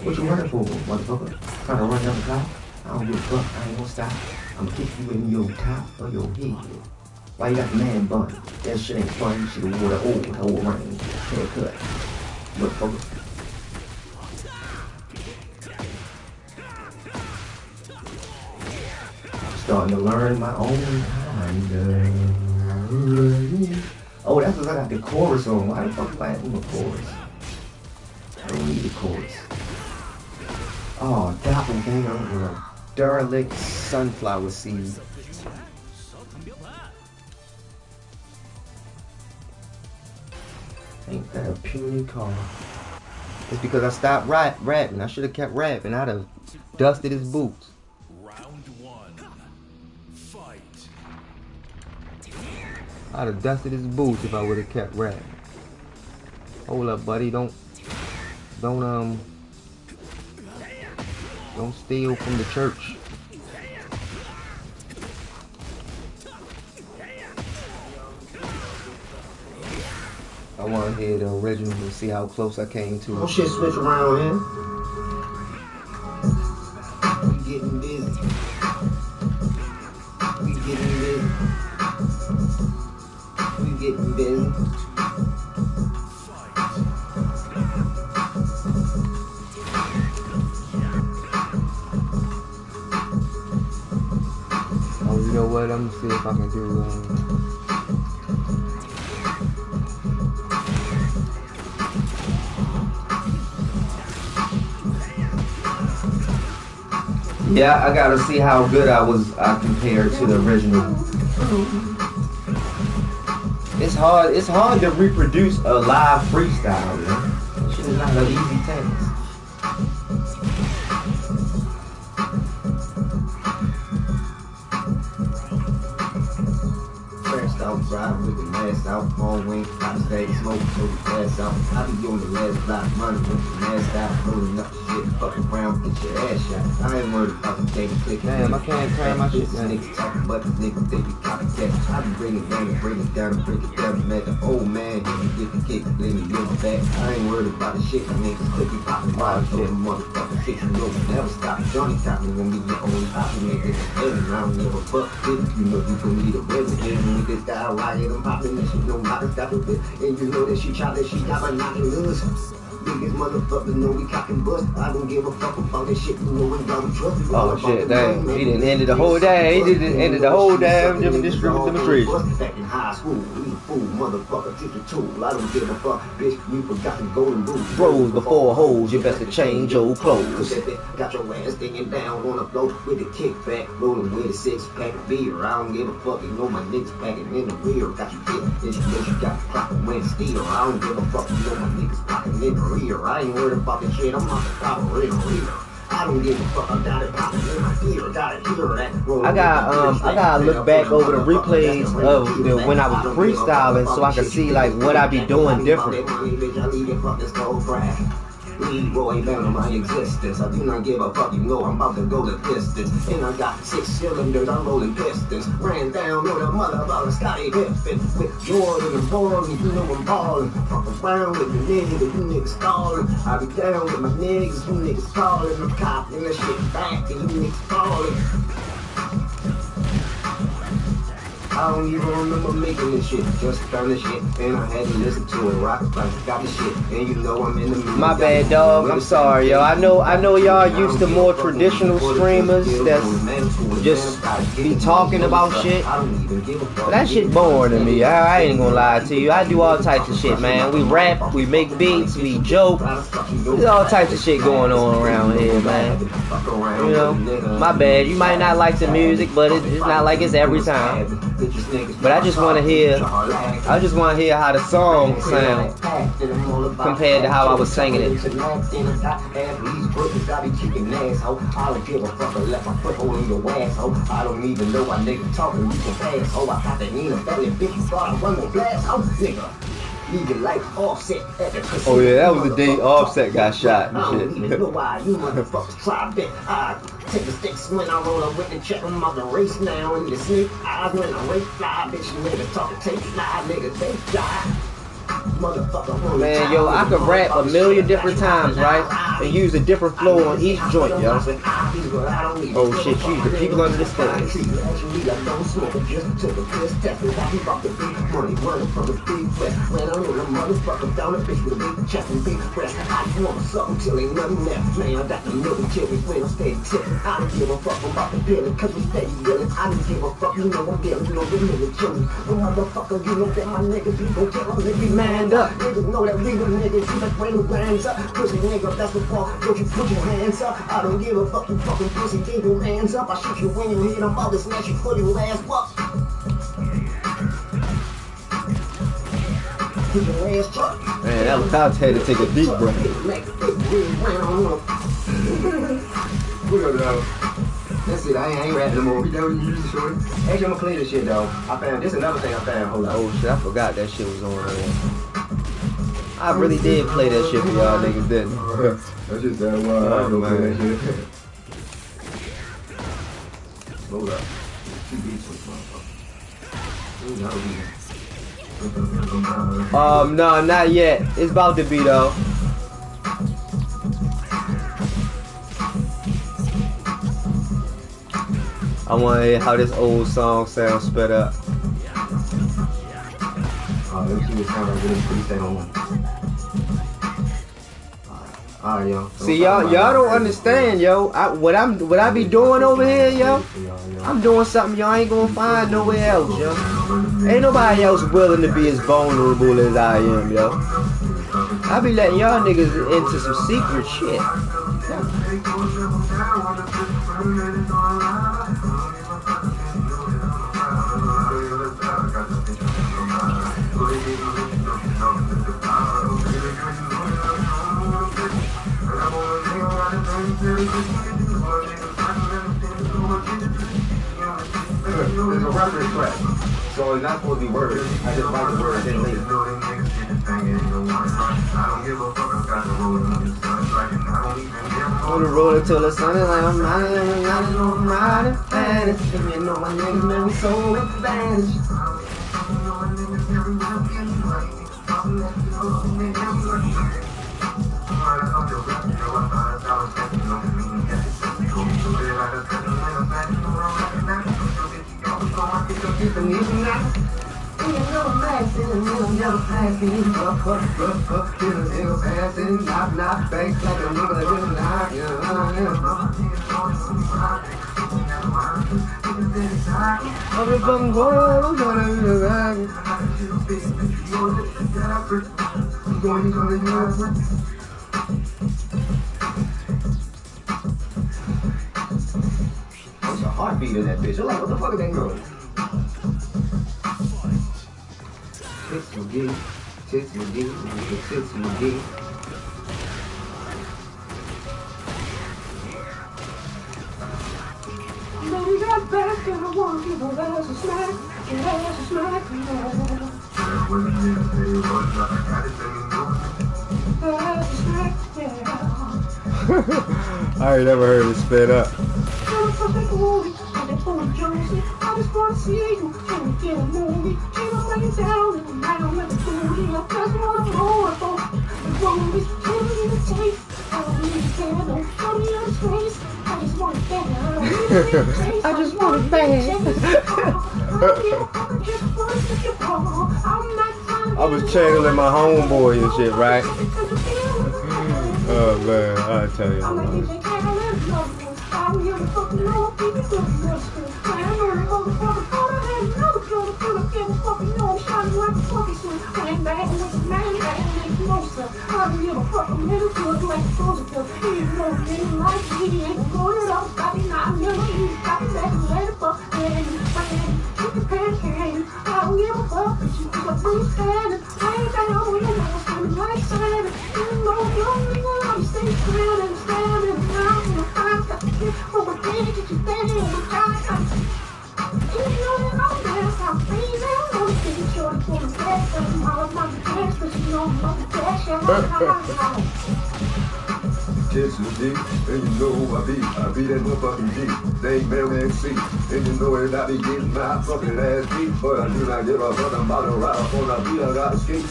What you running for, motherfucker? Trying to run down the clock? I don't give a fuck, I ain't gonna stop. I'ma kick you in your top of your head. Why you got the man bun? That shit ain't fun, you should've wore the old Hwoarang haircut. Motherfucker. Starting to learn my own kind. Oh, that's because I got the chorus on. Why the fuck am I having the chorus? I don't need the chorus. Oh, doppelganger with a derelict sunflower seed. Ain't that a puny car? It's because I stopped rapping. I should have kept rapping. I'd have dusted his boots. I'd have dusted his boots if I would have kept rapping. Hold up, buddy. Don't steal from the church. I want to hear the original and see how close I came to it. Oh shit, switch around here. We getting busy. We getting busy. We getting busy. Oh, you know what? I'm gonna see if I can do. Yeah, I gotta see how good I compared to the original. It's hard to reproduce a live freestyle, man. That shit is not an easy task. Crashed out, driving with the mask out, phone wing, top steak, smoke, so we pass out. I be on the last block, money with the mask out, rolling up the shit, fuck around, get your ass shot. I ain't worried about the thing clicking. Damn, I can't turn my shit down. Niggas talking, but the niggas think we copycat. I be bringing it down and break it down and break it down and make the old man get the kick, then he give it back. I ain't worried about the shit, the niggas clicky popping, wild shit, motherfucking shit, you know, never stop. Johnny Topping gonna be your only option, nigga. I don't give a fuck, you know you gon' need a resident. With this guy, riot, I'm popping that shit, no matter stop it. And you know that she shot that she got by knocking us. Biggest motherfuckers know we cockin' bust. I don't give a fuck about this shit, you know we got trust. Oh shit, damn. He didn't end the whole day. He didn't end the whole damn demonstration. Back in high school, we a fool, motherfucker, teacher tool. I don't give a fuck, bitch, you forgot the golden rules. Bros before hoes, you best to change your clothes. Got your ass stinging down on the floor with the kickback, rolling with a 6-pack of beer. I don't give a fuck, you know my niggas packing in the rear. Got you hit, then you know you got clocking when steel. I don't give a fuck, you know my niggas packing in the rear. I ain't worried about the shit, I'm not the copper in the rear. I don't give a fuck, I got it popping in my ear. Gotta hear that. I gotta look back over the replays of when I was freestyling so I can see like what I be doing different. Leroy bound on my existence. I do not give a fuck, you know I'm about to go the distance. And I got 6 cylinders, I'm rolling pistons. Ran down with a motherfucker Scotty Pippen. With Jordan and Ballin', you know I'm ballin'. Fuck around with the niggas, you niggas callin'. I be down with my niggas, you niggas callin'. I'm copping the shit back and you niggas fallin'. I don't even remember making this shit, just found this shit, and I had to listen to it. Rock like got the shit, and you know I'm in the mood. My bad, dog. I'm sorry, yo. I know y'all used to more traditional streamers that's just be talking about shit. But that shit boring to me. I ain't gonna lie to you. I do all types of shit, man. We rap, we make beats, we joke. There's all types of shit going on around here, man. You know, my bad. You might not like the music, but it's not like it's every time. But I just want to hear how the song sounds compared to how I was singing it. Oh yeah, that was the day Offset got shot and shit. Take the sticks when I roll up with the check. I'm out the race now in the sneak eyes when I race fly. Bitch, nigga talking tape fly, nigga take fly. Man, yo, I could rap a million different times, right? And use a different flow on each joint, yo. Oh shit, she's the people under the stairs. Man up. Niggas know that we the niggas, you like random grands up. Pussy nigga, that's the fuck, don't you put your hands up. I don't give a fuck, you fucking pussy, keep your hands up. I shoot you when you hit, I'm about to smash you for your ass, fuck. Man, that was about to take a deep breath. That's it, I ain't rapping no more. We done with the music, shorty. Actually, I'm gonna play this shit, though. I found this another thing I found. Hold on. Oh shit, I forgot that shit was on there. I really did play that shit for y'all niggas, didn't I? That's just that wild. I don't play that shit. Hold up. Two beats with motherfucker. No, not yet. It's about to be, though. I want to hear how this old song sounds sped up. Let me see what sound like this freestyle on. Alright, yo. See, y'all don't understand, yo. What I be doing over here, yo. I'm doing something y'all ain't gonna find nowhere else, yo. Ain't nobody else willing to be as vulnerable as I am, yo. I be letting y'all niggas into some secret shit. There's a reference track, so it's not supposed to be words. I just write the words in later. On the road until the sun is like I'm riding, fast. And you know my niggas, man, we so advanced. There's a heartbeat in that bitch. I'm like, what the fuck is that girl? Tits McGee, Tits McGee, Tits McGee. You know we got back and I want to give her ass a smack, ass a smack, ass a smack, yeah. I ain't never heard it sped up. I just want it bad. I was channeling my homeboy and shit, right? Oh man, I'll tell you. Kiss the D, and you know I be that motherfucking G. They ain't Mary and C, and you know it, I be getting my fucking ass beat. But I do not give a fuck about the ride up on the beat. I gotta skate,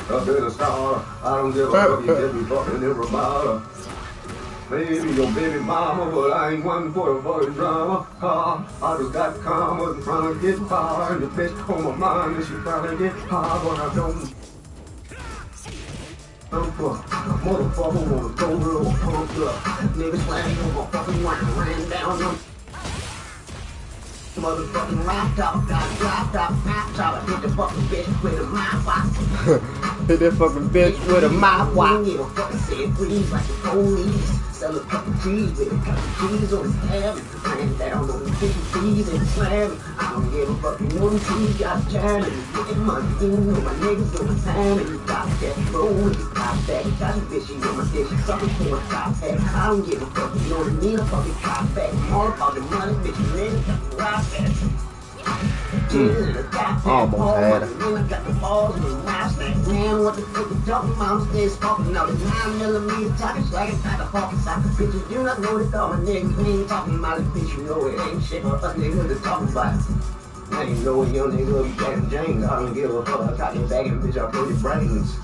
up in the star. I don't give a fuck, you get me fucking in Ramada. Maybe your baby mama, but I ain't one for the fucking drama. I just got karma in front of get power, and the bitch on my mind, and she trying to get high, but I don't. Motherfucker wanna go real pumped up. Niggas playing on my fucking wine, ran down them. Motherfucking laptop, got laptop. I hit the fucking bitch with a mouthwash. Hit that fucking bitch with a mouthwash. Yeah, fucking said please like the police. Sell a couple G's with a couple G's on his tab. Ran down on the 50 G's and slamming. I don't give a fucking one G's got jamming. Getting money, you know my niggas on the time. And you got that roll, you got that. Got you bitch, you on my dick, you sucking for a top hat. I don't give a fuck, you know what I mean? I fucking cop back. All about the money, bitch, you niggas got the rock back. Almost had it. I got the balls and the knife snack. Man, what the fuck you talking about? I'm still smoking out the 9mm talking slagging out the fucking sock. Bitches do not know this all my niggas. We ain't talking about it, bitch. You know it ain't shit. My fucking niggas are talking about it. I ain't know a young nigga be Jack James. I don't give a fuck. I got your bag and bitch, I blow your brains.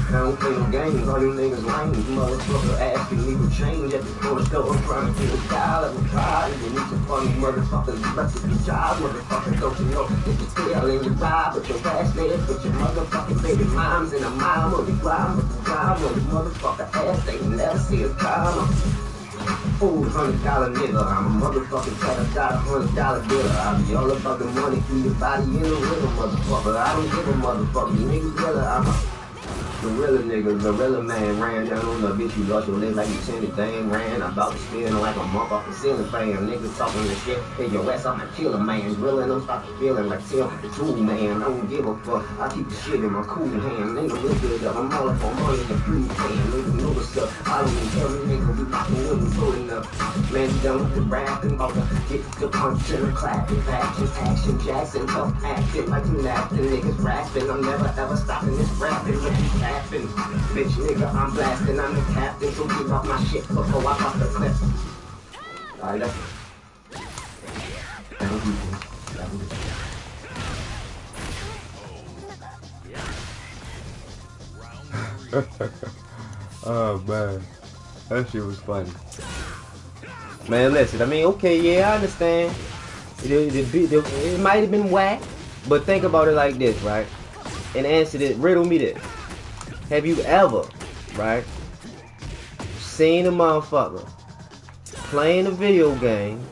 I don't play no games, all you niggas lame. Motherfucker asking me for change at the corner store. I'm trying to get a style of a try. You need some funny motherfuckers, rest of your job. Motherfucker, don't you know it's a tail in your ride, but your ass there, but your motherfucking baby moms in a mile of the grind, but the grind of the motherfucker ass, they never see a time. Ooh, $100 nigga, I'm a motherfucking $100 bill. I be all about the money, keep your body in the rhythm, motherfucker. I don't give a motherfucker, niggas better, I'm a gorilla nigga, gorilla man, ran down on the bitch, you lost your leg like you seen the thing, ran, I'm about to spin like a motherfucking ceiling fan, niggas talking this shit, hey your ass, I'm a killer man, drilling, I'm starting feeling like Tim, the tool man, I don't give a fuck, I keep the shit in my cool hand, nigga look good up, I'm all up on money in the blue pan, nigga know what's up, I don't even tell me nigga, we poppin' with me, pulling up, man, you done with the rapping, about to get the punch and the clapping, action, Jackson, tough acting, like you laughing, niggas rapping, I'm never ever stopping this rapping, bitch nigga, I'm blasting, I'm the captain, so get off my shit before I pop the clip. Alright, that's Oh man, that shit was funny. Man, listen, I mean, okay, yeah, I understand. It might have been whack, but think about it like this, right? And answer this, riddle me this. Have you ever, right, seen a motherfucker playing a video game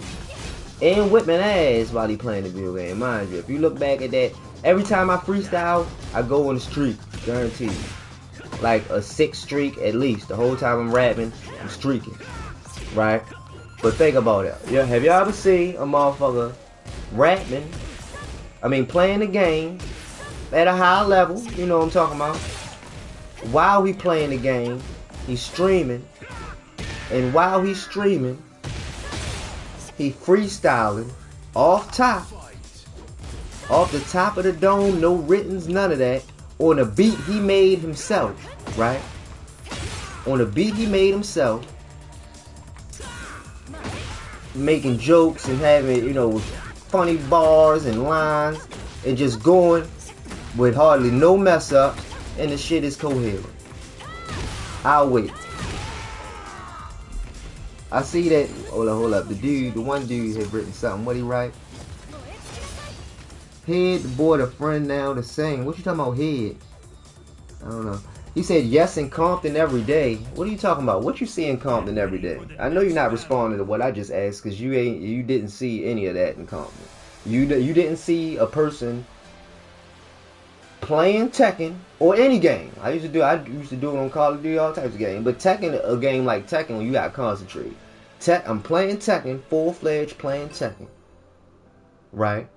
and whipping ass while he playing the video game? Mind you, if you look back at that, every time I freestyle, I go on the streak, guaranteed. Like a 6 streak at least. The whole time I'm rapping, I'm streaking, right? But think about it. Yeah, have you ever seen a motherfucker rapping, playing the game at a high level, you know what I'm talking about? While he playing the game, he's streaming, and while he's streaming, he freestyling off the top of the dome, no writtens, none of that, on a beat he made himself, right? on a beat he made himself, making jokes and having, you know, funny bars and lines, and just going with hardly no mess ups, and the shit is coherent. I'll wait. I see that. Hold up. The one dude had written something. What he write? Head, the boy, the friend now, the same. What you talking about, head? I don't know. He said yes in Compton every day. What are you talking about? What you see in Compton every day? I know you're not responding to what I just asked because you didn't see any of that in Compton. You didn't see a person playing Tekken or any game. I used to do it on Call of Duty, all types of games. But Tekken, a game like Tekken, when you gotta concentrate. I'm playing Tekken, full-fledged playing Tekken, right?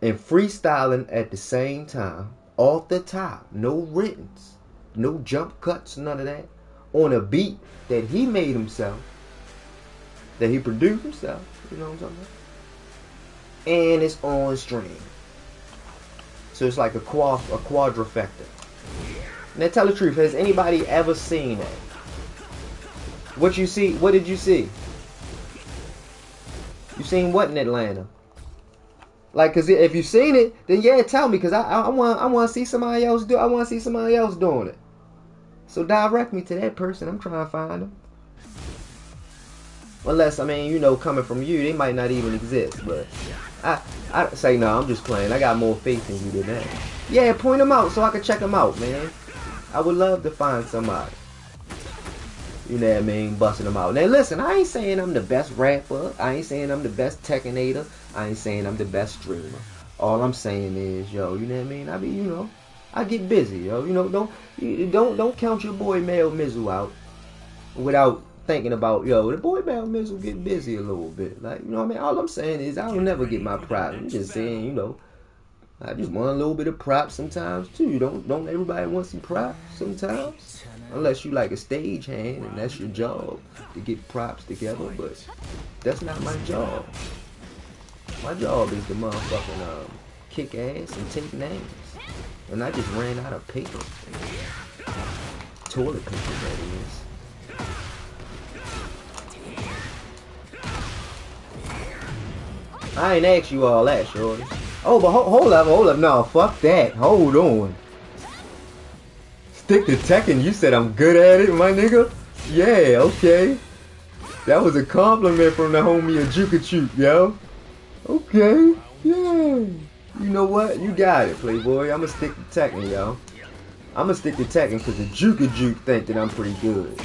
And freestyling at the same time, off the top, no writtens, no jump cuts, none of that, on a beat that he made himself, that he produced himself. You know what I'm talking about? And it's on stream. So it's like a quadrifecta. Now tell the truth, has anybody ever seen that? What you see? What did you see? You seen what in Atlanta? Like, cause if you seen it, then yeah, tell me, cause I want to see somebody else do. I want to see somebody else doing it. So direct me to that person. I'm trying to find them. Unless, I mean, you know, coming from you, they might not even exist. But I say no. I'm just playing. I got more faith in you than that. Yeah, point them out so I can check them out, man. I would love to find somebody. You know what I mean? Busting them out. Now listen, I ain't saying I'm the best rapper. I ain't saying I'm the best Tekkenator. I ain't saying I'm the best streamer. All I'm saying is, yo, you know what I mean? I be, you know, I get busy, yo. You know, don't count your boy Mel Mizzle out without thinking about, yo, the boy Mel Mizzle get busy a little bit. Like, you know what I mean? All I'm saying is I don't never get my props. I'm just saying, you know, I just want a little bit of props sometimes too. Don't everybody want some props sometimes? Unless you like a stage hand and that's your job to get props together, but that's not my job. My job is to motherfucking kick ass and take names. And I just ran out of paper. Toilet paper, that is. I ain't asked you all that, shorty. Oh, but hold up. No, fuck that. Hold on. Stick to Tekken. You said I'm good at it, my nigga. Yeah, okay. That was a compliment from the homie Ajukachu, yo. Okay, yeah. You know what? You got it, Playboy. I'ma stick to Tekken, yo. I'ma stick to Tekken because the Juke think that I'm pretty good.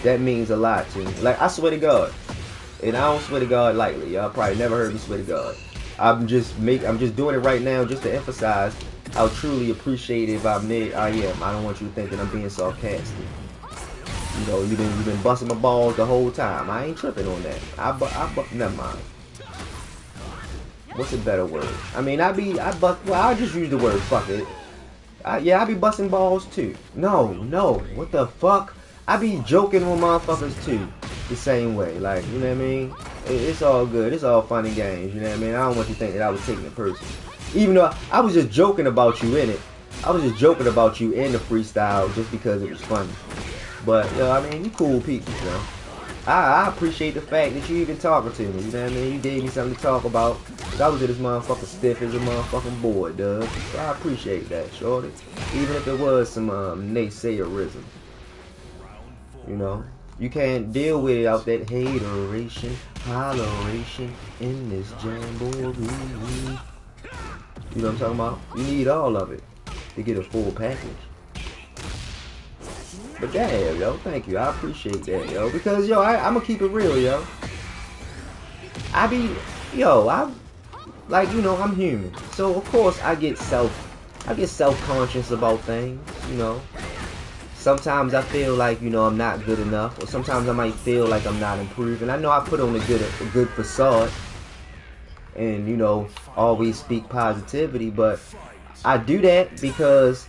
That means a lot to me. Like, I swear to God. And I don't swear to God lightly. Y'all probably never heard me swear to God. I'm just doing it right now just to emphasize how truly appreciative I am. I don't want you to think that I'm being sarcastic. You know, you've been busting my balls the whole time. I ain't tripping on that. Never mind. What's a better word? I mean, I'll just use the word fuck it. I be busting balls too. No, what the fuck? I be joking with motherfuckers too, the same way. Like, you know what I mean? It's all good. It's all fun and games. You know what I mean? I don't want you to think that I was taking it personal. Even though I was just joking about you in it. I was just joking about you in the freestyle just because it was funny. But, yo, I mean, you cool people, you know. I appreciate the fact that you even talking to me. You know what I mean? You gave me something to talk about. I was this motherfucker stiff as a motherfucking board, dog. So I appreciate that, shorty. Even if it was some naysayerism. You know? You can't deal with it out that hateration, holleration in this jamboree. You know what I'm talking about? You need all of it to get a full package. But damn, yo, thank you. I appreciate that, yo. Because, yo, I'm gonna keep it real, yo. Like, you know, I'm human. So, of course, I get self-conscious about things, you know. Sometimes I feel like, you know, I'm not good enough. Or sometimes I might feel like I'm not improving. I know I put on a good facade. And, you know, always speak positivity. But I do that because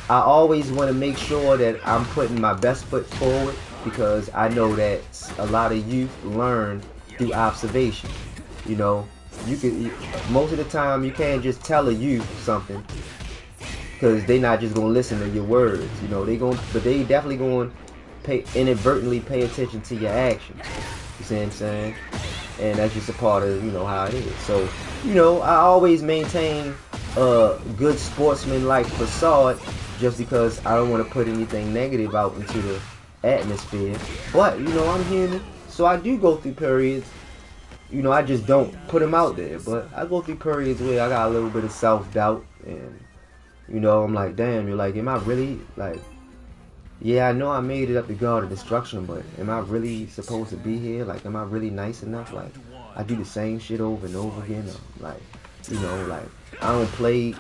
I always want to make sure that I'm putting my best foot forward. Because I know that a lot of youth learn through observation. You know, most of the time you can't just tell a youth something. Because they not just gonna listen to your words, you know. They definitely going inadvertently pay attention to your actions. You see what I'm saying? And that's just a part of, you know, how it is. So, you know, I always maintain a good sportsman-like facade just because I don't want to put anything negative out into the atmosphere. But, you know, I'm human, so I do go through periods. You know, I just don't put them out there. But I go through periods where I got a little bit of self-doubt. And, you know, I'm like, damn, you're like, am I really, like, yeah, I know I made it up to God of destruction, but am I really supposed to be here? Like, am I really nice enough? Like, I do the same shit over and over again. Like, you know, like, I don't play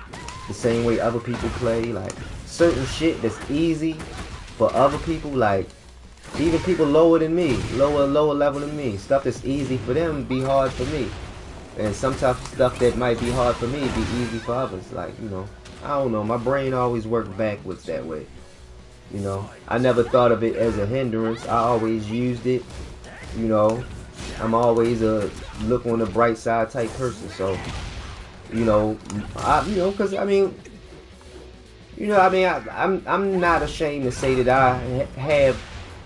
the same way other people play. Like, certain shit that's easy for other people, like, even people lower than me, lower level than me, stuff that's easy for them be hard for me. And some tough stuff that might be hard for me be easy for others. Like, you know, I don't know. My brain always worked backwards that way. You know, I never thought of it as a hindrance. I always used it. You know, I'm always a look on the bright side type person. So, you know, because I mean, I'm not ashamed to say that I have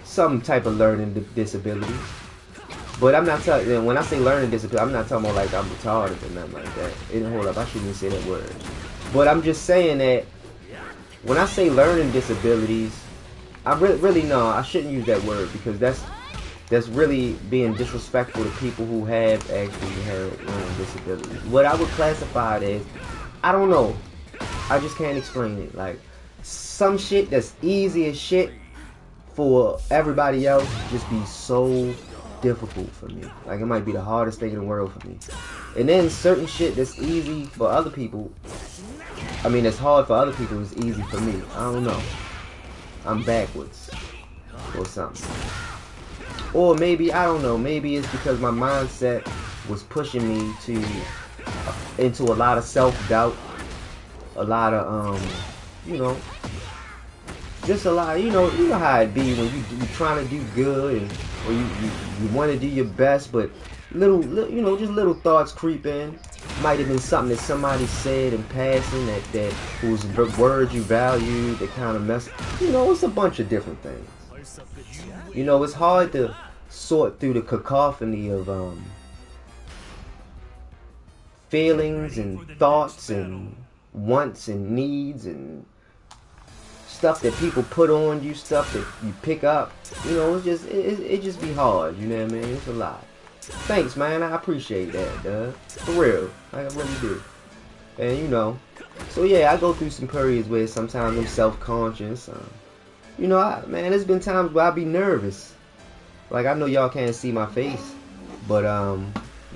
some type of learning disability. But I'm not talking. When I say learning disability, I'm not talking about like I'm retarded or nothing like that. Hold up, I shouldn't even say that word. But I'm just saying that. When I say learning disabilities, I really no, I shouldn't use that word because that's really being disrespectful to people who have actually had learning disabilities. What I would classify it as, I don't know, I just can't explain it. Like some shit that's easy as shit for everybody else just be so difficult for me. Like it might be the hardest thing in the world for me. And then certain shit that's easy for other people. I mean, it's hard for other people, it's easy for me. I don't know. I'm backwards. Or something. Or maybe, I don't know, maybe it's because my mindset was pushing me into a lot of self-doubt. A lot of, you know, just a lot, you know how it be when you're trying to do good and or you want to do your best, but little, you know, just little thoughts creep in. Might have been something that somebody said in passing that whose words you value that kind of mess. You know, it's a bunch of different things. You know, it's hard to sort through the cacophony of feelings and thoughts and wants and needs and stuff that people put on you, stuff that you pick up. You know, it just be hard. You know what I mean? It's a lot. Thanks, man. I appreciate that, dude. For real. I really do. And, you know, so yeah, I go through some periods where sometimes I'm self-conscious. You know, man, there's been times where I be nervous. Like, I know y'all can't see my face. But,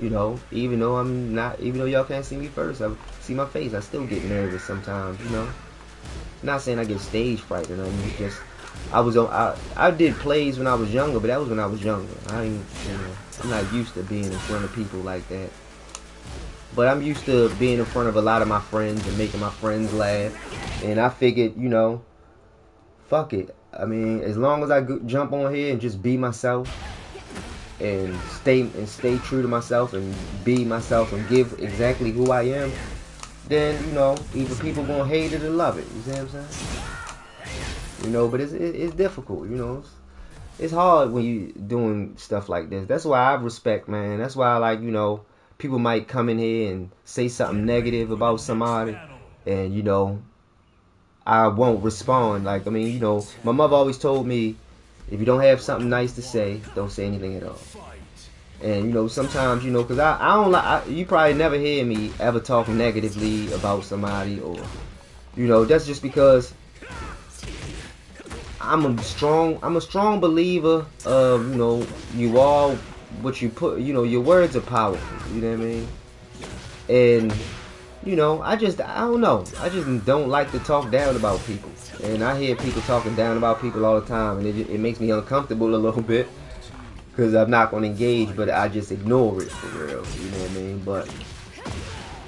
you know, even though y'all can't see me first, I see my face, I still get nervous sometimes, you know. Not saying I get stage fright or nothing. It's just, I did plays when I was younger, but that was when I was younger. I'm not used to being in front of people like that. But I'm used to being in front of a lot of my friends and making my friends laugh. And I figured, you know, fuck it. I mean, as long as I jump on here and just be myself and stay true to myself and be myself and give exactly who I am, then, you know, either people gonna hate it or love it. You see what I'm saying? You know, but it's difficult, you know. It's hard when you doing stuff like this. That's why I respect, man. That's why I like, you know, people might come in here and say something negative about somebody, and, you know, I won't respond. Like, I mean, you know, my mother always told me, if you don't have something nice to say, don't say anything at all. And, you know, sometimes, you know, because I don't like, you probably never hear me ever talk negatively about somebody, or, you know, that's just because I'm a strong believer of, you know, you all, what you put, you know, your words are powerful, you know what I mean? And, you know, I don't know, I just don't like to talk down about people. And I hear people talking down about people all the time, and it makes me uncomfortable a little bit, because I'm not going to engage, but I just ignore it for real, you know what I mean? But,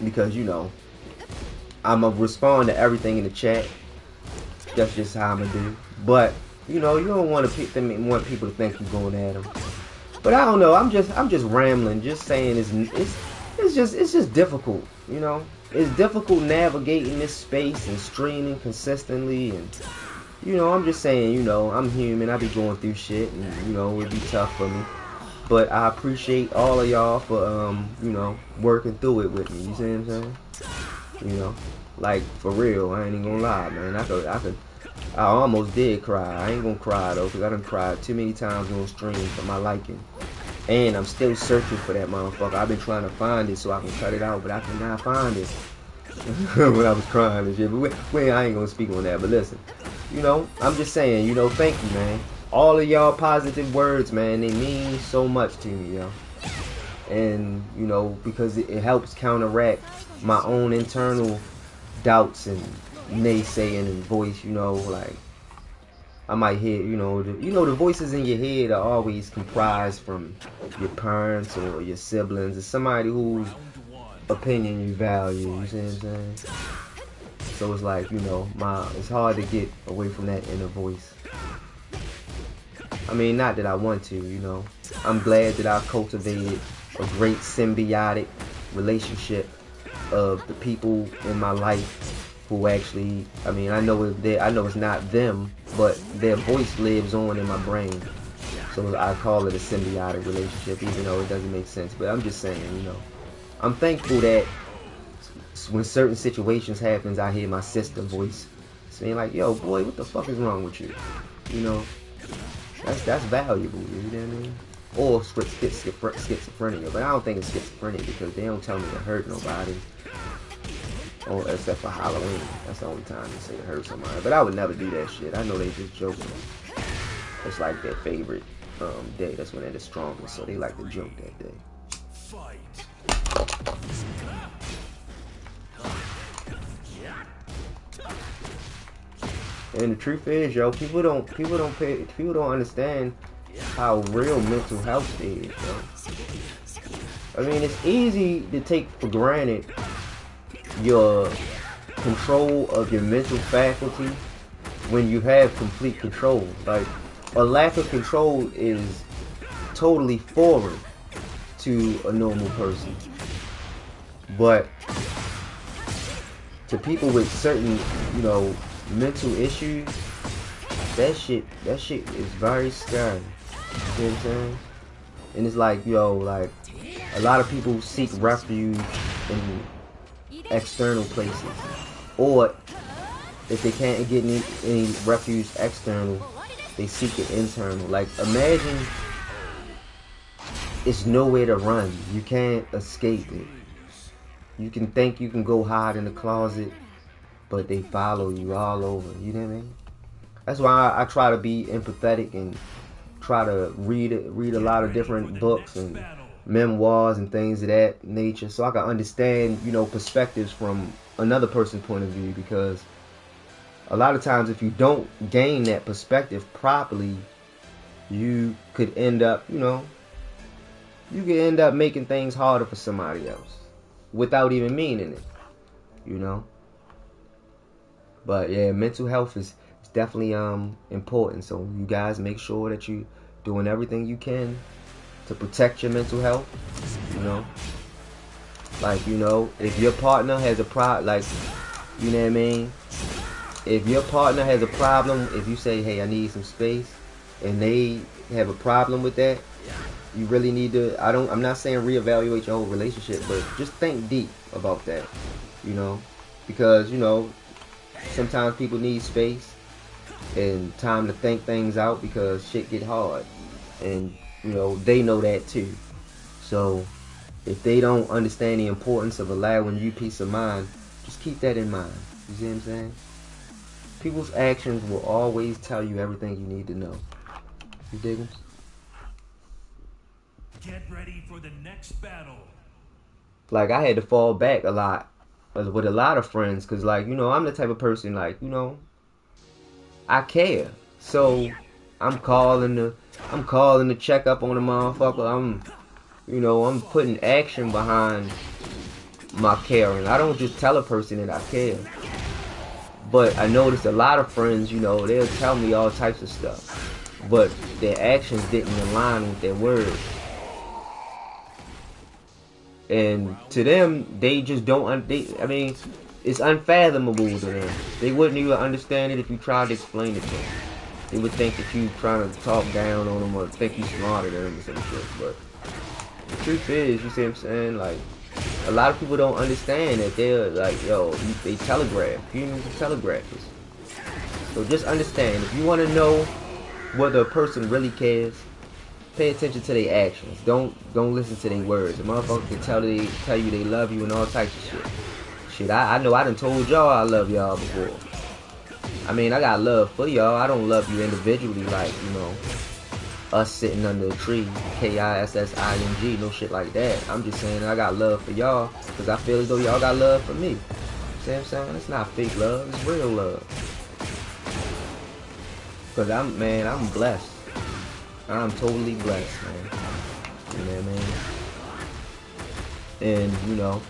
because, you know, I'm going to respond to everything in the chat. That's just how I'm going to do. But, you know, you don't want people to think you're going at them. But I don't know, I'm just rambling, just saying it's just difficult, you know? It's difficult navigating this space and streaming consistently, and, you know, I'm just saying, you know, I'm human. I be going through shit, and you know, it be tough for me. But I appreciate all of y'all for you know, working through it with me. You see what I'm saying? You know, like for real. I ain't even gonna lie, man. I almost did cry. I ain't gonna cry though, cause I done cried too many times on stream for my liking. And I'm still searching for that motherfucker. I've been trying to find it so I can cut it out, but I cannot find it. When I was crying and shit. But I ain't gonna speak on that. But listen, you know, I'm just saying, you know, thank you, man. All of y'all positive words, man, they mean so much to me, yo. And, you know, because it helps counteract my own internal doubts and naysaying and voice, you know, like I might hear, you know, the voices in your head are always comprised from your parents or your siblings or somebody whose opinion you value, you see what I'm saying? So it's like, you know, it's hard to get away from that inner voice. I mean, not that I want to, you know. I'm glad that I've cultivated a great symbiotic relationship of the people in my life who actually, I mean, I know it's not them, but their voice lives on in my brain. So I call it a symbiotic relationship, even though it doesn't make sense. But I'm just saying, you know, I'm thankful that when certain situations happens, I hear my sister voice saying like, "Yo, boy, what the fuck is wrong with you?" You know, that's valuable. You know what I mean? Or schizophrenia, but I don't think it's schizophrenia because they don't tell me to hurt nobody. Oh, except for Halloween. That's the only time they say to hurt somebody. But I would never do that shit. I know they just joking. It's like their favorite day. That's when they're the strongest, so they like to joke that day. Fight. And the truth is, yo, people don't understand how real mental health is, yo. I mean, it's easy to take for granted your control of your mental faculty when you have complete control. Like, a lack of control is totally foreign to a normal person. But to people with certain, you know, mental issues, that shit is very scary. You know what I'm saying? And it's like, yo, like, a lot of people seek refuge in external places, or if they can't get any refuge external, they seek it internal. Like, imagine it's nowhere to run. You can't escape it. You can think you can go hide in the closet, but they follow you all over. You know what I mean? That's why I try to be empathetic and try to read a lot of different books and memoirs and things of that nature, so I can understand, you know, perspectives from another person's point of view. Because a lot of times, if you don't gain that perspective properly, you could end up, you know, making things harder for somebody else without even meaning it, you know. But yeah, mental health is definitely important. So you guys make sure that you doing everything you can to protect your mental health, you know. Like, you know, if your partner has a like, you know what I mean? If your partner has a problem, if you say, hey, I need some space, and they have a problem with that, you really need to, I'm not saying reevaluate your whole relationship, but just think deep about that, you know. Because, you know, sometimes people need space and time to think things out because shit get hard. And, you know, they know that too. So if they don't understand the importance of allowing you peace of mind, just keep that in mind. You see what I'm saying? People's actions will always tell you everything you need to know. You dig 'em? Get ready for the next battle. Like, I had to fall back a lot with a lot of friends, because, like, you know, I'm the type of person, like, you know, I care. So I'm calling to check up on the motherfucker. I'm putting action behind my caring. I don't just tell a person that I care. But I noticed a lot of friends, you know, they'll tell me all types of stuff, but their actions didn't align with their words. And to them, they just don't. I mean, it's unfathomable to them. They wouldn't even understand it if you tried to explain it to them. They would think that you trying to talk down on them or think you smarter than them or some shit. But the truth is, you see what I'm saying? Like, a lot of people don't understand that they're like, yo, they telegraph. Humans are telegraphers. So just understand, if you want to know whether a person really cares, pay attention to their actions. Don't listen to their words. A motherfucker can tell you they love you and all types of shit. Shit, I know I done told y'all I love y'all before. I mean, I got love for y'all. I don't love you individually like, you know, us sitting under a tree, KISSING, no shit like that. I'm just saying I got love for y'all because I feel as though y'all got love for me. See what I'm saying? It's not fake love, it's real love. Because I'm blessed. I'm totally blessed, man. You know what I mean? And, you know,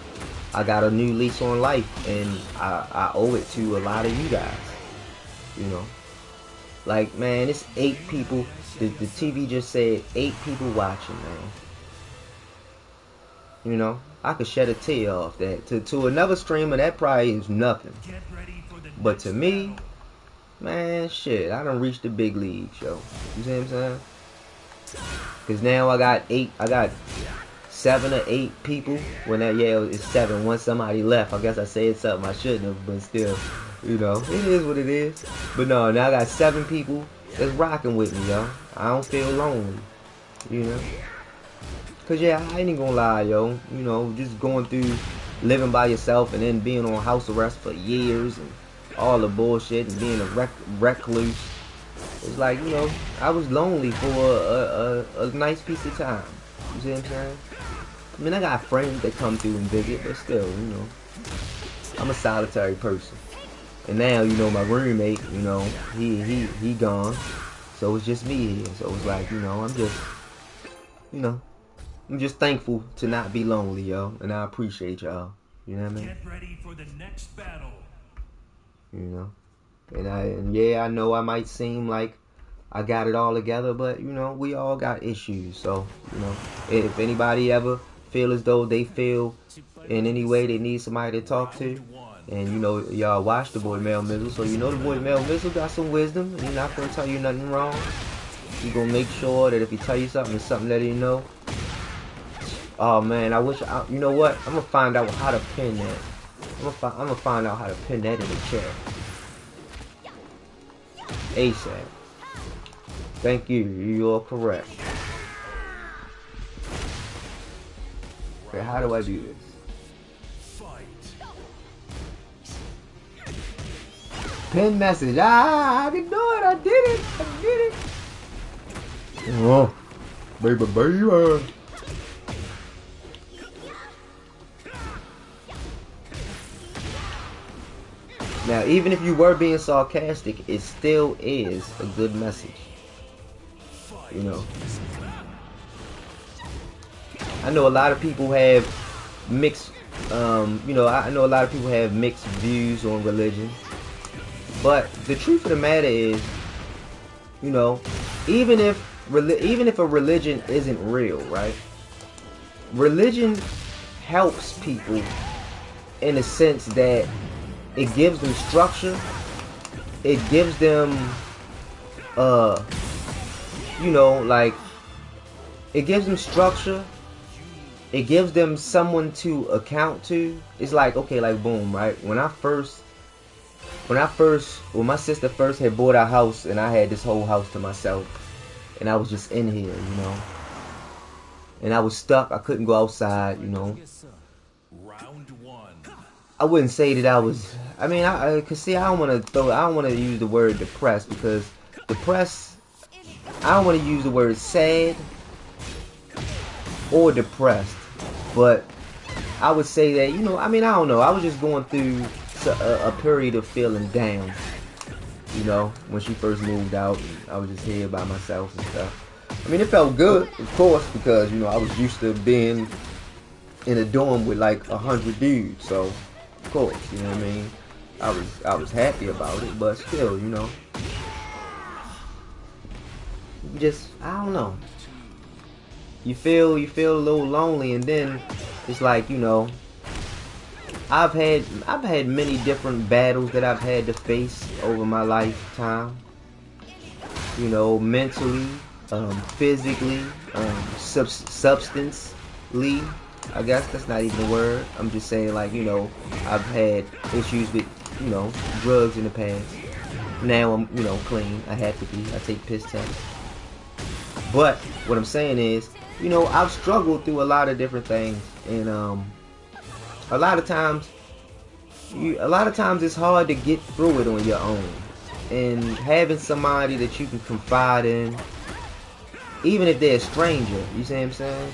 I got a new lease on life, and I owe it to a lot of you guys. You know? Like, man, it's 8 people. The TV just said 8 people watching, man. You know? I could shed a tear off that. To another streamer, that probably is nothing. But to me, man, shit, I done reached the big leagues, yo. You see what I'm saying? Because now I got 7 or 8 people. When that, yeah, it's 7. Once somebody left, I guess I said something I shouldn't have, but still, you know, it is what it is. But no, now I got 7 people that's rocking with me, yo. I don't feel lonely, you know. Because, yeah, I ain't even gonna lie, yo. You know, just going through living by yourself and then being on house arrest for years and all the bullshit and being a recluse. It's like, you know, I was lonely for a nice piece of time. You see what I'm saying? I mean, I got friends that come through and visit, but still, you know, I'm a solitary person. And now, you know, my roommate, you know, he gone, so it's just me here. So it's like, you know, I'm just thankful to not be lonely, yo, and I appreciate y'all. You know what I mean? Get ready for the next battle. You know, and yeah, I know I might seem like I got it all together, but you know, we all got issues. So, you know, if anybody ever feel as though they feel in any way they need somebody to talk to, and you know, y'all watch the boy Mel Mizzle, so you know the boy Mel Mizzle got some wisdom, and he's not gonna tell you nothing wrong. He gonna make sure that if he tell you something, it's something that he know. Oh man, you know what? I'm gonna find out how to pin that. I'm gonna find out how to pin that in the chat. ASAP. Thank you. You are correct. Okay, how do I do this? Pin message. I can do it. I did it. Oh, baby. Now, even if you were being sarcastic, it still is a good message. You know. I know a lot of people have mixed, you know, I know a lot of people have mixed views on religion. But the truth of the matter is, you know, even if a religion isn't real, right? Religion helps people in the sense that it gives them structure. It gives them, you know, like, it gives them structure. It gives them someone to account to. It's like, okay, like, boom, right? When my sister first had bought our house and I had this whole house to myself and I was just in here, you know, and I was stuck. I couldn't go outside, you know. I wouldn't say that I was, I mean, cause see, I don't want to use the word depressed, because depressed, I don't want to use the word sad or depressed, but I would say that, you know, I mean, I don't know, I was just going through a period of feeling down, you know, when she first moved out, and I was just here by myself and stuff. I mean, it felt good, of course, because, you know, I was used to being in a dorm with like 100 dudes, so of course, you know what I mean, I was happy about it, but still, you know, just, I don't know, you feel a little lonely, and then it's like, you know, I've had many different battles that I've had to face over my lifetime. You know, mentally, physically, substancely. I guess that's not even a word. I'm just saying, like, you know, I've had issues with, you know, drugs in the past. Now I'm, you know, clean. I have to be. I take piss tests. But what I'm saying is, you know, I've struggled through a lot of different things, and a lot of times it's hard to get through it on your own. And having somebody that you can confide in, even if they're a stranger, you see what I'm saying?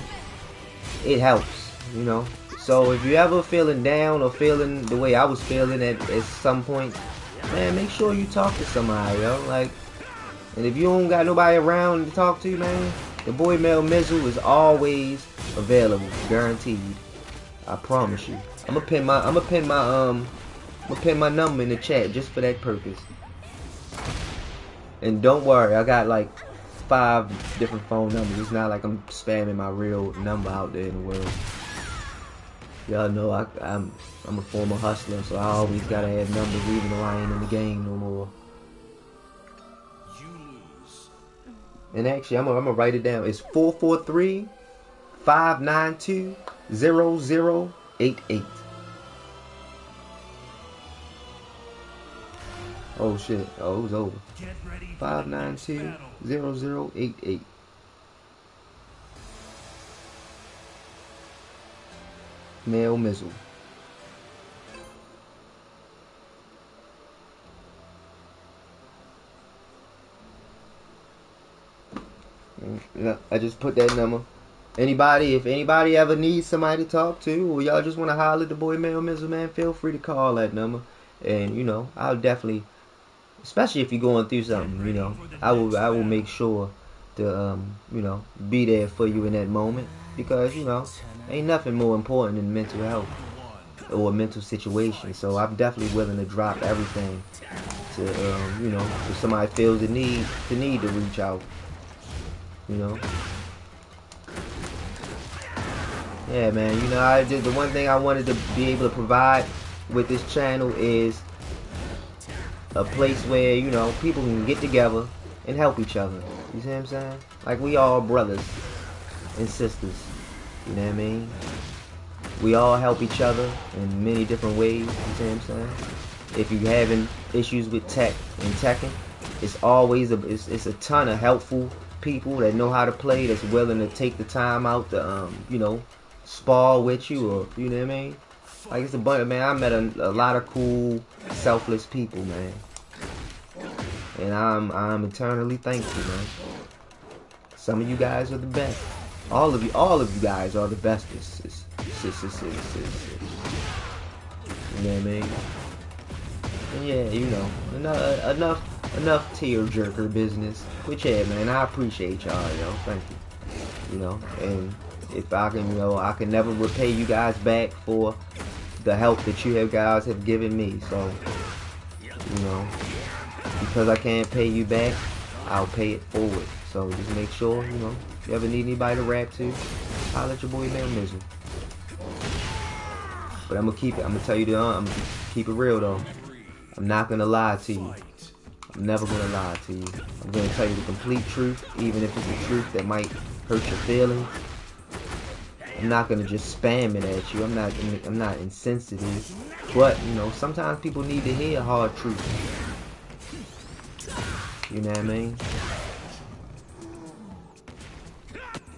It helps, you know. So if you're ever feeling down or feeling the way I was feeling at some point, man, make sure you talk to somebody, yo. Like, and if you don't got nobody around to talk to, man, the boy Mel Mizzle is always available, guaranteed. I promise you. I'm gonna pin my number in the chat just for that purpose. And don't worry, I got like 5 different phone numbers. It's not like I'm spamming my real number out there in the world. Y'all know I'm a former hustler, so I always gotta have numbers even though I ain't in the game no more. And actually, I'm gonna write it down. It's 443-592-0088. Oh shit! Oh, it was over. 592-0088. Mel Mizzle. Yeah, I just put that number. If anybody ever needs somebody to talk to, or y'all just want to holler at the boy Mel Mizzle, man, feel free to call that number. And, you know, I'll definitely, especially if you're going through something, you know, I will make sure to, you know, be there for you in that moment. Because, you know, ain't nothing more important than mental health or a mental situation. So I'm definitely willing to drop everything to, you know, if somebody feels the need to reach out. You know. Yeah, man. You know, the one thing I wanted to be able to provide with this channel is a place where, you know, people can get together and help each other. You see what I'm saying? Like, we all brothers and sisters. You know what I mean? We all help each other in many different ways. You see what I'm saying? If you're having issues with tech and Tekken, it's always it's a ton of helpful people that know how to play, that's willing to take the time out to you know, spar with you, or you know what I mean. Like, it's a bunch of, man, I met a lot of cool, selfless people, man, and I'm eternally thankful, man. Some of you guys are the best. All of you guys are the bestest. You know what I mean? And yeah, you know, enough tear-jerker business. Which, yeah, man, I appreciate y'all, you know, thank you. You know, and if I can, you know, I can never repay you guys back for the help that you guys have given me. So, you know, because I can't pay you back, I'll pay it forward. So just make sure, you know, if you ever need anybody to rap to, holler at your boy Mel Mizzle. But I'm gonna tell you I'm gonna keep it real though. I'm not gonna lie to you. I'm never gonna lie to you. I'm gonna tell you the complete truth, even if it's the truth that might hurt your feelings. I'm not gonna just spam it at you. I'm not insensitive. But, you know, sometimes people need to hear hard truth. You know what I mean?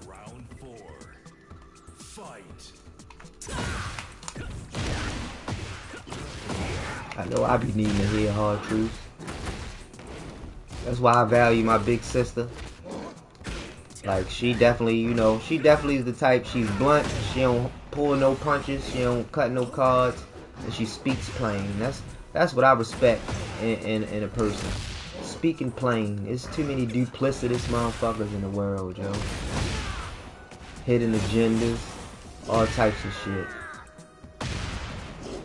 Round 4. Fight. I know I be needing to hear hard truth. That's why I value my big sister. Like, she definitely, you know, she definitely is the type. She's blunt. She don't pull no punches. She don't cut no cards. And she speaks plain. That's what I respect in a person. Speaking plain. There's too many duplicitous motherfuckers in the world, yo. Hidden agendas. All types of shit.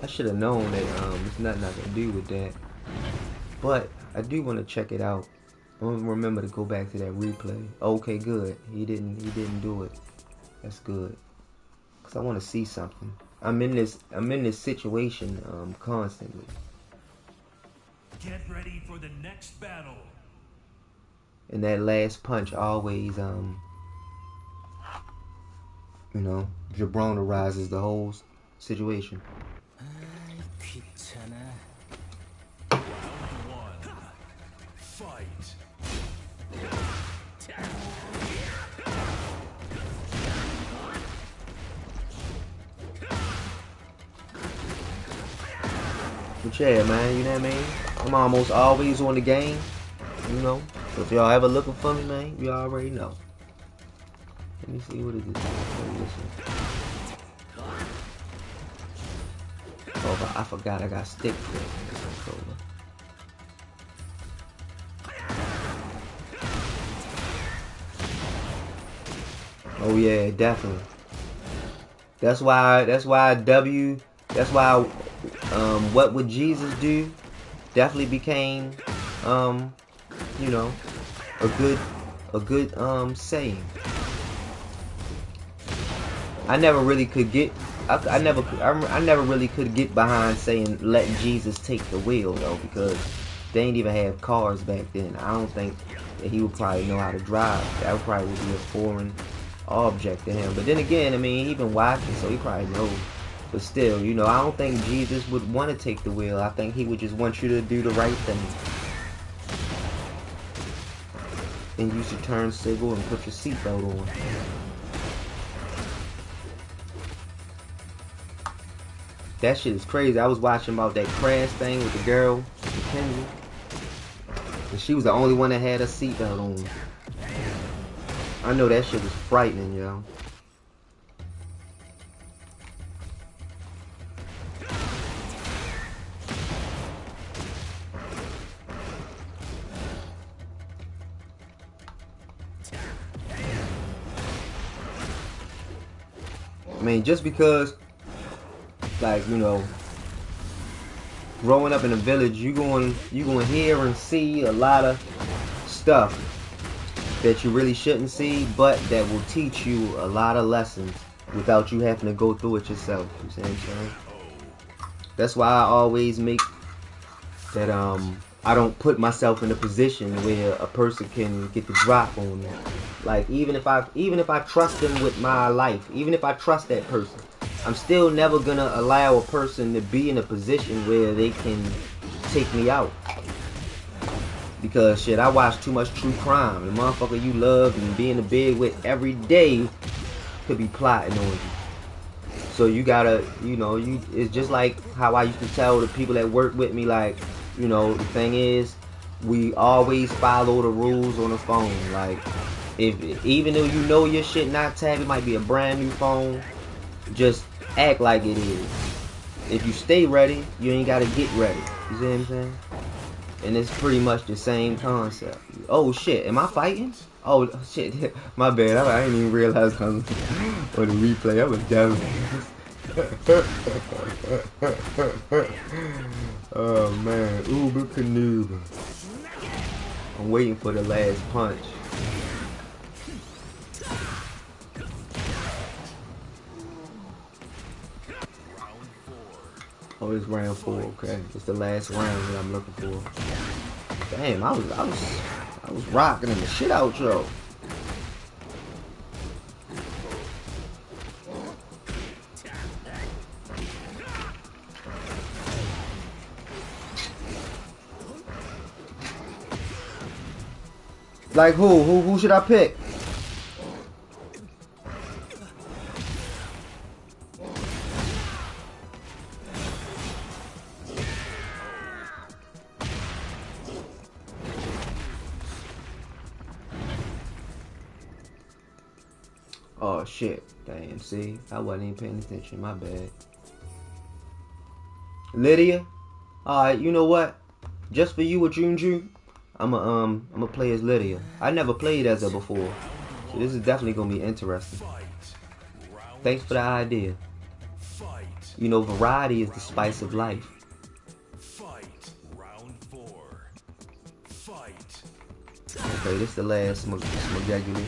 I should have known that it's nothing I can do with that. But I do want to check it out. I want to remember to go back to that replay. Okay, good. He didn't do it. That's good. Cause I want to see something. I'm in this situation constantly. Get ready for the next battle. And that last punch always you know, jabronerizes the whole situation. Round one. Fight. But yeah, man, you know what I mean? I'm almost always on the game, you know? So if y'all ever looking for me, man, you already know. Let me see what it is. Oh, I forgot I got stick for this controller. Oh yeah, definitely. That's why what would Jesus do definitely became you know, a good saying. I never really could get I never really could get behind saying let Jesus take the wheel though, because they ain't even have cars back then. I don't think that he would probably know how to drive. That would probably be a foreign object to him. But then again, I mean, he been watching, so he probably knows. But still, you know, I don't think Jesus would want to take the wheel. I think he would just want you to do the right thing. And use your turn signal and put your seatbelt on. That shit is crazy. I was watching about that crash thing with the girl, Mackenzie. And she was the only one that had a seatbelt on. I know that shit was frightening, yo. I mean, just because, like, you know, growing up in a village, you going hear and see a lot of stuff that you really shouldn't see, but that will teach you a lot of lessons without you having to go through it yourself. You see what I'm saying? That's why I always make that I don't put myself in a position where a person can get the drop on me. Like even if I trust them with my life, even if I trust that person, I'm still never gonna allow a person to be in a position where they can take me out. Because shit, I watch too much true crime. The motherfucker you love and be in the bed with every day could be plotting on you. So you gotta, you know, it's just like how I used to tell the people that work with me, like, you know, the thing is, we always follow the rules on the phone. Like, even though you know your shit not tagged, it might be a brand new phone, just act like it is. If you stay ready, you ain't gotta get ready. You see what I'm saying? And it's pretty much the same concept. Oh shit, am I fighting? Oh shit, my bad. I didn't even realize I was on the replay. I was dumb. Oh man, Uber Canoe. I'm waiting for the last punch. Oh, it's round 4. Okay, it's the last round that I'm looking for. Damn, I was rocking the shit out, yo. Like who should I pick? Oh shit. Damn, see? I wasn't even paying attention, my bad. Lydia? Alright, you know what? Just for you with Junju, I'ma play as Lydia. I never played as her before. So this is definitely gonna be interesting. Thanks for the idea. You know, variety is the spice of life. Okay, this is the last Smugeguli.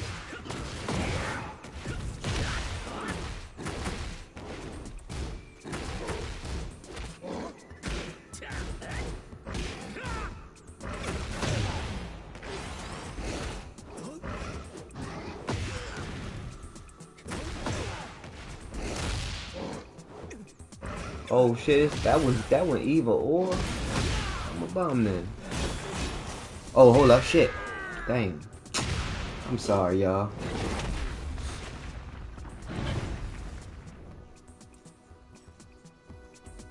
Oh shit, that one either or. I'm a bum then. Oh, hold up, shit. Dang. I'm sorry, y'all.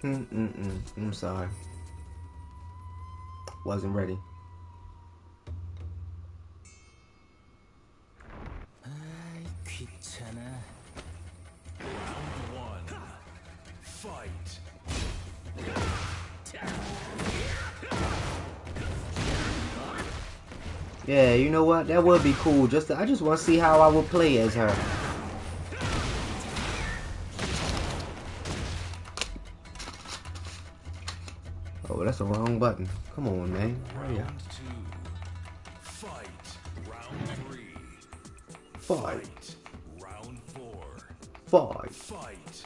I'm sorry. Wasn't ready. 귀찮아. Round one. Fight. Yeah, you know what? That would be cool. I just want to see how I would play as her. Oh, that's the wrong button. Come on, man. Hurry up. Round two. Fight. Round three. Fight. Round four. Fight. Fight.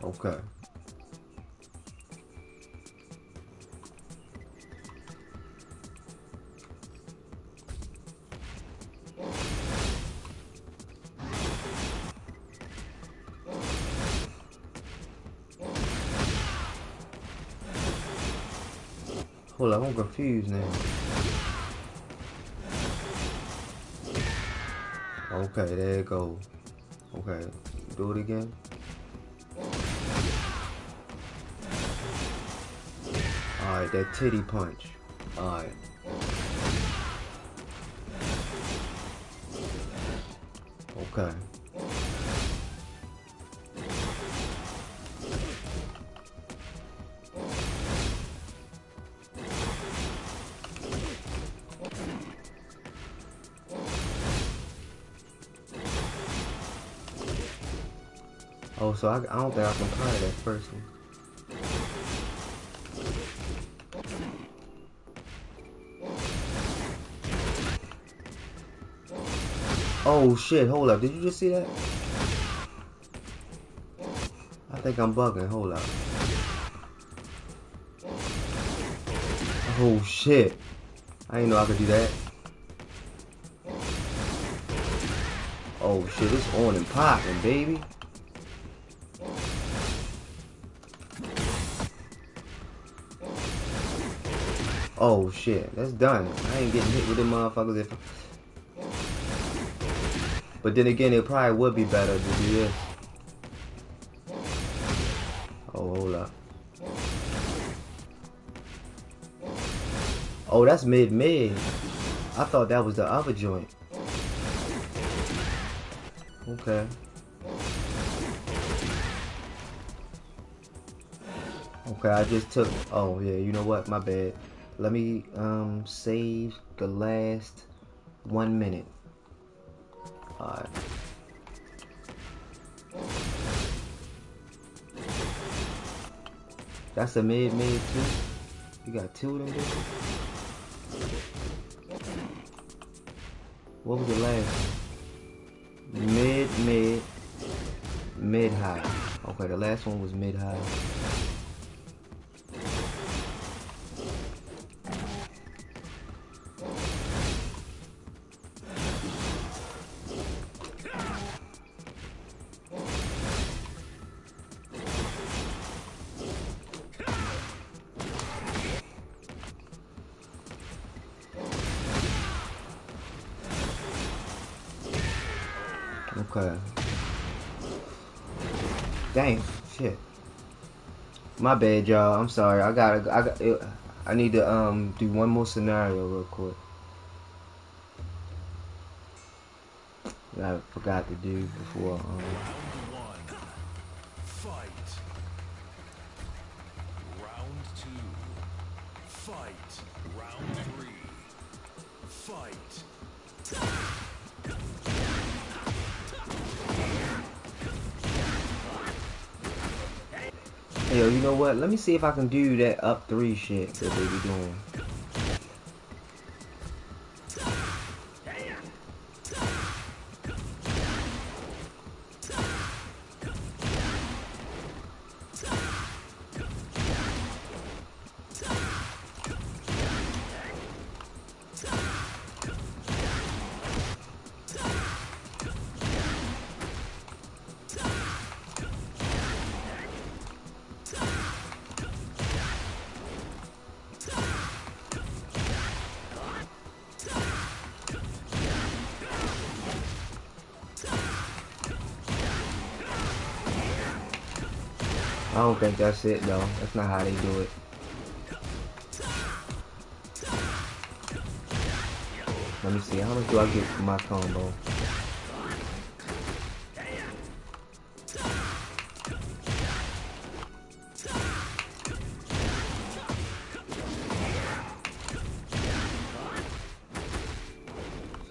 Okay. Hold up, I'm confused now. Okay, there it goes. Okay, do it again. Alright, that titty punch. Alright. Okay. Oh, so I don't think I can play that first one. Oh shit, hold up. Did you just see that? I think I'm bugging. Hold up. Oh shit. I didn't know I could do that. Oh shit, it's on and popping, baby. Oh shit, that's done. I ain't getting hit with them motherfuckers if. But then again, it probably would be better to do this. Oh, hold up. Oh, that's mid-mid. I thought that was the other joint. Okay. Okay, I just took. Oh yeah, you know what? My bad. Let me save the last 1 minute. Alright. That's a mid-mid too. You got two of them bitches? What was the last one? Mid-mid, mid-high. Okay, the last one was mid-high. Okay. Dang, shit. My bad, y'all. I'm sorry. I need to do one more scenario real quick. That I forgot to do before. Round one. Fight. Round two. Fight. Round three. Fight. Hey, yo, you know what? Let me see if I can do that up 3 shit that they be doing. I don't think that's it though. That's not how they do it. Let me see. How much do I get for my combo?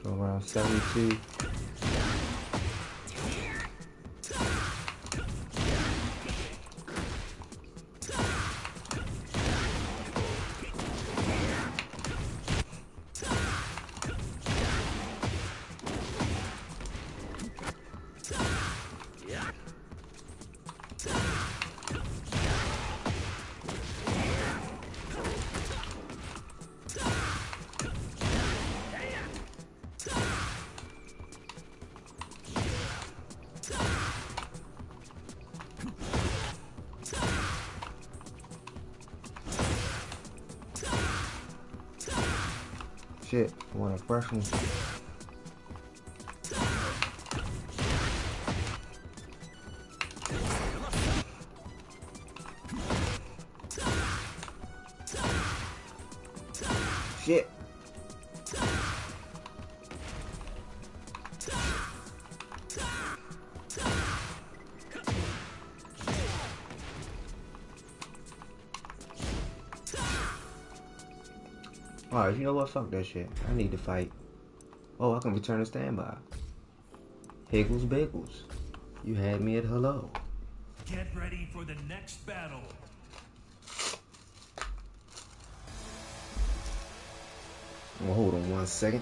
So around 72. Shit, I want a fresh one. Shit. Alright, you know what? Fuck that shit. I need to fight. Oh, I can return to standby. Higgles Biggles. You had me at hello. Get ready for the next battle. Well, hold on 1 second.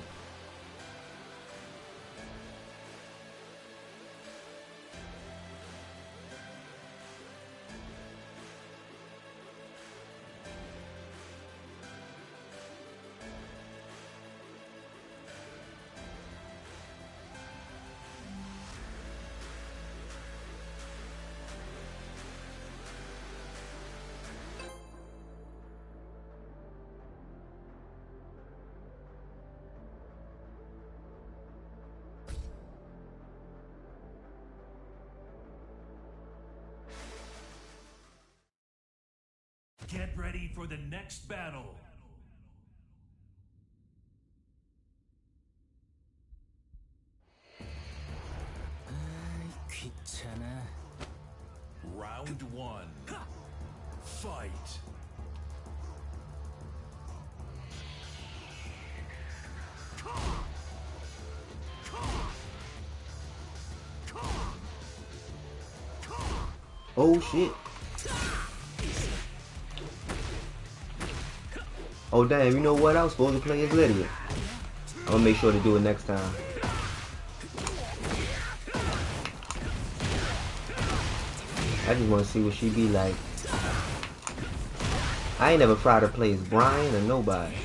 Get ready for the next battle. 귀찮아. Round 1. Fight. Oh shit. Oh damn, you know what? I was supposed to play as Lydia. I'm gonna make sure to do it next time. I just wanna see what she be like. I ain't never tried to play as Brian or nobody.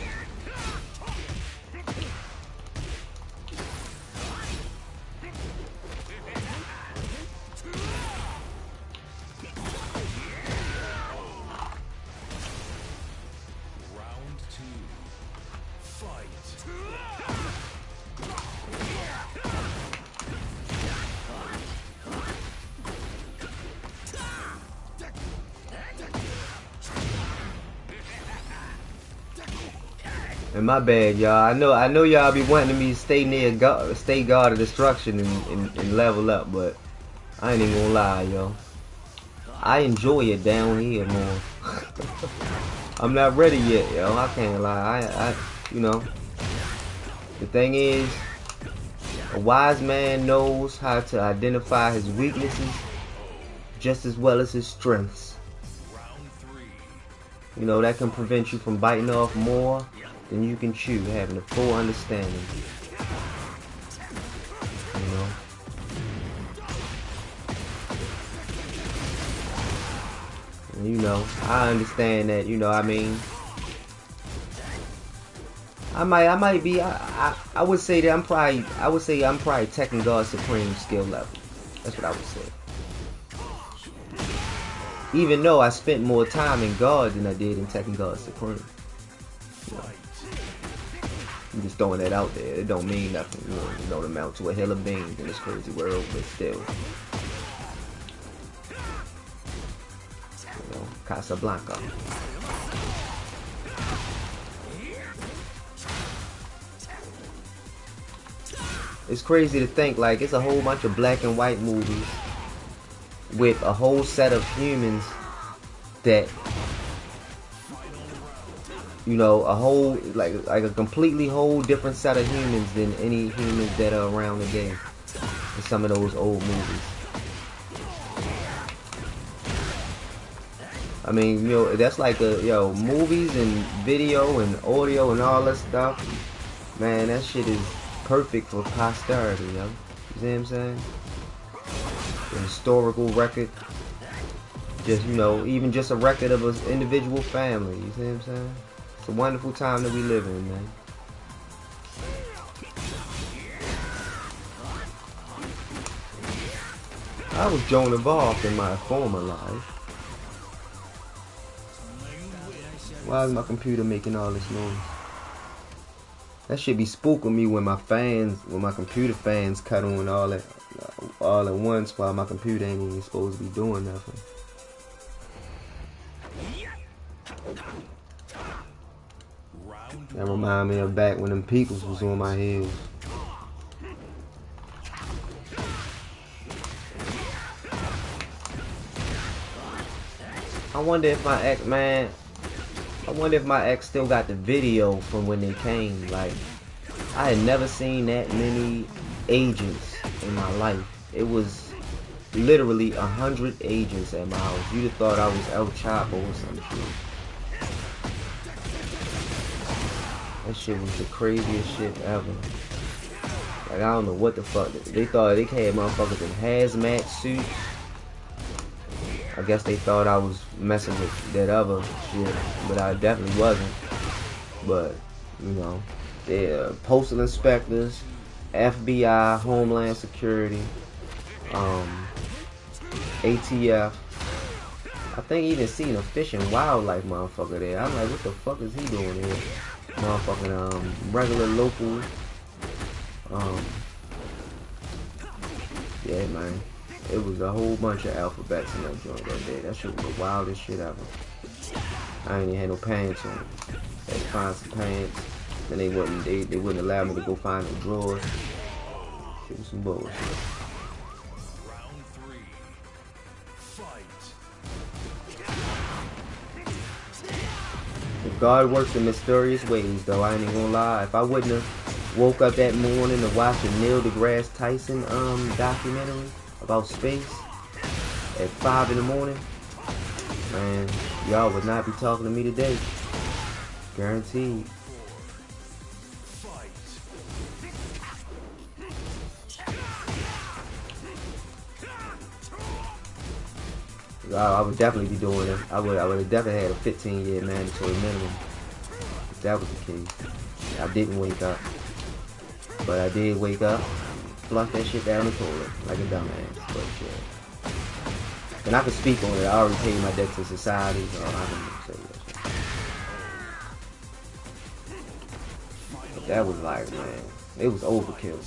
And my bad, y'all. I know y'all be wanting me to stay near stay guard of destruction and level up, but I ain't even gonna lie, yo. I enjoy it down here more. I'm not ready yet, yo. I can't lie. You know, the thing is, a wise man knows how to identify his weaknesses just as well as his strengths. You know, that can prevent you from biting off more than you can chew, having a full understanding. You know? And you know, I understand that, you know, I mean, I would say that I'm probably Tekken God Supreme skill level. That's what I would say. Even though I spent more time in God than I did in Tekken God Supreme. You know, I'm just throwing that out there. It don't mean nothing. You know, it don't amount to a hill of beans in this crazy world, but still. Casablanca. It's crazy to think, like, it's a whole bunch of black and white movies with a whole set of humans that, you know, a whole, like a completely whole different set of humans than any humans that are around today in some of those old movies. I mean, you know, that's like movies and video and audio and all that stuff. Man, that shit is perfect for posterity, yo. You see what I'm saying? The historical record. Just, you know, even just a record of an individual family. You see what I'm saying? It's a wonderful time that we live in, man. I was Joan of Arc in my former life. Why is my computer making all this noise? That should be spooking me when my computer fans cut on all at once while my computer ain't even supposed to be doing nothing. That remind me of back when them peoples was on my heels. I wonder if my ex still got the video from when they came. Like, I had never seen that many agents in my life. It was literally 100 agents at my house. You'd have thought I was El Chapo or some shit. That shit was the craziest shit ever. Like, I don't know what the fuck. They thought they had motherfuckers in hazmat suits. I guess they thought I was messing with that other shit, but I definitely wasn't. But, you know, they're postal inspectors, FBI, Homeland Security, ATF. I think even seen a fish and wildlife motherfucker there. I'm like, what the fuck is he doing here? Motherfucking regular local. Yeah, man. It was a whole bunch of alphabets in that joint that day. That shit was the wildest shit ever. I ain't even had no pants on. Had to find some pants. Then they wouldn't allow me to go find the drawers. Shit was some bullshit. Round 3. Fight. God works in mysterious ways, though. I ain't even gonna lie. If I wouldn't have woke up that morning to watch the Neil deGrasse Tyson documentary about space at 5 in the morning, man, y'all would not be talking to me today. Guaranteed. I would definitely be doing it. I would have definitely had a 15-year mandatory minimum if that was the case. I didn't wake up, but I did wake up, flush that shit down the toilet like a dumbass. But yeah, and I can speak on it. I already paid my debt to society, so I can say that shit. But that was like, man, it was overkill.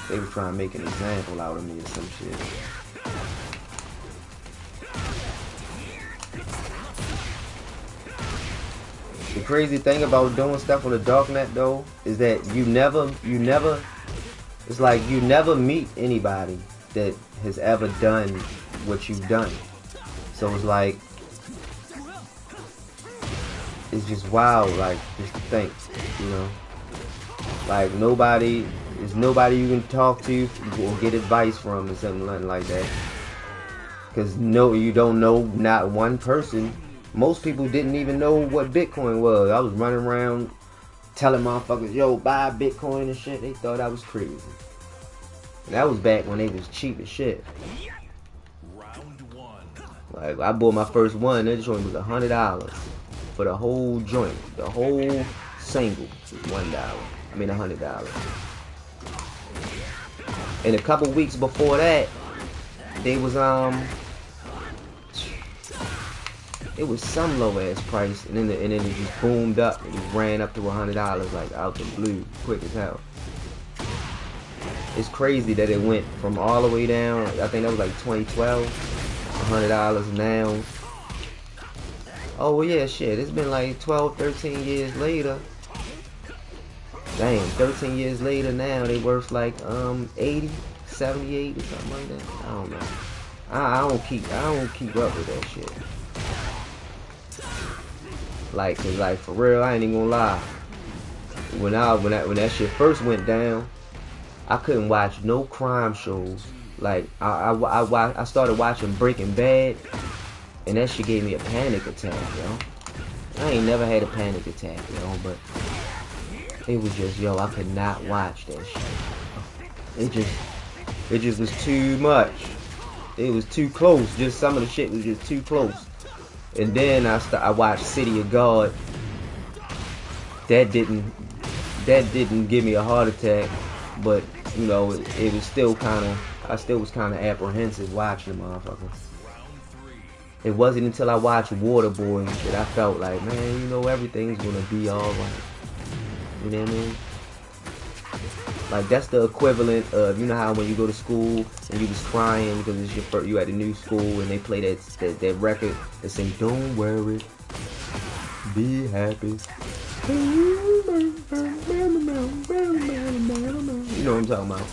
They was trying to make an example out of me or some shit. The crazy thing about doing stuff on the darknet though is that you never it's like you never meet anybody that has ever done what you've done. So it's like, it's just wild, like, just to think, you know, like nobody you can talk to or get advice from or something like that, because no, you don't know not one person. Most people didn't even know what Bitcoin was. I was running around telling motherfuckers, yo, buy Bitcoin and shit. They thought I was crazy. And that was back when they was cheap as shit. Round 1. Like, I bought my first one. That joint was $100 for the whole joint. The whole single was $1. I mean, $100. And a couple weeks before that, they was it was some low ass price, and then it just boomed up. It just ran up to $100 like out the blue, quick as hell. It's crazy that it went from all the way down. I think that was like 2012, $100 now Oh well, yeah, shit. It's been like 12, 13 years later. Damn, 13 years later now they worth like 80, 78 or something like that. I don't know. I don't keep up with that shit. Like, cause like for real, I ain't even gonna lie. When that shit first went down, I couldn't watch no crime shows. Like I started watching Breaking Bad, and that shit gave me a panic attack, yo. I ain't never had a panic attack, yo, but it was just, yo, I could not watch that shit. It just was too much. It was too close. Just some of the shit was just too close. And then I watched City of God. That didn't give me a heart attack, but you know, it was still kind of, I still was kind of apprehensive watching the motherfucker. It wasn't until I watched Waterboy that I felt like, man, you know, everything's gonna be alright. You know what I mean? Like, that's the equivalent of, you know how when you go to school and you was crying because it's your first, you at a new school and they play that record that say, don't worry, be happy. You know what I'm talking about.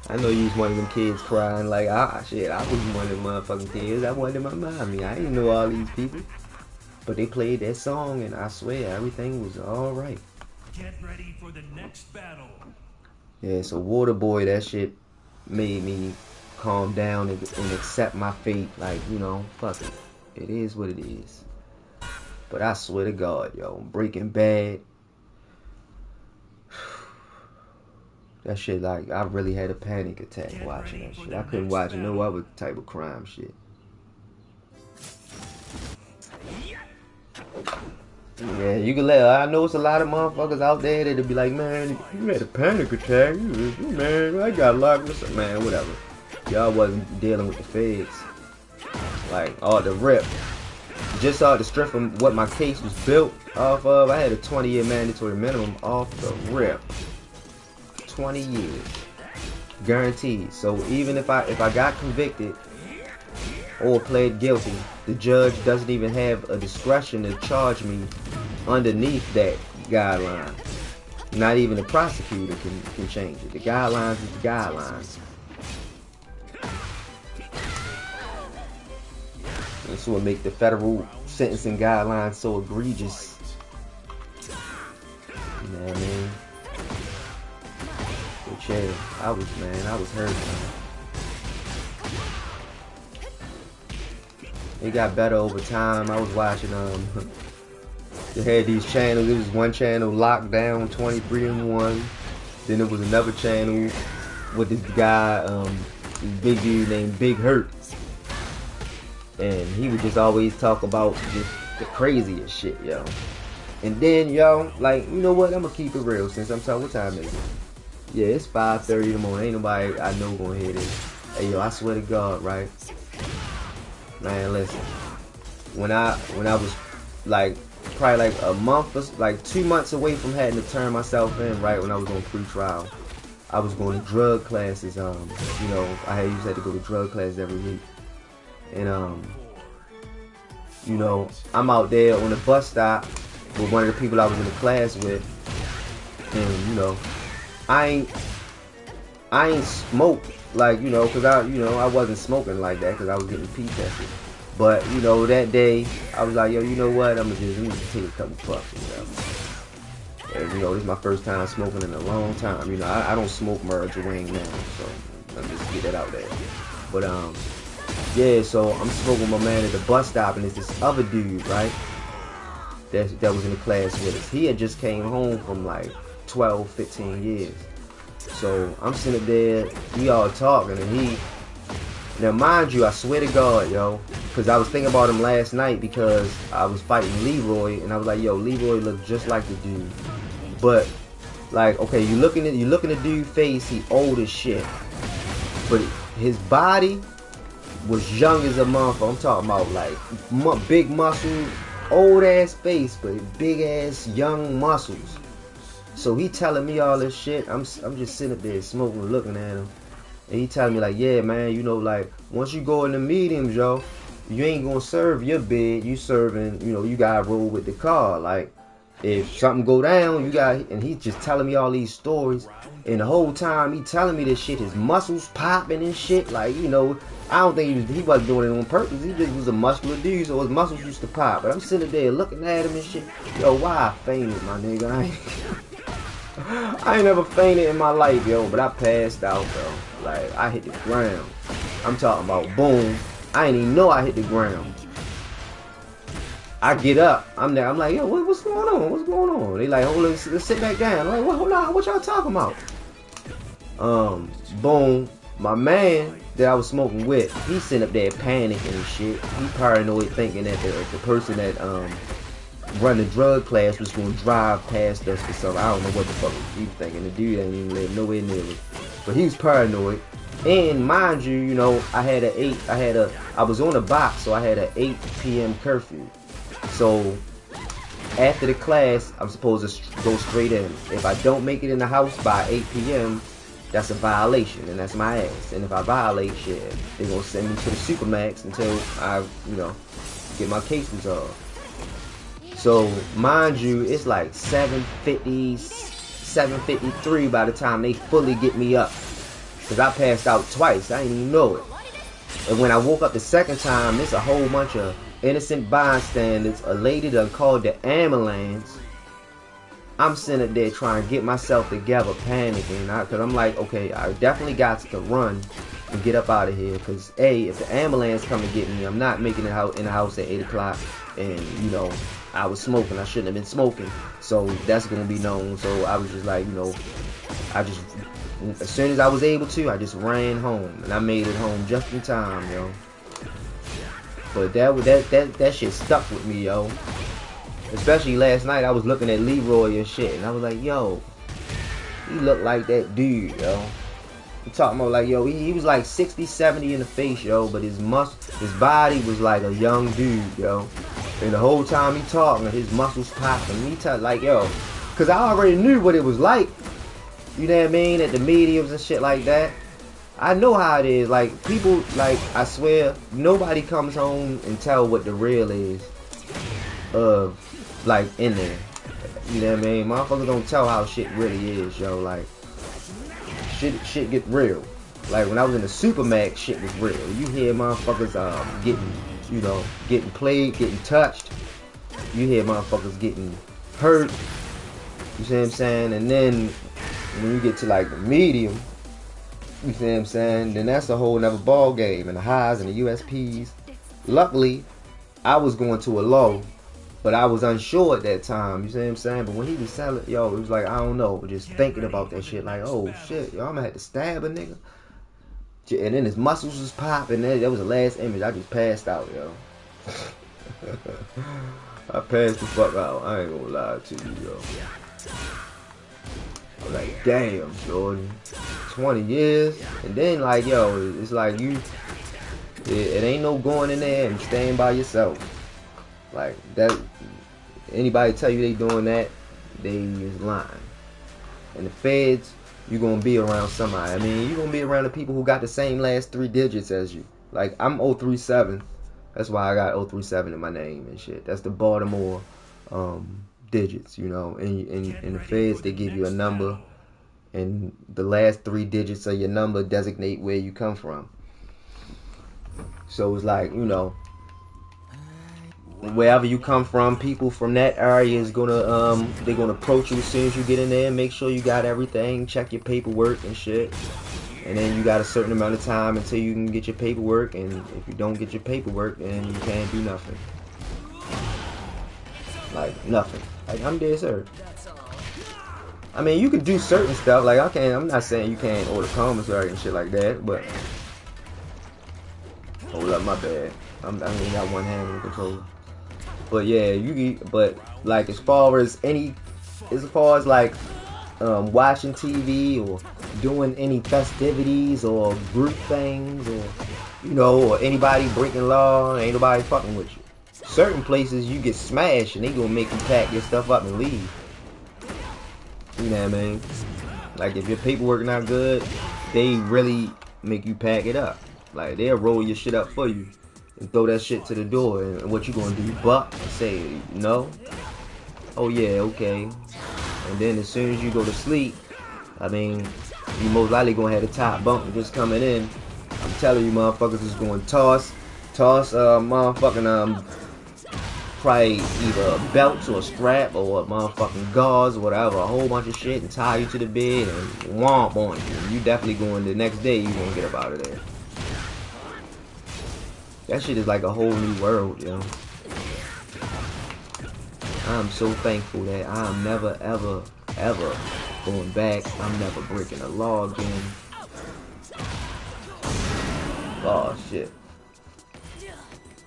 I know you was one of them kids crying like, shit, I was one of them motherfucking kids. I wanted my mommy. I didn't know all these people. But they played that song and I swear everything was alright. Get ready for the next battle. Yeah, so Waterboy, that shit made me calm down and accept my fate. Like, you know, fuck it. It is what it is. But I swear to God, yo, Breaking Bad, that shit, like, I really had a panic attack watching that shit. I couldn't watch no other type of crime shit. Yeah, you can let. I know it's a lot of motherfuckers out there that'll be like, man, you had a panic attack. Man, I got locked. Man, whatever. Y'all wasn't dealing with the feds. Like, all the rip. Just off the strength from what my case was built off of, I had a 20-year mandatory minimum off the rip. 20 years. Guaranteed. So even if I got convicted or pled guilty, the judge doesn't even have a discretion to charge me underneath that guideline. Not even the prosecutor can change it. The guidelines is the guidelines. That's what make the federal sentencing guidelines so egregious. You know what I mean? But yeah, I was hurt, man. It got better over time. I was watching, they had these channels. There was one channel, Lockdown 23-in-1. Then there was another channel with this guy, this big dude named Big Hurt. And he would just always talk about just the craziest shit, yo. And then, yo, like, you know what? I'm gonna keep it real since I'm talking. What time is it? Yeah, it's 5:30 in the morning. Ain't nobody I know gonna hear this. Hey, yo, I swear to God, right? Man, listen. When I was like probably like a month or like 2 months away from having to turn myself in, right, when I was on pre-trial, I was going to drug classes. You know, I used to have to go to drug classes every week. And you know, I'm out there on the bus stop with one of the people I was in the class with, and you know, I ain't smoked, like, you know, cause I wasn't smoking like that cause I was getting pee tested. But you know, that day I was like, yo, you know what? I'm gonna just take a couple puffs, you know. And, you know, this is my first time smoking in a long time. You know, I don't smoke marijuana now, so let me just get that out there. But yeah, so I'm smoking with my man at the bus stop, and it's this other dude, right? That was in the class with us. He had just came home from like 12, 15 years. So I'm sitting there, we all talking, and now mind you, I swear to God, yo, because I was thinking about him last night because I was fighting Leroy, and I was like, yo, Leroy looks just like the dude. But like, okay, you looking at the dude's face, he old as shit. But his body was young as a motherfucker. I'm talking about like big muscles, old ass face, but big ass young muscles. So he telling me all this shit. I'm just sitting there smoking, looking at him, and he telling me like, yeah, man, you know, like once you go in the meetings, yo, you ain't gonna serve your bed. You serving, you know, you gotta roll with the car. Like, if something go down, you got, and he's just telling me all these stories, and the whole time he telling me this shit, his muscles popping and shit. Like, you know, I don't think he wasn't doing it on purpose. He just was a muscular dude, so his muscles used to pop. But I'm sitting there looking at him and shit. Yo, why I fainted, my nigga? I ain't never fainted in my life, yo, but I passed out, though. Like, I hit the ground. I'm talking about boom. I ain't even know I hit the ground. I get up. I'm there. I'm like, yo, what's going on? What's going on? They like, oh, let's sit back down. I'm like, well, hold on. What y'all talking about? Boom. My man that I was smoking with, he sitting up there panicking and shit. He paranoid, thinking that the person that run the drug class was gonna drive past us or something. I don't know what the fuck he was thinking. The dude ain't even live nowhere near us. But he was paranoid. And mind you, you know, I was on a box, so I had an 8 p.m. curfew. So after the class, I'm supposed to go straight in. If I don't make it in the house by 8 p.m., that's a violation, and that's my ass. And if I violate shit, they're gonna send me to the Supermax until I, you know, get my case resolved. So mind you, it's like 7:50, 7:53 by the time they fully get me up. Cause I passed out twice, I didn't even know it. And when I woke up the second time, there's a whole bunch of innocent bystanders. A lady done called the ambulance. I'm sitting up there trying to get myself together, panicking. Cause I'm like, okay, I definitely got to run and get up out of here. Cause if the ambulance come to get me, I'm not making it out in the house at 8 o'clock. And you know, I was smoking. I shouldn't have been smoking. So that's gonna be known. So I was just like, you know, as soon as I was able to, I just ran home, and I made it home just in time, yo. But that shit stuck with me, yo. Especially last night, I was looking at Leroy and shit, and I was like, yo, he looked like that dude, yo. I'm talking about like, yo, he was like 60, 70 in the face, yo, but his body was like a young dude, yo. And the whole time he talking, his muscles popping. Like, yo, cause I already knew what it was like. You know what I mean? At the mediums and shit like that. I know how it is. Like, people, like, I swear, nobody comes home and tell what the real is of, like, in there. You know what I mean? Motherfuckers don't tell how shit really is, yo. Like, shit get real. Like, when I was in the Supermax, shit was real. You hear motherfuckers getting played, getting touched. You hear motherfuckers getting hurt. You see what I'm saying? And then when you get to like the medium, you see what I'm saying? Then that's a whole nother ball game. And the highs and the USPs. Luckily, I was going to a low, but I was unsure at that time. You see what I'm saying? But when he was selling, yo, it was like, I don't know. Just thinking about that shit, like, oh shit, yo, I'm gonna have to stab a nigga. And then his muscles was popping. That was the last image. I just passed out, yo. I passed the fuck out. I ain't gonna lie to you, yo. I'm like, damn, Jordan. 20 years. And then, like, yo, it's like it ain't no going in there and staying by yourself. Like, that, anybody tell you they doing that, they is lying. And the feds, you're gonna be around somebody. I mean, you're gonna be around the people who got the same last 3 digits as you. Like, I'm 037. That's why I got 037 in my name and shit. That's the Baltimore digits, you know. And in the feds, they give you a number, and the last 3 digits of your number designate where you come from. So it's like, you know, wherever you come from, people from that area is gonna they're gonna approach you as soon as you get in there and make sure you got everything, check your paperwork and shit. And then you got a certain amount of time until you can get your paperwork, and if you don't get your paperwork, then you can't do nothing. Like, nothing. Like, I'm dead serious. I mean, you could do certain stuff, like, I'm not saying you can't order commissary and shit like that, but hold up, my bad. I only got one hand on the controller. But yeah, but like, as far as like watching TV or doing any festivities or group things, or, you know, or anybody breaking law, ain't nobody fucking with you. Certain places you get smashed and they gonna make you pack your stuff up and leave. You know what I mean? Like, if your paperwork not good, they really make you pack it up. Like, they'll roll your shit up for you and throw that shit to the door. And what you gonna do? Buck? Say no? Oh yeah, okay. And then as soon as you go to sleep, I mean, you most likely gonna have the top bunk just coming in. I'm telling you, motherfuckers is going to toss, motherfucking probably either belts or a strap or motherfucking gauze or whatever, a whole bunch of shit, and tie you to the bed and womp on you. And you definitely going the next day. You gonna get up out of there. That shit is like a whole new world, yo. I'm so thankful that I'm never, ever, ever going back. I'm never breaking a law again. Oh shit.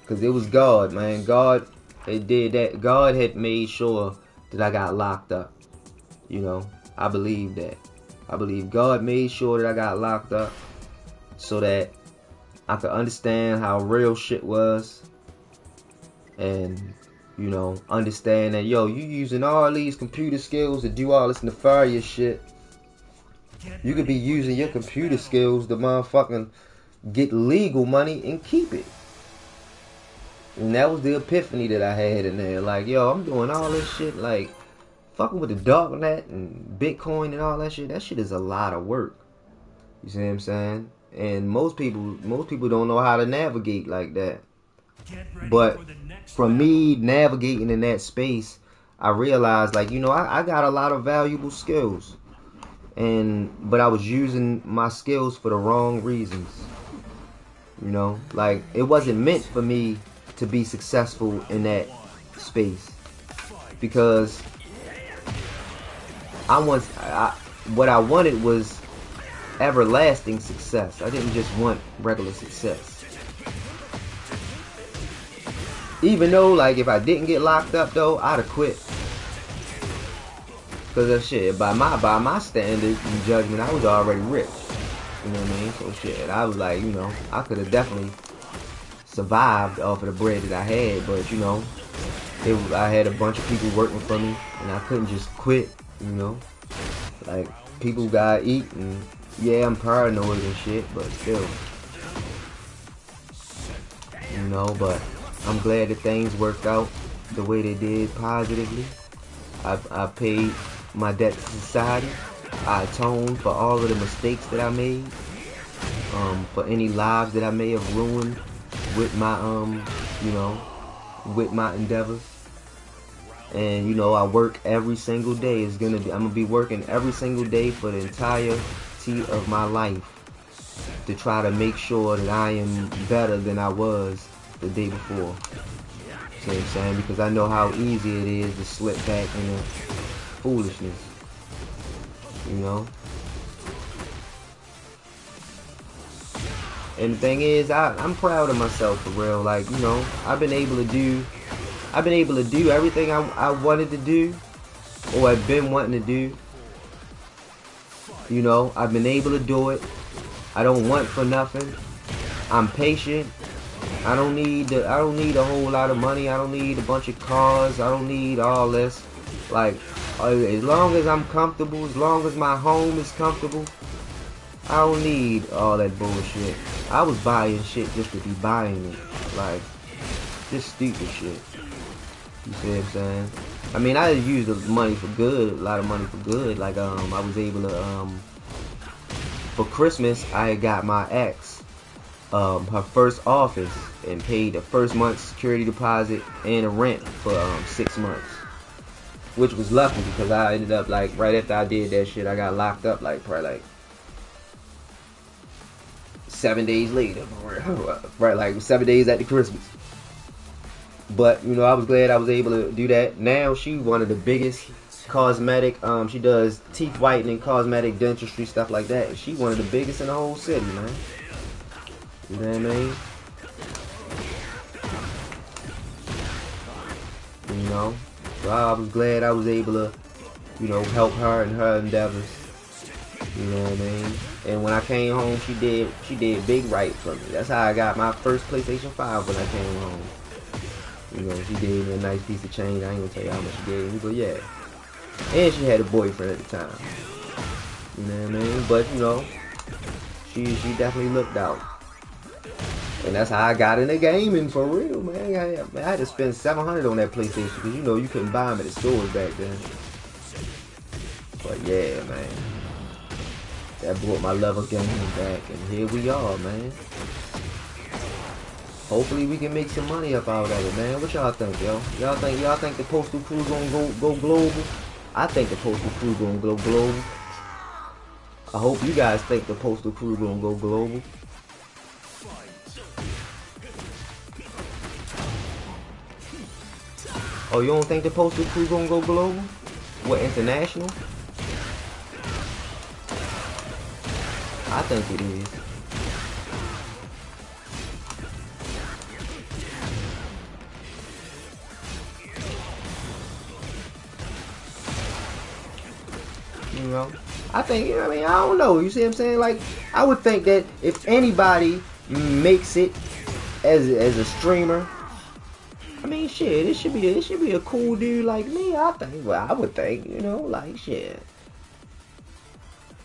Cause it was God, man. God, it did that. God had made sure that I got locked up. You know, I believe that. I believe God made sure that I got locked up so that I could understand how real shit was. And, you know, understand that, yo, you using all these computer skills to do all this nefarious shit. You could be using your computer skills to motherfucking get legal money and keep it. And that was the epiphany that I had in there. Like, yo, I'm doing all this shit, like, fucking with the darknet and Bitcoin and all that shit. That shit is a lot of work. You see what I'm saying? And most people don't know how to navigate like that. But from me navigating in that space, I realized, like, you know, I got a lot of valuable skills. But I was using my skills for the wrong reasons. You know, like, it wasn't meant for me to be successful in that space, because what I wanted was everlasting success. I didn't just want regular success. Even though, like, if I didn't get locked up though, I'd have quit. Cause of shit, by my standards and judgment, I was already rich. You know what I mean? So shit, I was like, you know, I could have definitely survived off of the bread that I had, but you know, I had a bunch of people working for me, and I couldn't just quit. You know, like, people gotta eat, and yeah, I'm paranoid and shit, but still, you know. But I'm glad that things worked out the way they did, positively. I paid my debt to society. I atoned for all of the mistakes that I made, for any lives that I may have ruined with my, you know, with my endeavors. And, you know, I work every single day. I'm gonna be working every single day for the entirety of my life to try to make sure that I am better than I was the day before. See what I'm saying? Because I know how easy it is to slip back into foolishness. You know? And the thing is, I'm proud of myself, for real. Like, you know, I've been able to do everything I wanted to do, or I've been wanting to do. You know, I've been able to do it. I don't want for nothing. I'm patient. I don't need a whole lot of money. I don't need a bunch of cars. I don't need all this. Like, as long as I'm comfortable, as long as my home is comfortable, I don't need all that bullshit. I was buying shit just to be buying it. Like, just stupid shit. You see what I'm saying? I mean, I used the money for good, a lot of money for good. Like, I was able to, for Christmas, I got my ex, her first office, and paid the first month's security deposit and a rent for 6 months. Which was lucky, because I ended up, like, right after I did that shit, I got locked up, like, probably, like, 7 days later. Right, like, 7 days after Christmas. But, you know, I was glad I was able to do that. Now, she's one of the biggest cosmetic, she does teeth whitening, cosmetic dentistry, stuff like that. She's one of the biggest in the whole city, man. You know what I mean? You know? So I was glad I was able to, you know, help her in her endeavors. You know what I mean? And when I came home, she did big right for me. That's how I got my first PlayStation 5 when I came home. You know, she gave me a nice piece of change. I ain't gonna tell you how much she gave me, but yeah. And she had a boyfriend at the time. You know what I mean? But, you know, she definitely looked out. And that's how I got into gaming for real, man. I had to spend $700 on that PlayStation because you know you couldn't buy them at the stores back then. But yeah, man, that brought my love of gaming back, and here we are, man. Hopefully we can make some money up out of it, man. What y'all think, yo? Y'all think the Postal Crew gonna go global? I think the Postal Crew gonna go global. I hope you guys think the Postal Crew gonna go global. Oh, you don't think the Postal Crew gonna go global? What, international? I think it is. You know, I think, you know what I mean, I don't know. You see what I'm saying? Like, I would think that if anybody makes it as a streamer, I mean, shit, it should be a cool dude like me. I think. Well, I would think, you know, like shit.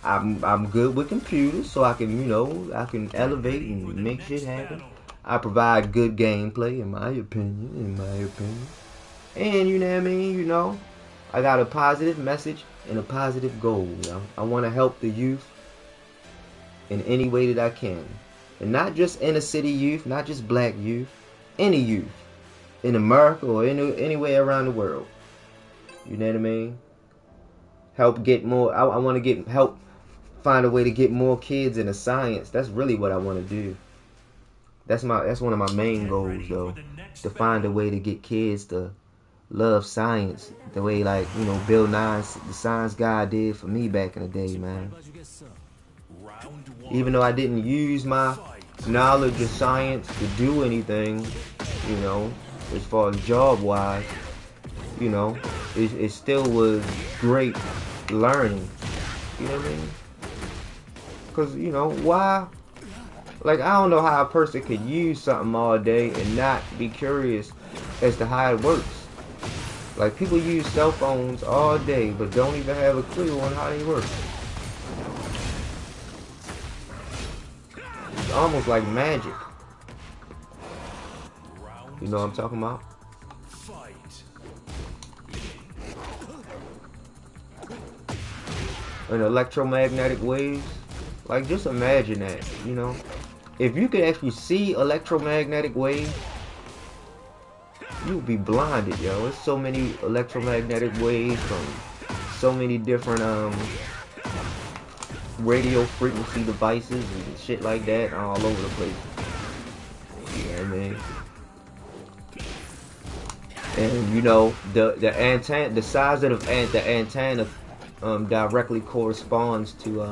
I'm good with computers, so I can, you know, I can elevate and make shit happen. I provide good gameplay, in my opinion. And you know what I mean, you know, I got a positive message and a positive goal. You know? I want to help the youth in any way that I can, and not just inner city youth, not just black youth, any youth in America or anywhere around the world. You know what I mean? Help get more. I want to help find a way to get more kids into science. That's really what I want to do. That's one of my main goals, though, to find a way to get kids to love science the way, like, you know, Bill Nye, the science guy, did for me back in the day, man. Even though I didn't use my knowledge of science to do anything, you know, as far as job wise, you know, it still was great learning. You know what I mean? Because, you know, why? Like, I don't know how a person could use something all day and not be curious as to how it works. Like, people use cell phones all day but don't even have a clue on how they work. It's almost like magic. You know what I'm talking about? And electromagnetic waves. Like, just imagine that, you know? If you could actually see electromagnetic waves, you'd be blinded, yo. There's so many electromagnetic waves from so many different radio frequency devices and shit like that all over the place. You know what I mean? And you know, the antenna, the size of the antenna directly corresponds to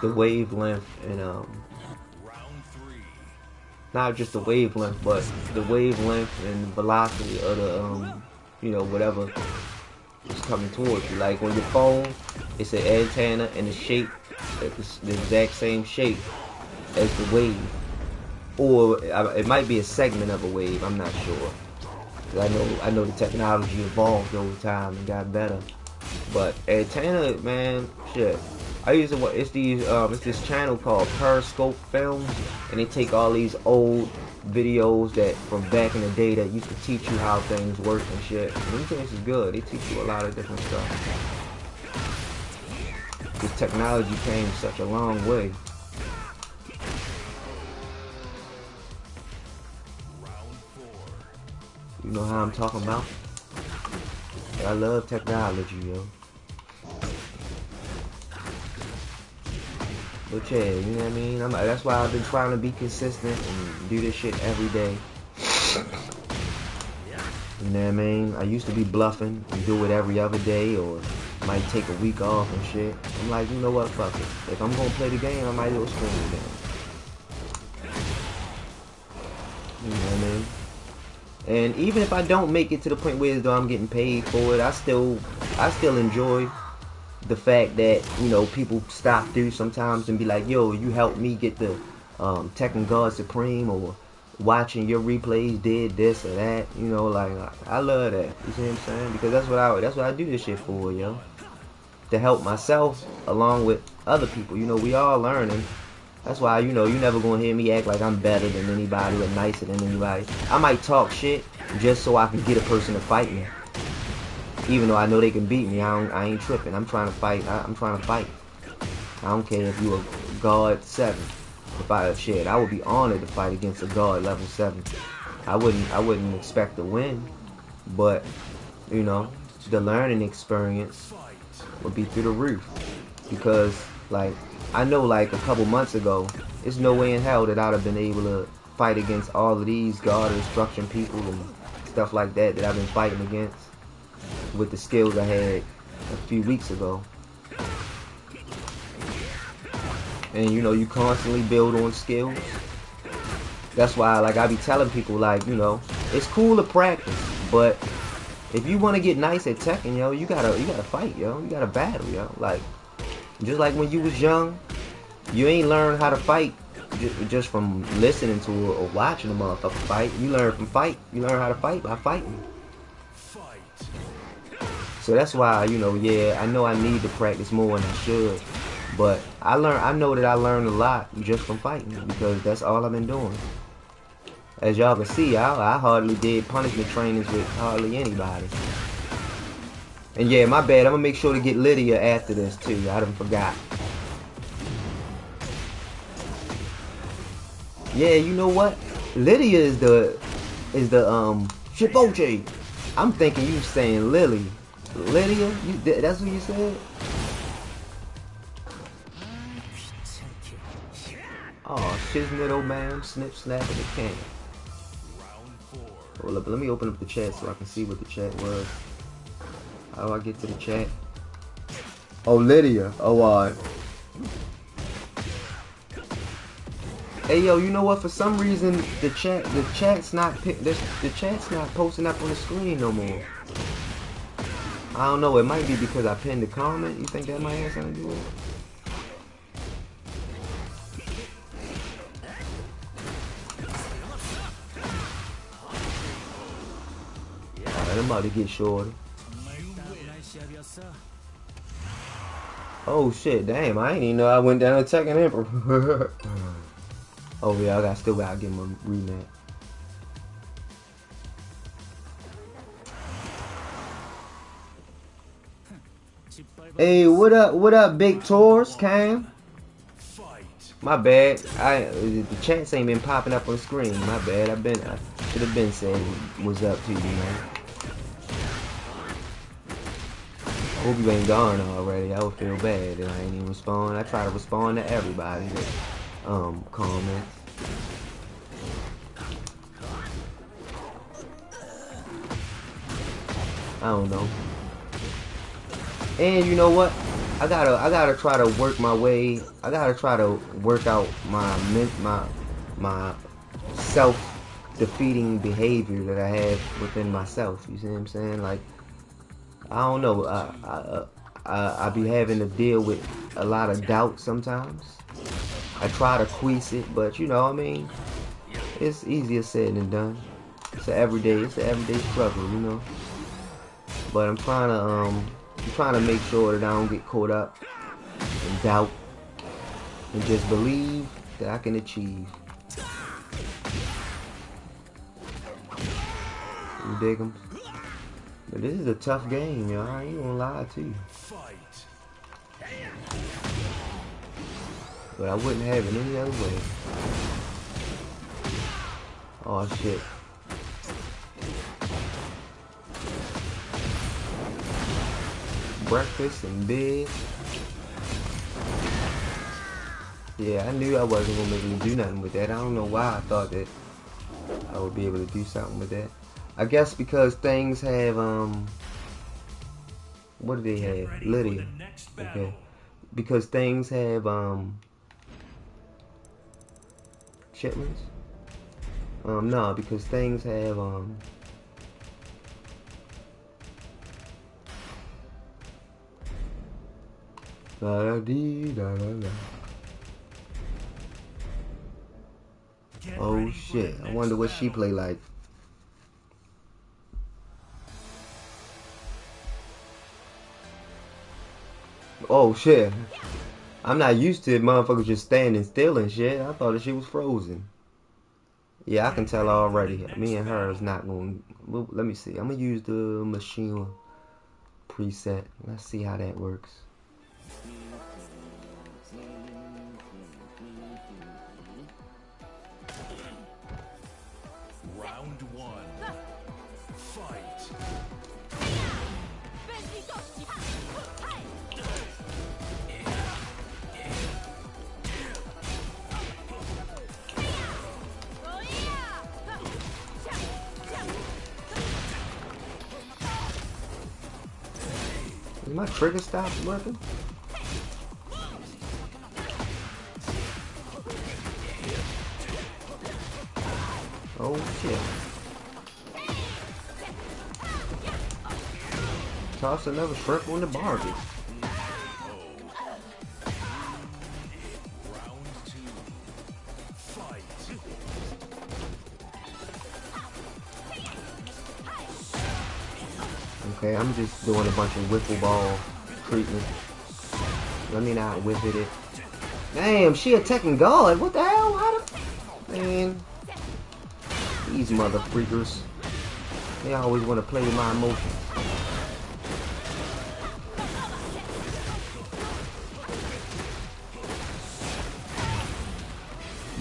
the wavelength and not just the wavelength, but the wavelength and the velocity of the you know, whatever is coming towards you. Like on your phone, it's an antenna and the shape, the exact same shape as the wave, or it might be a segment of a wave. I'm not sure. I know the technology evolved over time and got better, but antenna, man, shit. I used to it's this channel called Periscope Films, and they take all these old videos that from back in the day that used to teach you how things work and shit. Them things is good. They teach you a lot of different stuff. This technology came such a long way. You know how I'm talking about? I love technology, yo. But yeah, you know what I mean? That's why I've been trying to be consistent and do this shit every day. You know what I mean? I used to be bluffing and do it every other day, or might take a week off and shit. I'm like, you know what? Fuck it. If I'm gonna play the game, I might as well stream the game. You know what I mean? And even if I don't make it to the point where I'm getting paid for it, I still enjoy the fact that, you know, people stop through sometimes and be like, yo, you helped me get the Tekken God Supreme, or watching your replays did this or that. You know, like, I love that. You see what I'm saying? Because that's what I do this shit for, yo. To help myself along with other people. You know, we all learning. That's why, you know, you never gonna hear me act like I'm better than anybody or nicer than anybody. I might talk shit just so I can get a person to fight me. Even though I know they can beat me, I ain't tripping. I'm trying to fight. I'm trying to fight. I don't care if you a guard 7. If I would be honored to fight against a guard level 7. I wouldn't expect to win, but you know, the learning experience would be through the roof. Because like I know, like a couple months ago, there's no way in hell that I'd have been able to fight against all of these guard instruction people and stuff like that I've been fighting against with the skills I had a few weeks ago. And you know, you constantly build on skills. That's why, like, I be telling people, like, you know, it's cool to practice, but if you want to get nice at Tekken, yo, you gotta fight, yo. You gotta battle, yo. Like, just like when you was young, you ain't learn how to fight just from listening to or watching a motherfucker fight. You learn from fight. You learn how to fight by fighting. So that's why, you know, yeah, I know I need to practice more than I should, but I know that I learned a lot just from fighting because that's all I've been doing. As y'all can see, I hardly did punishment trainings with hardly anybody. And yeah, my bad. I'm gonna make sure to get Lydia after this too. I done forgot. Yeah, you know what? Lydia is the Shiboche. I'm thinking you saying Lily. Lydia? That's what you said? Oh, shiznit old man, snip snap in the can. Hold up, let me open up the chat so I can see what the chat was. How do I get to the chat? Oh, Lydia. Oh, hey, yo, you know what? For some reason, the chat's not posting up on the screen no more. I don't know. It might be because I pinned the comment. You think that might have something to do with it? Alright, I'm about to get shorty. Oh shit, damn, I ain't even know I went down to Tekken Emperor. Oh yeah, I still gotta give him a rematch. Hey, what up, Big Tours, Cam? My bad, the chats ain't been popping up on the screen. My bad, I should have been saying what's up to you, man. I hope you ain't gone already. I would feel bad if I ain't even respond. I try to respond to everybody that comments. I don't know. And you know what? I gotta try to work my way. I gotta try to work out my self-defeating behavior that I have within myself. You see what I'm saying? Like, I don't know. I be having to deal with a lot of doubt sometimes. I try to quease it, but you know, I mean, it's easier said than done. It's an everyday struggle, you know. But I'm trying to make sure that I don't get caught up in doubt and just believe that I can achieve. You dig 'em? But this is a tough game, yo. I ain't gonna lie to you. But I wouldn't have it any other way. Oh shit. Breakfast in bed. Yeah, I knew I wasn't gonna be able to do nothing with that. I don't know why I thought that I would be able to do something with that. I guess because things have what do they have? Lydia. Okay. Because things have shipments? No, because things have da da dee da da da. Oh shit! I wonder what she play like. Oh shit! I'm not used to motherfuckers just standing still and shit. I thought the shit was frozen. Yeah, I can tell already. Me and her is not going. Well, let me see. I'm gonna use the machine preset. Let's see how that works. Round one. Fight. Is my trigger stop working? Oh shit. Toss another shrimp on the barbie. Round two. Fight. Okay, I'm just doing a bunch of wiffle ball treatment. Let me not whip it. Damn, she a Tekken god. What the hell? How the man? These mother freakers. They always want to play with my emotions.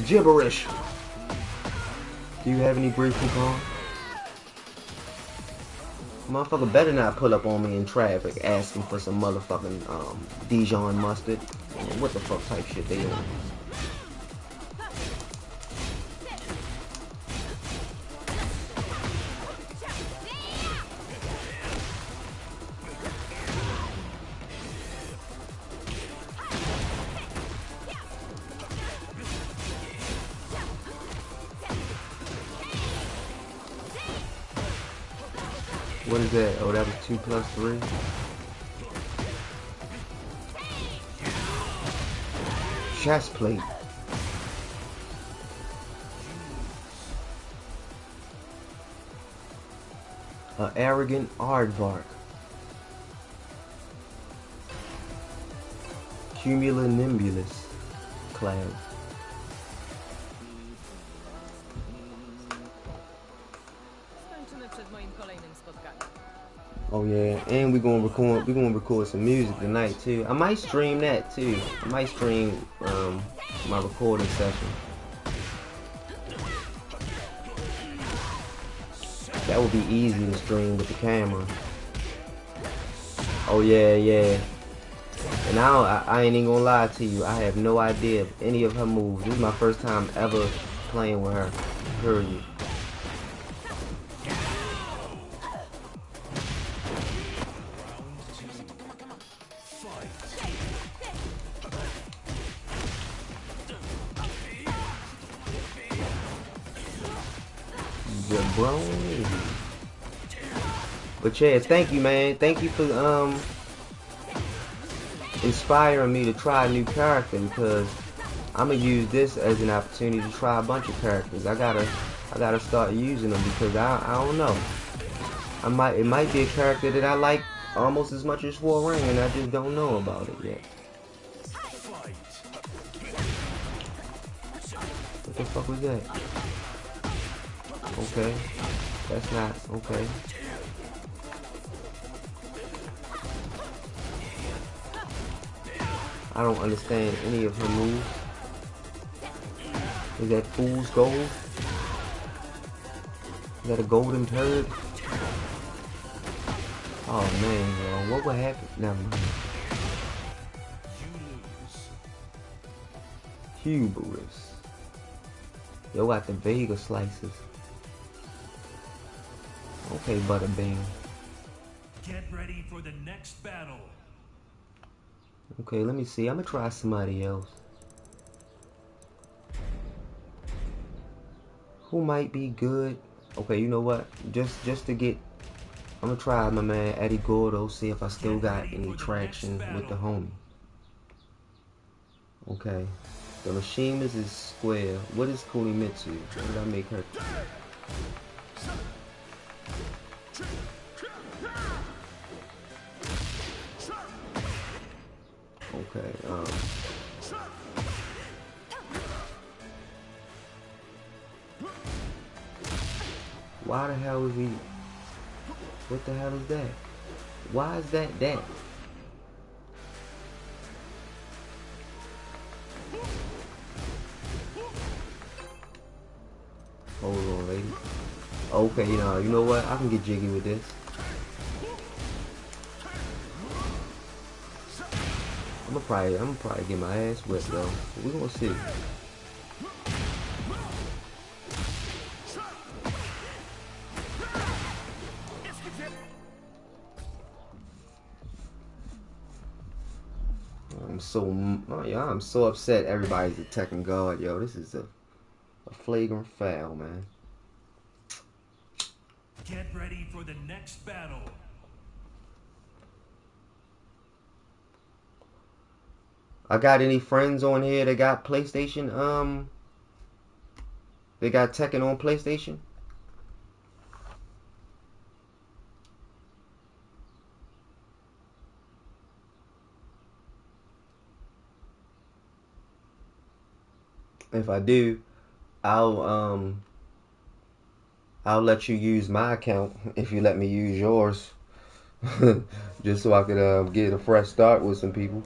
Gibberish. Do you have any brief coupon? Motherfucker better not pull up on me in traffic asking for some motherfucking Dijon mustard. What the fuck type shit they on? What is that? Oh, that was 2 plus 3. Chest plate. A arrogant aardvark. Cumulonimbulus cloud. Skończymy przed moim kolejnym spotkaniem. Oh yeah, and we're gonna record some music tonight too. I might stream that too. I might stream my recording session. That would be easy to stream with the camera. Oh yeah, yeah. And I ain't even gonna lie to you. I have no idea of any of her moves. This is my first time ever playing with her. Period. Jabroni. But yeah, thank you, man. Thank you for inspiring me to try a new character, because I'm gonna use this as an opportunity to try a bunch of characters. I gotta start using them, because I don't know. It might be a character that I like almost as much as Hwoarang, and I just don't know about it yet. What the fuck was that? Okay. That's not okay. I don't understand any of her moves. Is that fool's gold? Is that a golden turd? Oh man, what would happen? Never mind. Hubris. Yo got the Vega slices. Okay, Butterbean. Get ready for the next battle. Okay, let me see. I'm gonna try somebody else. Who might be good? Okay, you know what? Just to get, I'm gonna try my man Eddie Gordo. See if I still got any traction with the homie. Okay, the machinist is square. What is Kunimitsu? What did I make her? Okay, Why the hell is he? What the hell is that? Why is that that? Hold on, lady. Okay, you know what? I can get jiggy with this. I'm gonna probably get my ass whipped though. We're gonna see. I'm so upset everybody's a Tekken guard, yo. This is a flagrant foul, man. Get ready for the next battle. I got any friends on here that got PlayStation? They got Tekken on PlayStation? If I do, I'll let you use my account if you let me use yours. Just so I could get a fresh start with some people.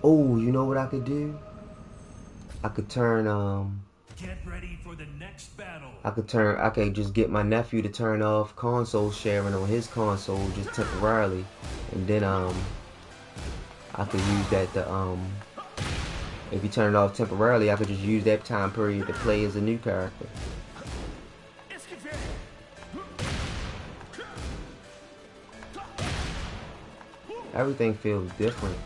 Oh, you know what I could do? I could turn Get ready for the next battle. I could just get my nephew to turn off console sharing on his console just temporarily, and then I could use that to if you turn it off temporarily, I could just use that time period to play as a new character. Everything feels different.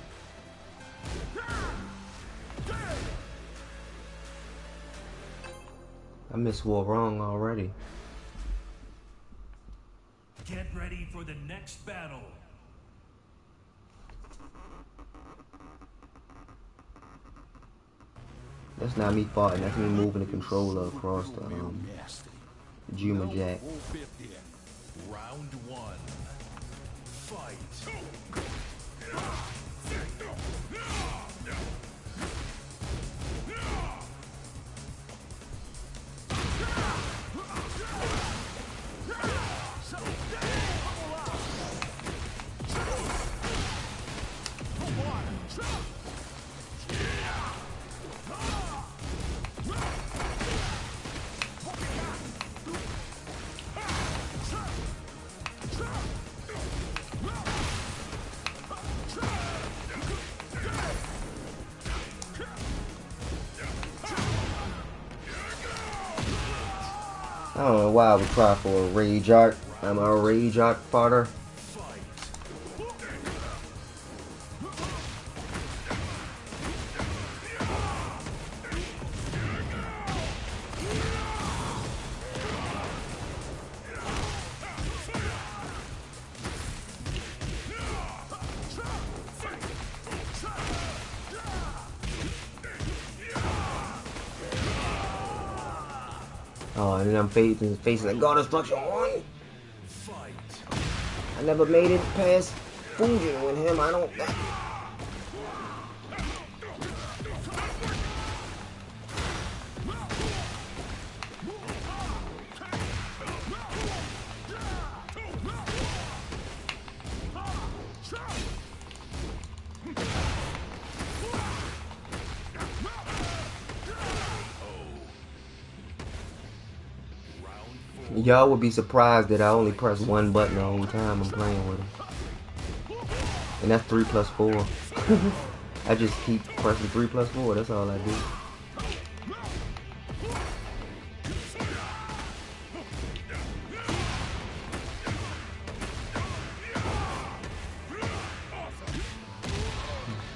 I miss Hwoarang already. Get ready for the next battle. That's not me farting, that's me moving the controller across the Juma Jack. Round one. Fight. I don't know why I would try for a rage art. I'm a rage art fodder. Oh, and then I'm facing like God Destruction 1. I never made it past Fujin with him, I don't think. Y'all would be surprised that I only press one button the whole time I'm playing with him. And that's 3 plus 4. I just keep pressing 3 plus 4, that's all I do.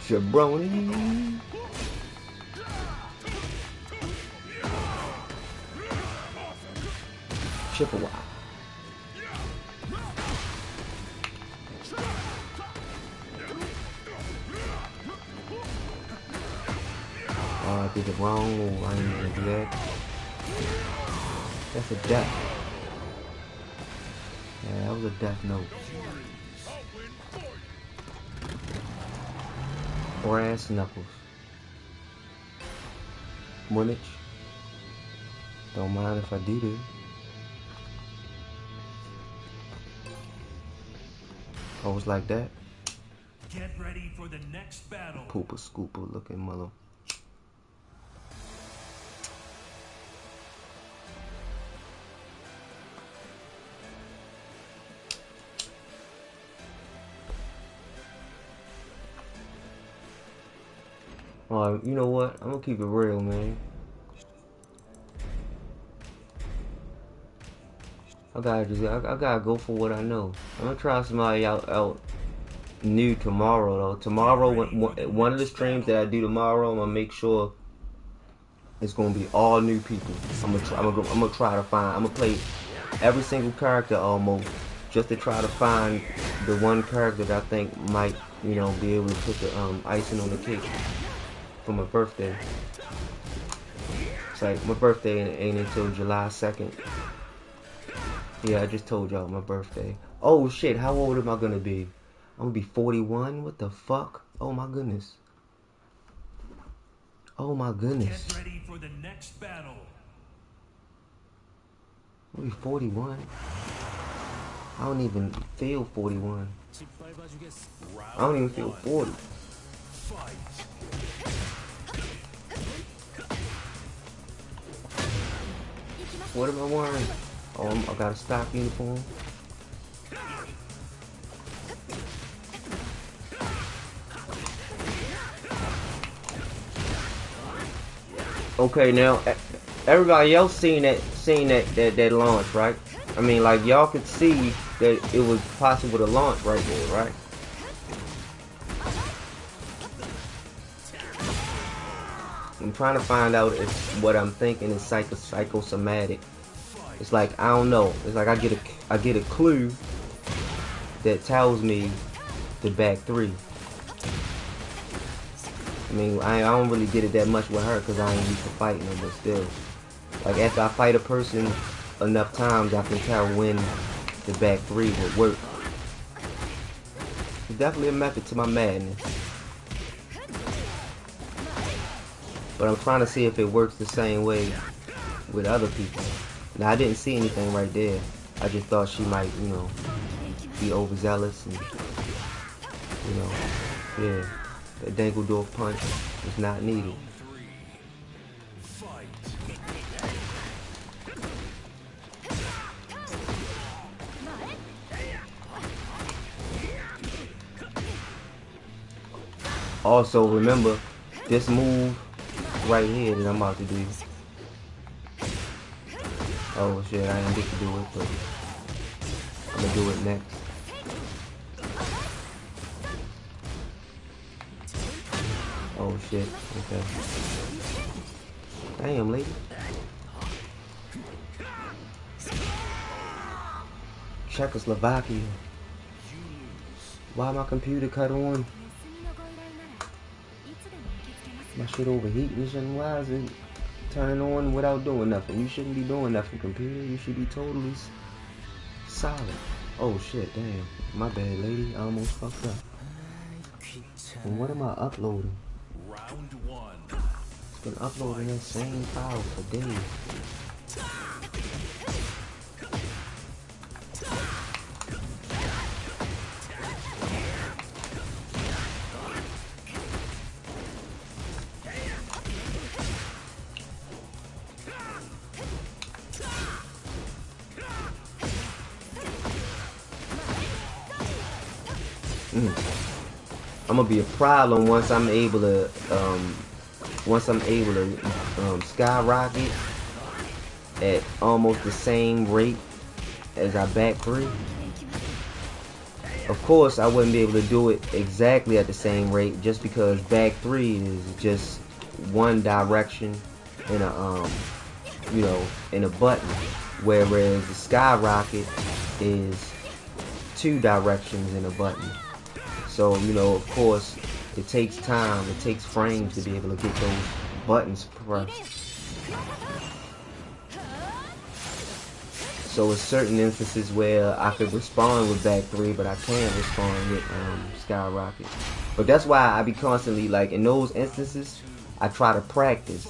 Jabroni. Chippewa. Oh, I did it wrong. Oh, I didn't mean to do that. That's a death. Yeah, that was a death note. Brass knuckles. Munich. Don't mind if I do this. Oh, it's like that. Get ready for the next battle. Pooper scooper looking mother. You know what? I'm gonna keep it real, man. I gotta go for what I know. I'm gonna try somebody out new tomorrow though. Tomorrow, one of the streams that I do tomorrow, I'm gonna make sure it's gonna be all new people. I'm gonna try to find. I'm gonna play every single character almost, just to try to find the one character that I think might, you know, be able to put the icing on the cake for my birthday. It's like my birthday ain't until July 2nd. Yeah, I just told y'all my birthday. Oh shit, how old am I gonna be? I'm gonna be 41? What the fuck? Oh my goodness. Oh my goodness. Get ready for the next battle. I'm gonna be 41. I don't even feel 41. I don't even feel 40. Fight. What am I wearing? Oh, I got a stock uniform. Okay, now everybody else seen that launch, right? I mean, like y'all could see that it was possible to launch right there, right? I'm trying to find out if what I'm thinking is psychosomatic. It's like, I don't know. It's like I get a clue that tells me the back three. I mean, I don't really get it that much with her because I ain't used to fighting her, but still. Like, after I fight a person enough times, I can tell when the back three would work. It's definitely a method to my madness. But I'm trying to see if it works the same way with other people. Now, I didn't see anything right there. I just thought she might, you know, be overzealous and, you know, yeah. That Dangeldorf punch is not needed. Also, remember, this move right here that I'm about to do. Oh shit, I didn't get to do it, but I'm gonna do it next. Oh shit, okay. Damn, lady. Czechoslovakia. Why my computer cut on? My shit overheating and why is it turning on without doing nothing? You shouldn't be doing nothing, computer. You should be totally solid. Oh shit, damn. My bad, lady. I almost fucked up. And what am I uploading? Round one. It's been uploading that same file for days. I'm gonna be a problem once I'm able to skyrocket at almost the same rate as our back three. Of course, I wouldn't be able to do it exactly at the same rate just because back three is just one direction in a you know, in a button, whereas the skyrocket is two directions in a button. So, you know, of course, it takes time, it takes frames to be able to get those buttons pressed. So, it's certain instances where I could respond with back three, but I can't respond with skyrocket. But that's why I be constantly, like, in those instances, I try to practice.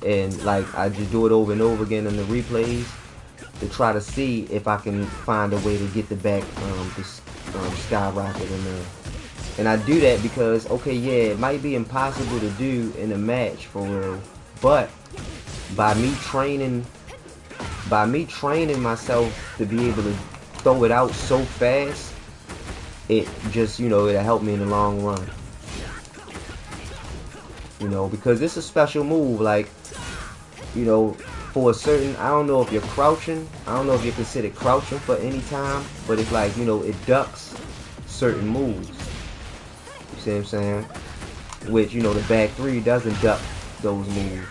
and like I just do it over and over again in the replays to try to see if I can find a way to get the back skyrocket in there. And I do that because, okay, yeah, it might be impossible to do in a match for real, but by me training myself to be able to throw it out so fast, it just, you know, it'll help me in the long run. You know, because it's a special move, like, you know, for a certain, I don't know if you're crouching, I don't know if you're considered crouching for any time, but it's like, you know, it ducks certain moves. You see what I'm saying? Which, you know, the back three doesn't duck those moves.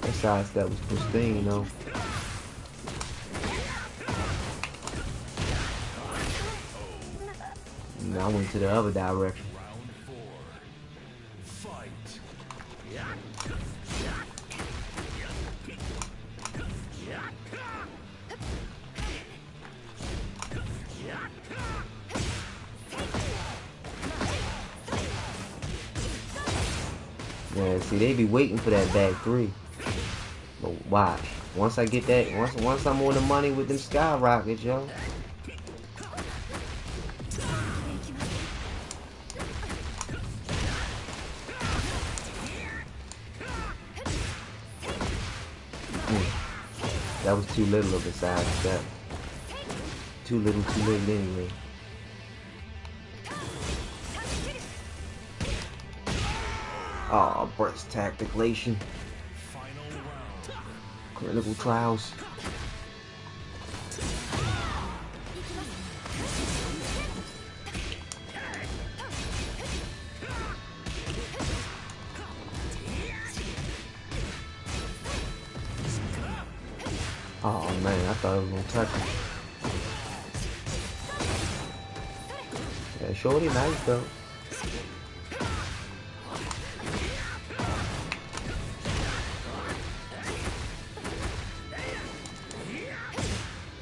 That side step was pristine, though. I went to the other direction. Yeah, see, they be waiting for that back three. But watch. Once I get that, once I'm on the money with them skyrockets, yo. That was too little of a side step. Too little anyway. Oh, burst tacticulation. Clinical trials. Oh man, I thought it was gonna touch him. Yeah, shorty nice though.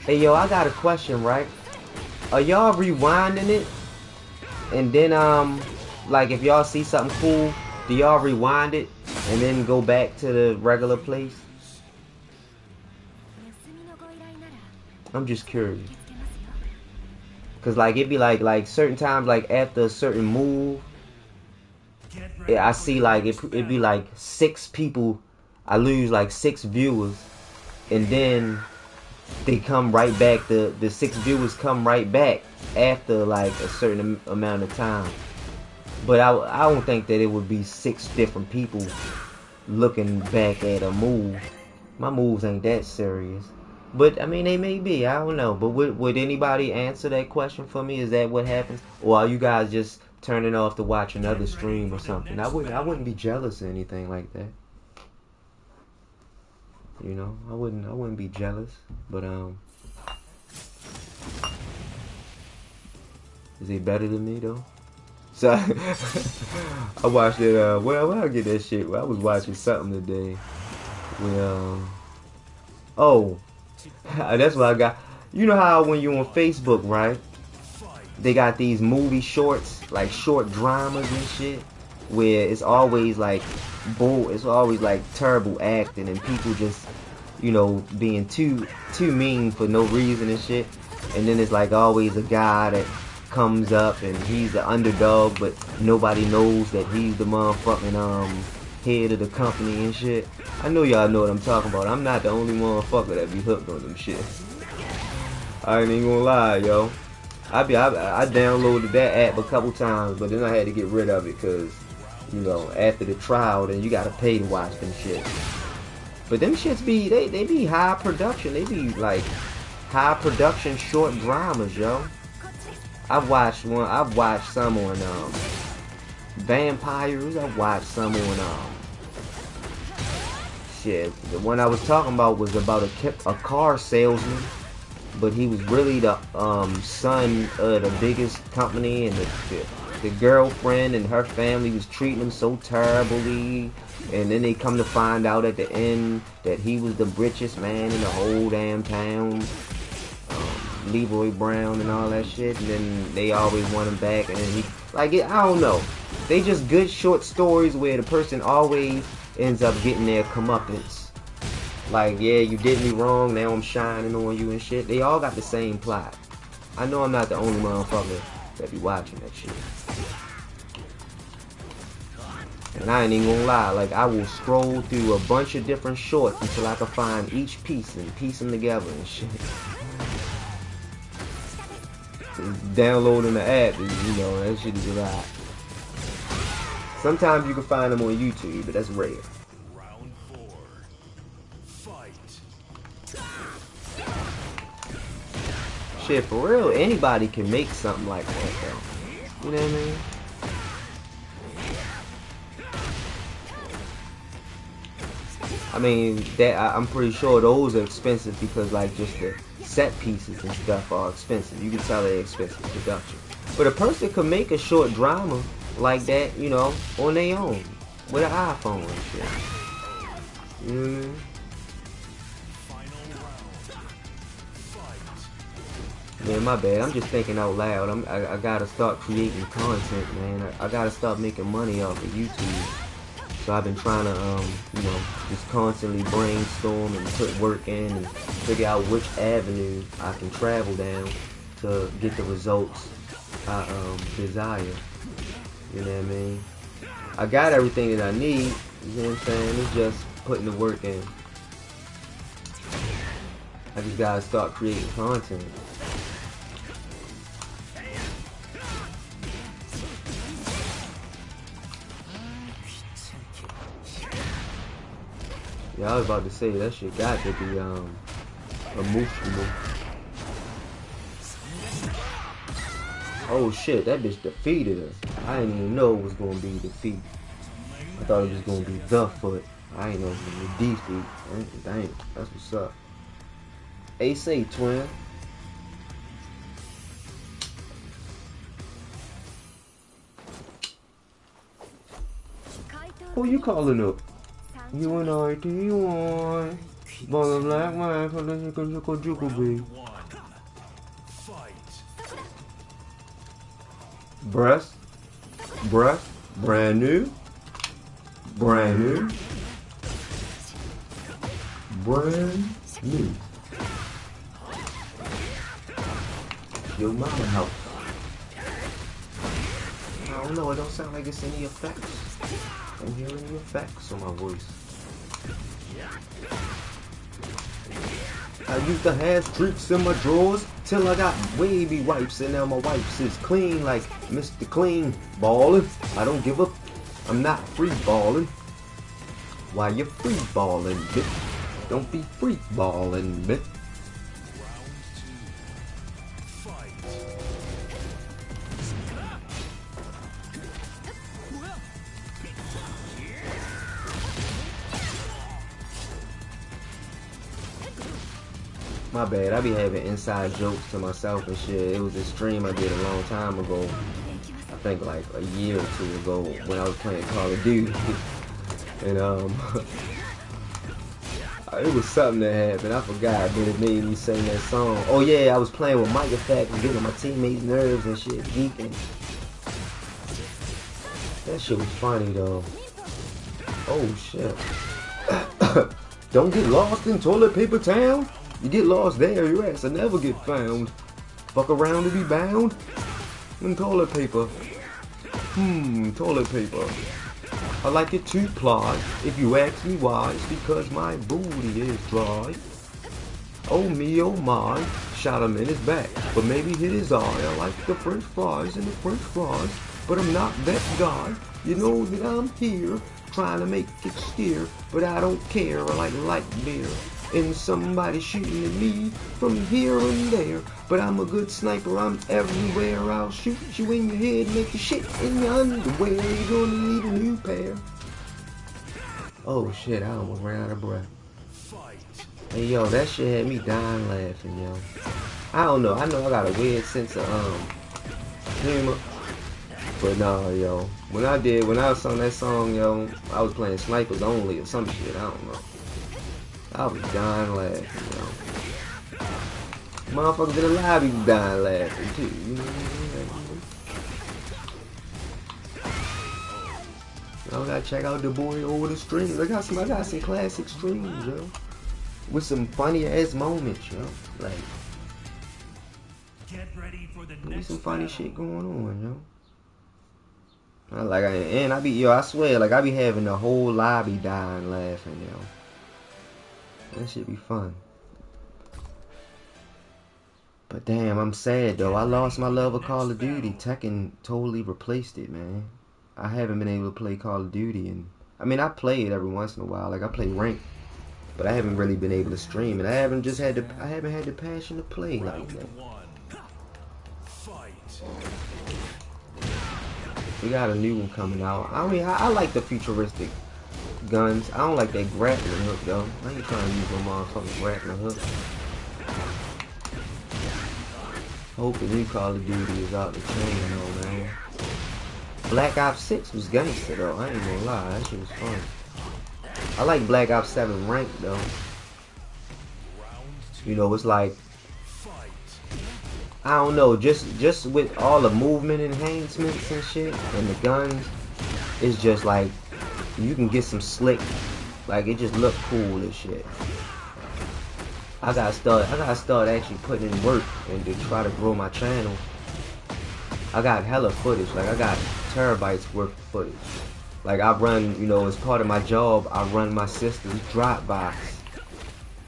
Hey yo, I got a question, right? Are y'all rewinding it? And then like if y'all see something cool, do y'all rewind it and then go back to the regular place? I'm just curious. Cause like it'd be like certain times, like after a certain move, I see like it'd be like 6 people, I lose like 6 viewers, and then they come right back. The 6 viewers come right back after like a certain amount of time. But I don't think that it would be 6 different people looking back at a move. My moves ain't that serious. But I mean, they may be. I don't know. But would anybody answer that question for me? Is that what happens, or are you guys just turning off to watch another stream or something? I wouldn't be jealous or anything like that. You know, I wouldn't be jealous. But is he better than me though? So I watched it. Well, I'll get that shit. I was watching something today. Oh. That's what I got. You know how when you're on Facebook, right? They got these movie shorts, like short dramas and shit, where it's always like it's always like terrible acting and people just, you know, being too mean for no reason and shit. And then it's like always a guy that comes up and he's the underdog, but nobody knows that he's the motherfucking head of the company and shit. I know y'all know what I'm talking about. I'm not the only motherfucker that be hooked on them shit. I ain't even gonna lie, yo. I downloaded that app a couple times, but then I had to get rid of it because, you know, after the trial, then you gotta pay to watch them shit. But them shits be, they be high production. They be like high production short dramas, yo. I've watched some on vampires. I've watched some on shit, the one I was talking about was about a car salesman, but he was really the son of the biggest company, and the girlfriend and her family was treating him so terribly, and then they come to find out at the end that he was the richest man in the whole damn town, Leroy Brown and all that shit, and then they always want him back, and he, like, I don't know, they just good short stories where the person always ends up getting their comeuppance. Like, yeah, you did me wrong, now I'm shining on you and shit. They all got the same plot. I know I'm not the only motherfucker that be watching that shit. And I ain't even gonna lie, like, I will scroll through a bunch of different shorts until I can find each piece and piece them together and shit. Downloading the app, you know, that shit is a lot. Sometimes you can find them on YouTube, but that's rare. Round 4. Fight. Shit, for real, anybody can make something like that, though. You know what I mean? I mean, I'm pretty sure those are expensive because, like, just the set pieces and stuff are expensive. You can tell they're expensive production. But a person could make a short drama like that, you know, on their own with an iPhone and shit. You know what I mean? Man, my bad. I'm just thinking out loud. I gotta start creating content, man. I gotta start making money off of YouTube. So I've been trying to, you know, just constantly brainstorm and put work in and figure out which avenue I can travel down to get the results I desire. You know what I mean? I got everything that I need. You know what I'm saying? It's just putting the work in. I just gotta start creating content. Yeah, I was about to say that shit got to be emotional. Oh shit, that bitch defeated us. I didn't even know it was gonna be defeat. I thought it was gonna be the foot. I ain't know it was gonna be defeat. Dang, that's what's up. Ace twin. Who you calling up? You and I, do you want? But the black man for the juku. Breast, brand new, brand new. Your mama house. I don't know, it don't sound like it's any effects. I'm hearing the effects on my voice. I used to have streaks in my drawers till I got wavy wipes, and now my wipes is clean like Mr. Clean Ballin'. I don't give up. I'm not free ballin'. Why you free ballin', bitch? Don't be free ballin', bitch. My bad, I be having inside jokes to myself and shit. It was a stream I did a long time ago. I think like a year or two ago when I was playing Call of Duty. And it was something that happened. I forgot, but it made me sing that song. Oh yeah, I was playing with mic effects and getting on my teammates' nerves and shit, geeking. That shit was funny though. Oh shit. Don't get lost in toilet paper town. You get lost there, your ass will never get found. Fuck around to be bound. And toilet paper. Toilet paper. I like it to ply. If you ask me why, it's because my booty is dry. Oh me, oh my. Shot him in his back, but maybe hit his eye. I like the french fries and the french fries, but I'm not that guy. You know that I'm here, trying to make it steer, but I don't care. I like light beer. And somebody shooting at me from here and there. But I'm a good sniper, I'm everywhere. I'll shoot you in your head, make you shit in your underwear. You're gonna need a new pair. Oh shit, I almost ran out of breath. Fight. Hey yo, that shit had me dying laughing, yo. I don't know. I know I got a weird sense of humor. But nah, yo. When I sung that song, yo, I was playing Snipers Only or some shit. I don't know. I was dying laughing, yo. Motherfuckers in the lobby was dying laughing too. You know what I mean? I gotta check out the boy over the streams. I got some classic streams, yo. With some funny ass moments, yo. Like, Get ready for the there's next some funny battle. shit going on, yo. I swear, like I be having the whole lobby dying laughing, yo. That shit be fun. But damn, I'm sad though. I lost my love of Call of Duty. Tekken totally replaced it, man. I haven't been able to play Call of Duty, and I mean I play it every once in a while. Like I play ranked, but I haven't really been able to stream, and I haven't had the passion to play like that. Round one. Fight. We got a new one coming out. I mean, I like the futuristic guns. I don't like that grappling hook though. I ain't trying to use no motherfucking grappling hook. Hope the new Call of Duty is out the chain though, man. Black Ops 6 was gangster though. I ain't gonna lie, that shit was fun. I like Black Ops 7 ranked though. You know, it's like, I don't know, just with all the movement enhancements and shit and the guns, it's just like you can get some slick, like it just look cool and shit. I gotta start actually putting in work and to try to grow my channel. I got hella footage, like I got terabytes worth of footage. Like I run, you know, as part of my job, I run my sister's Dropbox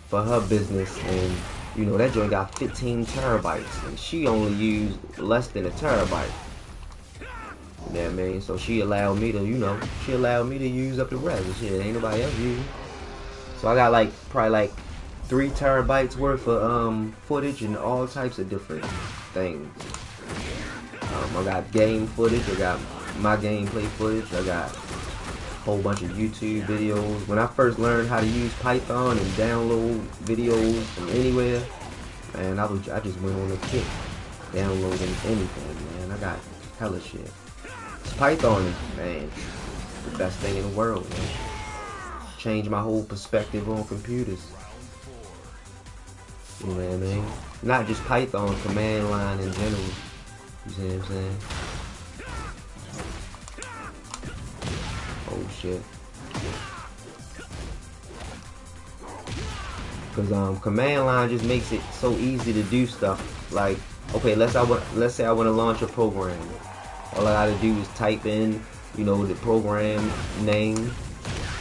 for her business, and you know that joint got 15 terabytes, and she only used less than a terabyte. You know what I mean? So she allowed me to, you know, use up the rest. Shit, ain't nobody else using. So I got like probably like 3 terabytes worth of footage and all types of different things. I got game footage, I got my gameplay footage, I got a whole bunch of YouTube videos. When I first learned how to use Python and download videos from anywhere, man, I just went on a kick downloading anything, man. I got hella shit. Python, man, the best thing in the world, man. Changed my whole perspective on computers. You know what I mean? Not just Python, command line in general. You see what I'm saying? Oh shit. Cause command line just makes it so easy to do stuff. Like, okay, let's say I want to launch a program. All I gotta do is type in, you know, the program name,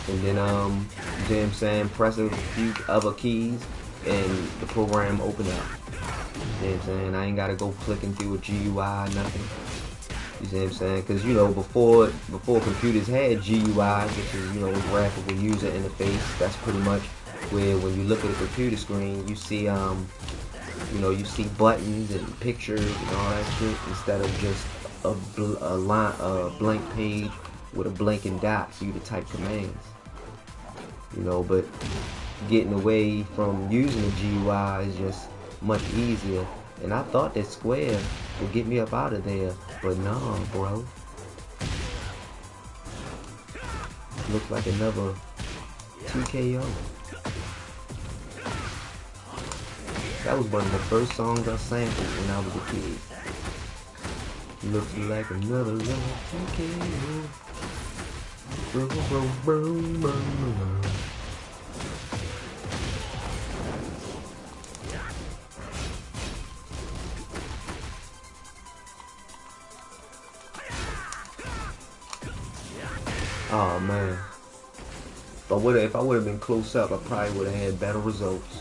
and then you know what I'm saying, press a few other keys, and the program open up. You know what I'm saying? I ain't gotta go clicking through a GUI, nothing. You see what I'm saying? Because, you know, before computers had GUI, which is, you know, graphical user interface, that's pretty much where when you look at a computer screen, you see, you know, you see buttons and pictures and all that shit, instead of just a blank page with a blinking dot for you to type commands. You know, but getting away from using the GUI is just much easier. And I thought that Square would get me up out of there, but nah, bro. Looks like another TKO. That was one of the first songs I sampled when I was a kid. Looks like another little TKO. Oh man. If I would have been close up, I probably would have had better results.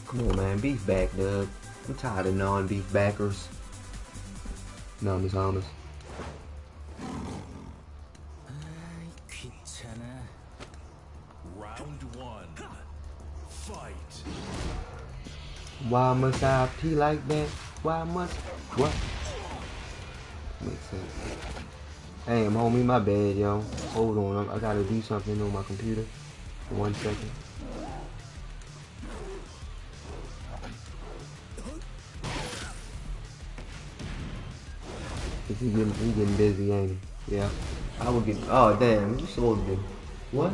Come on, man, beef back, Doug. I'm tired of non-beef backers. No, Miss Thomas. Round one. Fight. Why must I pee like that? Why must what? Makes sense. Damn, homie, my bad, yo. Hold on, I gotta do something on my computer. For 1 second. He getting busy, ain't he? Yeah. I would get. Oh damn, you supposed to be. What?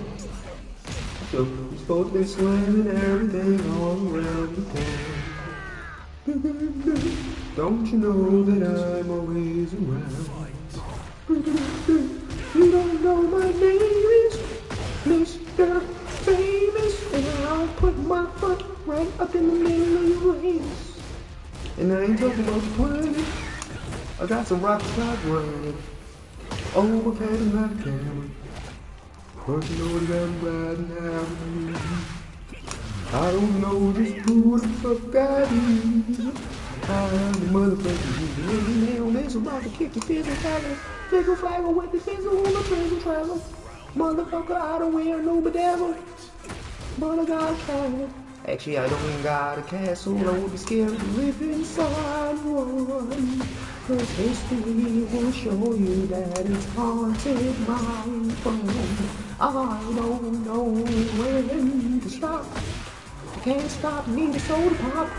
So you supposed to be slamming everything all around the town. Don't you know that I'm always around? You don't know my name is Mr. Famous, and I'll put my foot right up in the middle of your race. And I ain't talking about the planet. I got some rock stars running. Oh, I can't not camera. But you know that I'm riding out with you. I don't know just who the fuck I am. I'm the motherfucker. Nail this about to kick your fizzle tagger. Fizzle flagger with the fizzle on the fizzle travel. Motherfucker, I don't wear no bedazzle. But I got a castle. Actually, I don't even got a castle. I would be scared to live inside one. Cause history will show you that it's haunted, my friend. I don't know when to stop. I can't stop me the soda pop.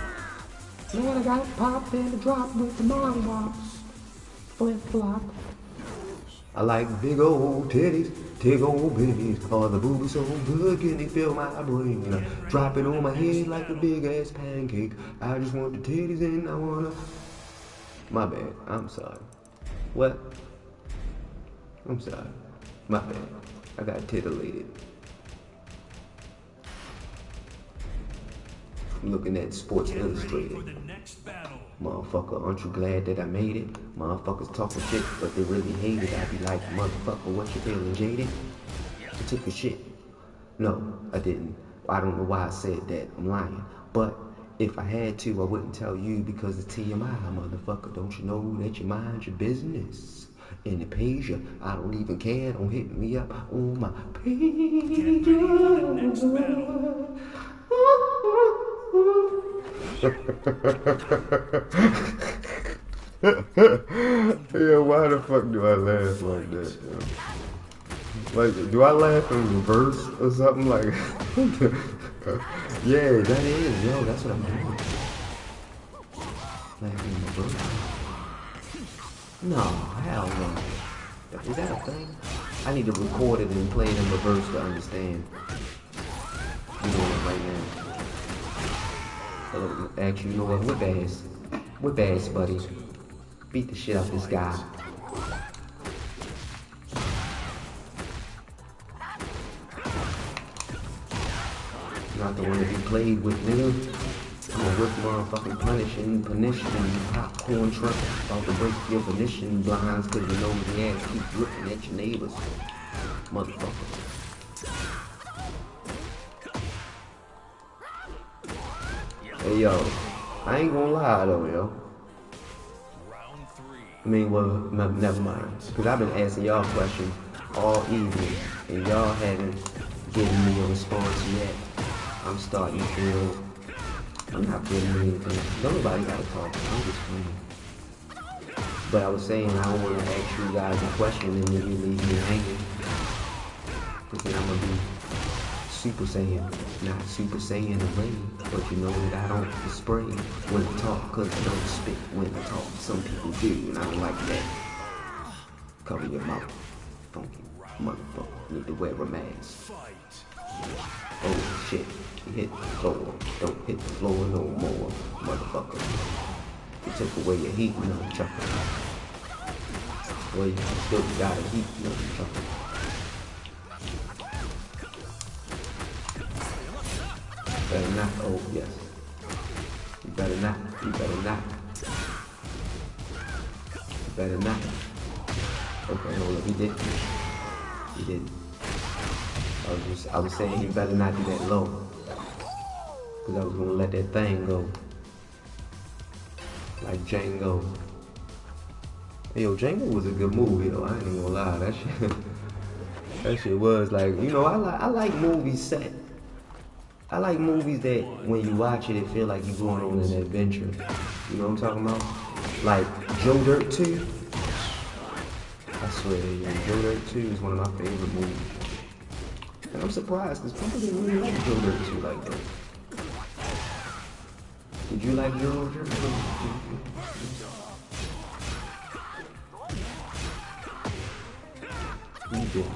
Man, I got pop and a drop with the Molly Wops. Flip flop. I like big old titties, big old bitties. Oh, the boobies so good, can they fill my brain? Drop it on my head like a big ass pancake. I just want the titties and I wanna. My bad. I'm sorry. What? I'm sorry. My bad. I got titillated. I'm looking at Sports Illustrated. Motherfucker, aren't you glad that I made it? Motherfuckers talking shit, but they really hate it. I be like, motherfucker, what you feeling, jaded? I took a shit. No, I didn't. I don't know why I said that. I'm lying. But if I had to, I wouldn't tell you because it's TMI, motherfucker. Don't you know that you mind your business? And it pays you. I don't even care. Don't hit me up on my page. Yeah, why the fuck do I laugh like that? Yo? Like, do I laugh in reverse or something? Like, yeah, that is, yo, that's what I'm doing. Laughing in reverse? No, hell no. Is that a thing? I need to record it and play it in reverse to understand. I'm doing it right now. Actually, you know what? Whip ass. Whip ass, buddy. Beat the shit out of this guy. Not the one to be played with, nigga. I'm gonna whip motherfucking punishing, popcorn truck. About to break your Venetian blinds cause you know the ass keep looking at your neighbors. Motherfucker. Hey yo, I ain't gonna lie though, yo. I mean, well, never mind. Cause I've been asking y'all questions all evening, and y'all haven't given me a response yet. I'm starting to feel I'm not feeling anything. Nobody gotta talk. I'm just playing. But I was saying I don't want to ask you guys a question and then you leave me hanging. Cause then I'm gonna be Super Saiyan, not Super Saiyan away, but you know that I don't spray when I talk, cause I don't spit when I talk. Some people do, and I don't like that. Cover your mouth, funky motherfucker. Need to wear a mask. Oh shit, you hit the floor. Don't hit the floor no more, motherfucker. You took away your heat, nunchucker. Well, you still got a heat, nunchucker. Better not. Oh, yes. You better not. You better not. You better not. Okay, hold up. He didn't. He didn't. I was saying you better not do that low. Because I was going to let that thing go. Like Django. Hey, yo, Django was a good movie, though. I ain't gonna lie. That shit was like, you know, I like movies set. I like movies that when you watch it, it feel like you're going on an adventure. You know what I'm talking about? Like Joe Dirt 2. I swear, Joe Dirt 2 is one of my favorite movies. And I'm surprised because people didn't really like Joe Dirt 2 like that. Did you like Joe Dirt 2? You didn't.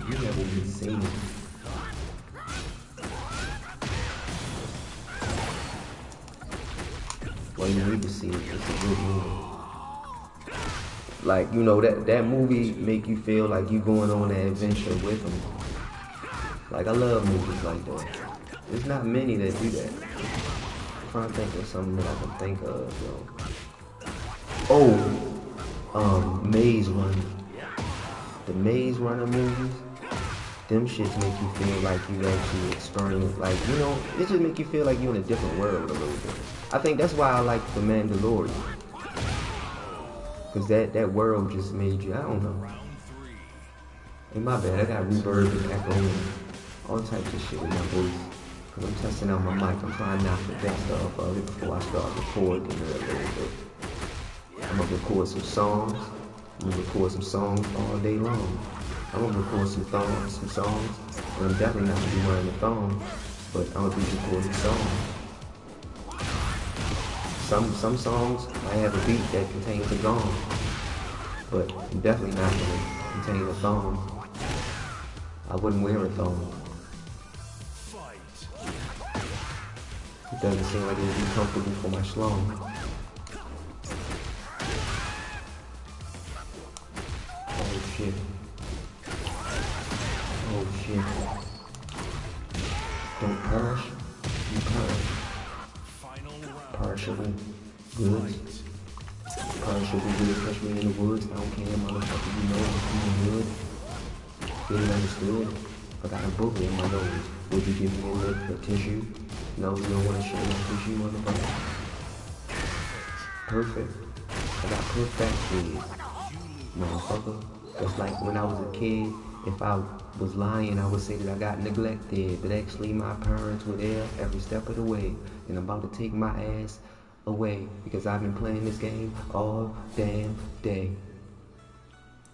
You never even seen it. Well, you need to see it. It's a good movie. Like, you know, that movie make you feel like you going on that adventure with them. Like, I love movies like that. There's not many that do that. I'm trying to think of something that I can think of, though. Maze Runner. The Maze Runner movies, them shits make you feel like you actually experience, like, you know, it just make you feel like you're in a different world a little bit. I think that's why I like The Mandalorian. Because that world just made you, I don't know. Hey, my bad, I got reverb and echo and all types of shit with my voice. Because I'm testing out my mic, I'm trying not to the best of it before I start recording a little bit. I'm going to record some songs. I'm gonna record some songs all day long. I'm gonna record some songs, and I'm definitely not gonna be wearing a thong, but I'm gonna be recording songs. Some songs might have a beat that contains a gong, but I'm definitely not gonna contain a thong. I wouldn't wear a thong. It doesn't seem like it would be comfortable for my schlong. Shit. Oh shit. Don't perish. You perish. Perishable goods. Perishable goods. Catch me in the woods. I don't care, motherfucker. You know I'm doing good. Really understood. I got a booger in my nose. Would you give me a lick or tissue? No, you don't want to share my tissue, motherfucker. Perfect. I got perfect motherfucker. It's like when I was a kid, if I was lying, I would say that I got neglected, but actually my parents were there every step of the way, and I'm about to take my ass away, because I've been playing this game all damn day.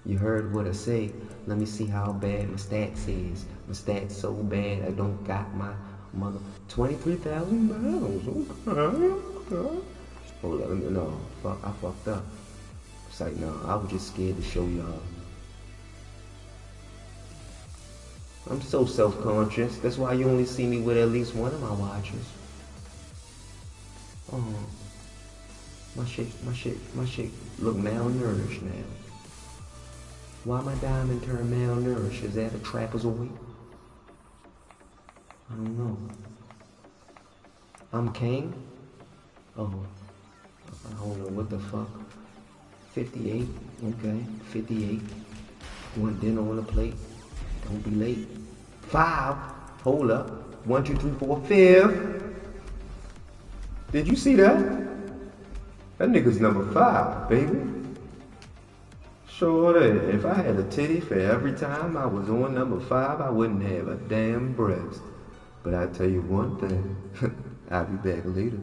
You heard what I say. Let me see how bad my stats is. My stats so bad I don't got my mother 23,000 miles. Okay. Hold on, no, fuck, I fucked up. It's like, no, I was just scared to show y'all. I'm so self-conscious. That's why you only see me with at least one of my watches. Oh, my shit look malnourished now. Why my diamond turn malnourished? Is that a trapezoid? I don't know. I'm king? Oh, I don't know what the fuck. 58, okay, 58. Want dinner on the plate. Don't be late. 5. Hold up. 1, 2, 3, 4, 5. Did you see that? That nigga's number 5, baby. Sure did. If I had a titty for every time I was on number 5, I wouldn't have a damn breast. But I tell you one thing. I'll be back later.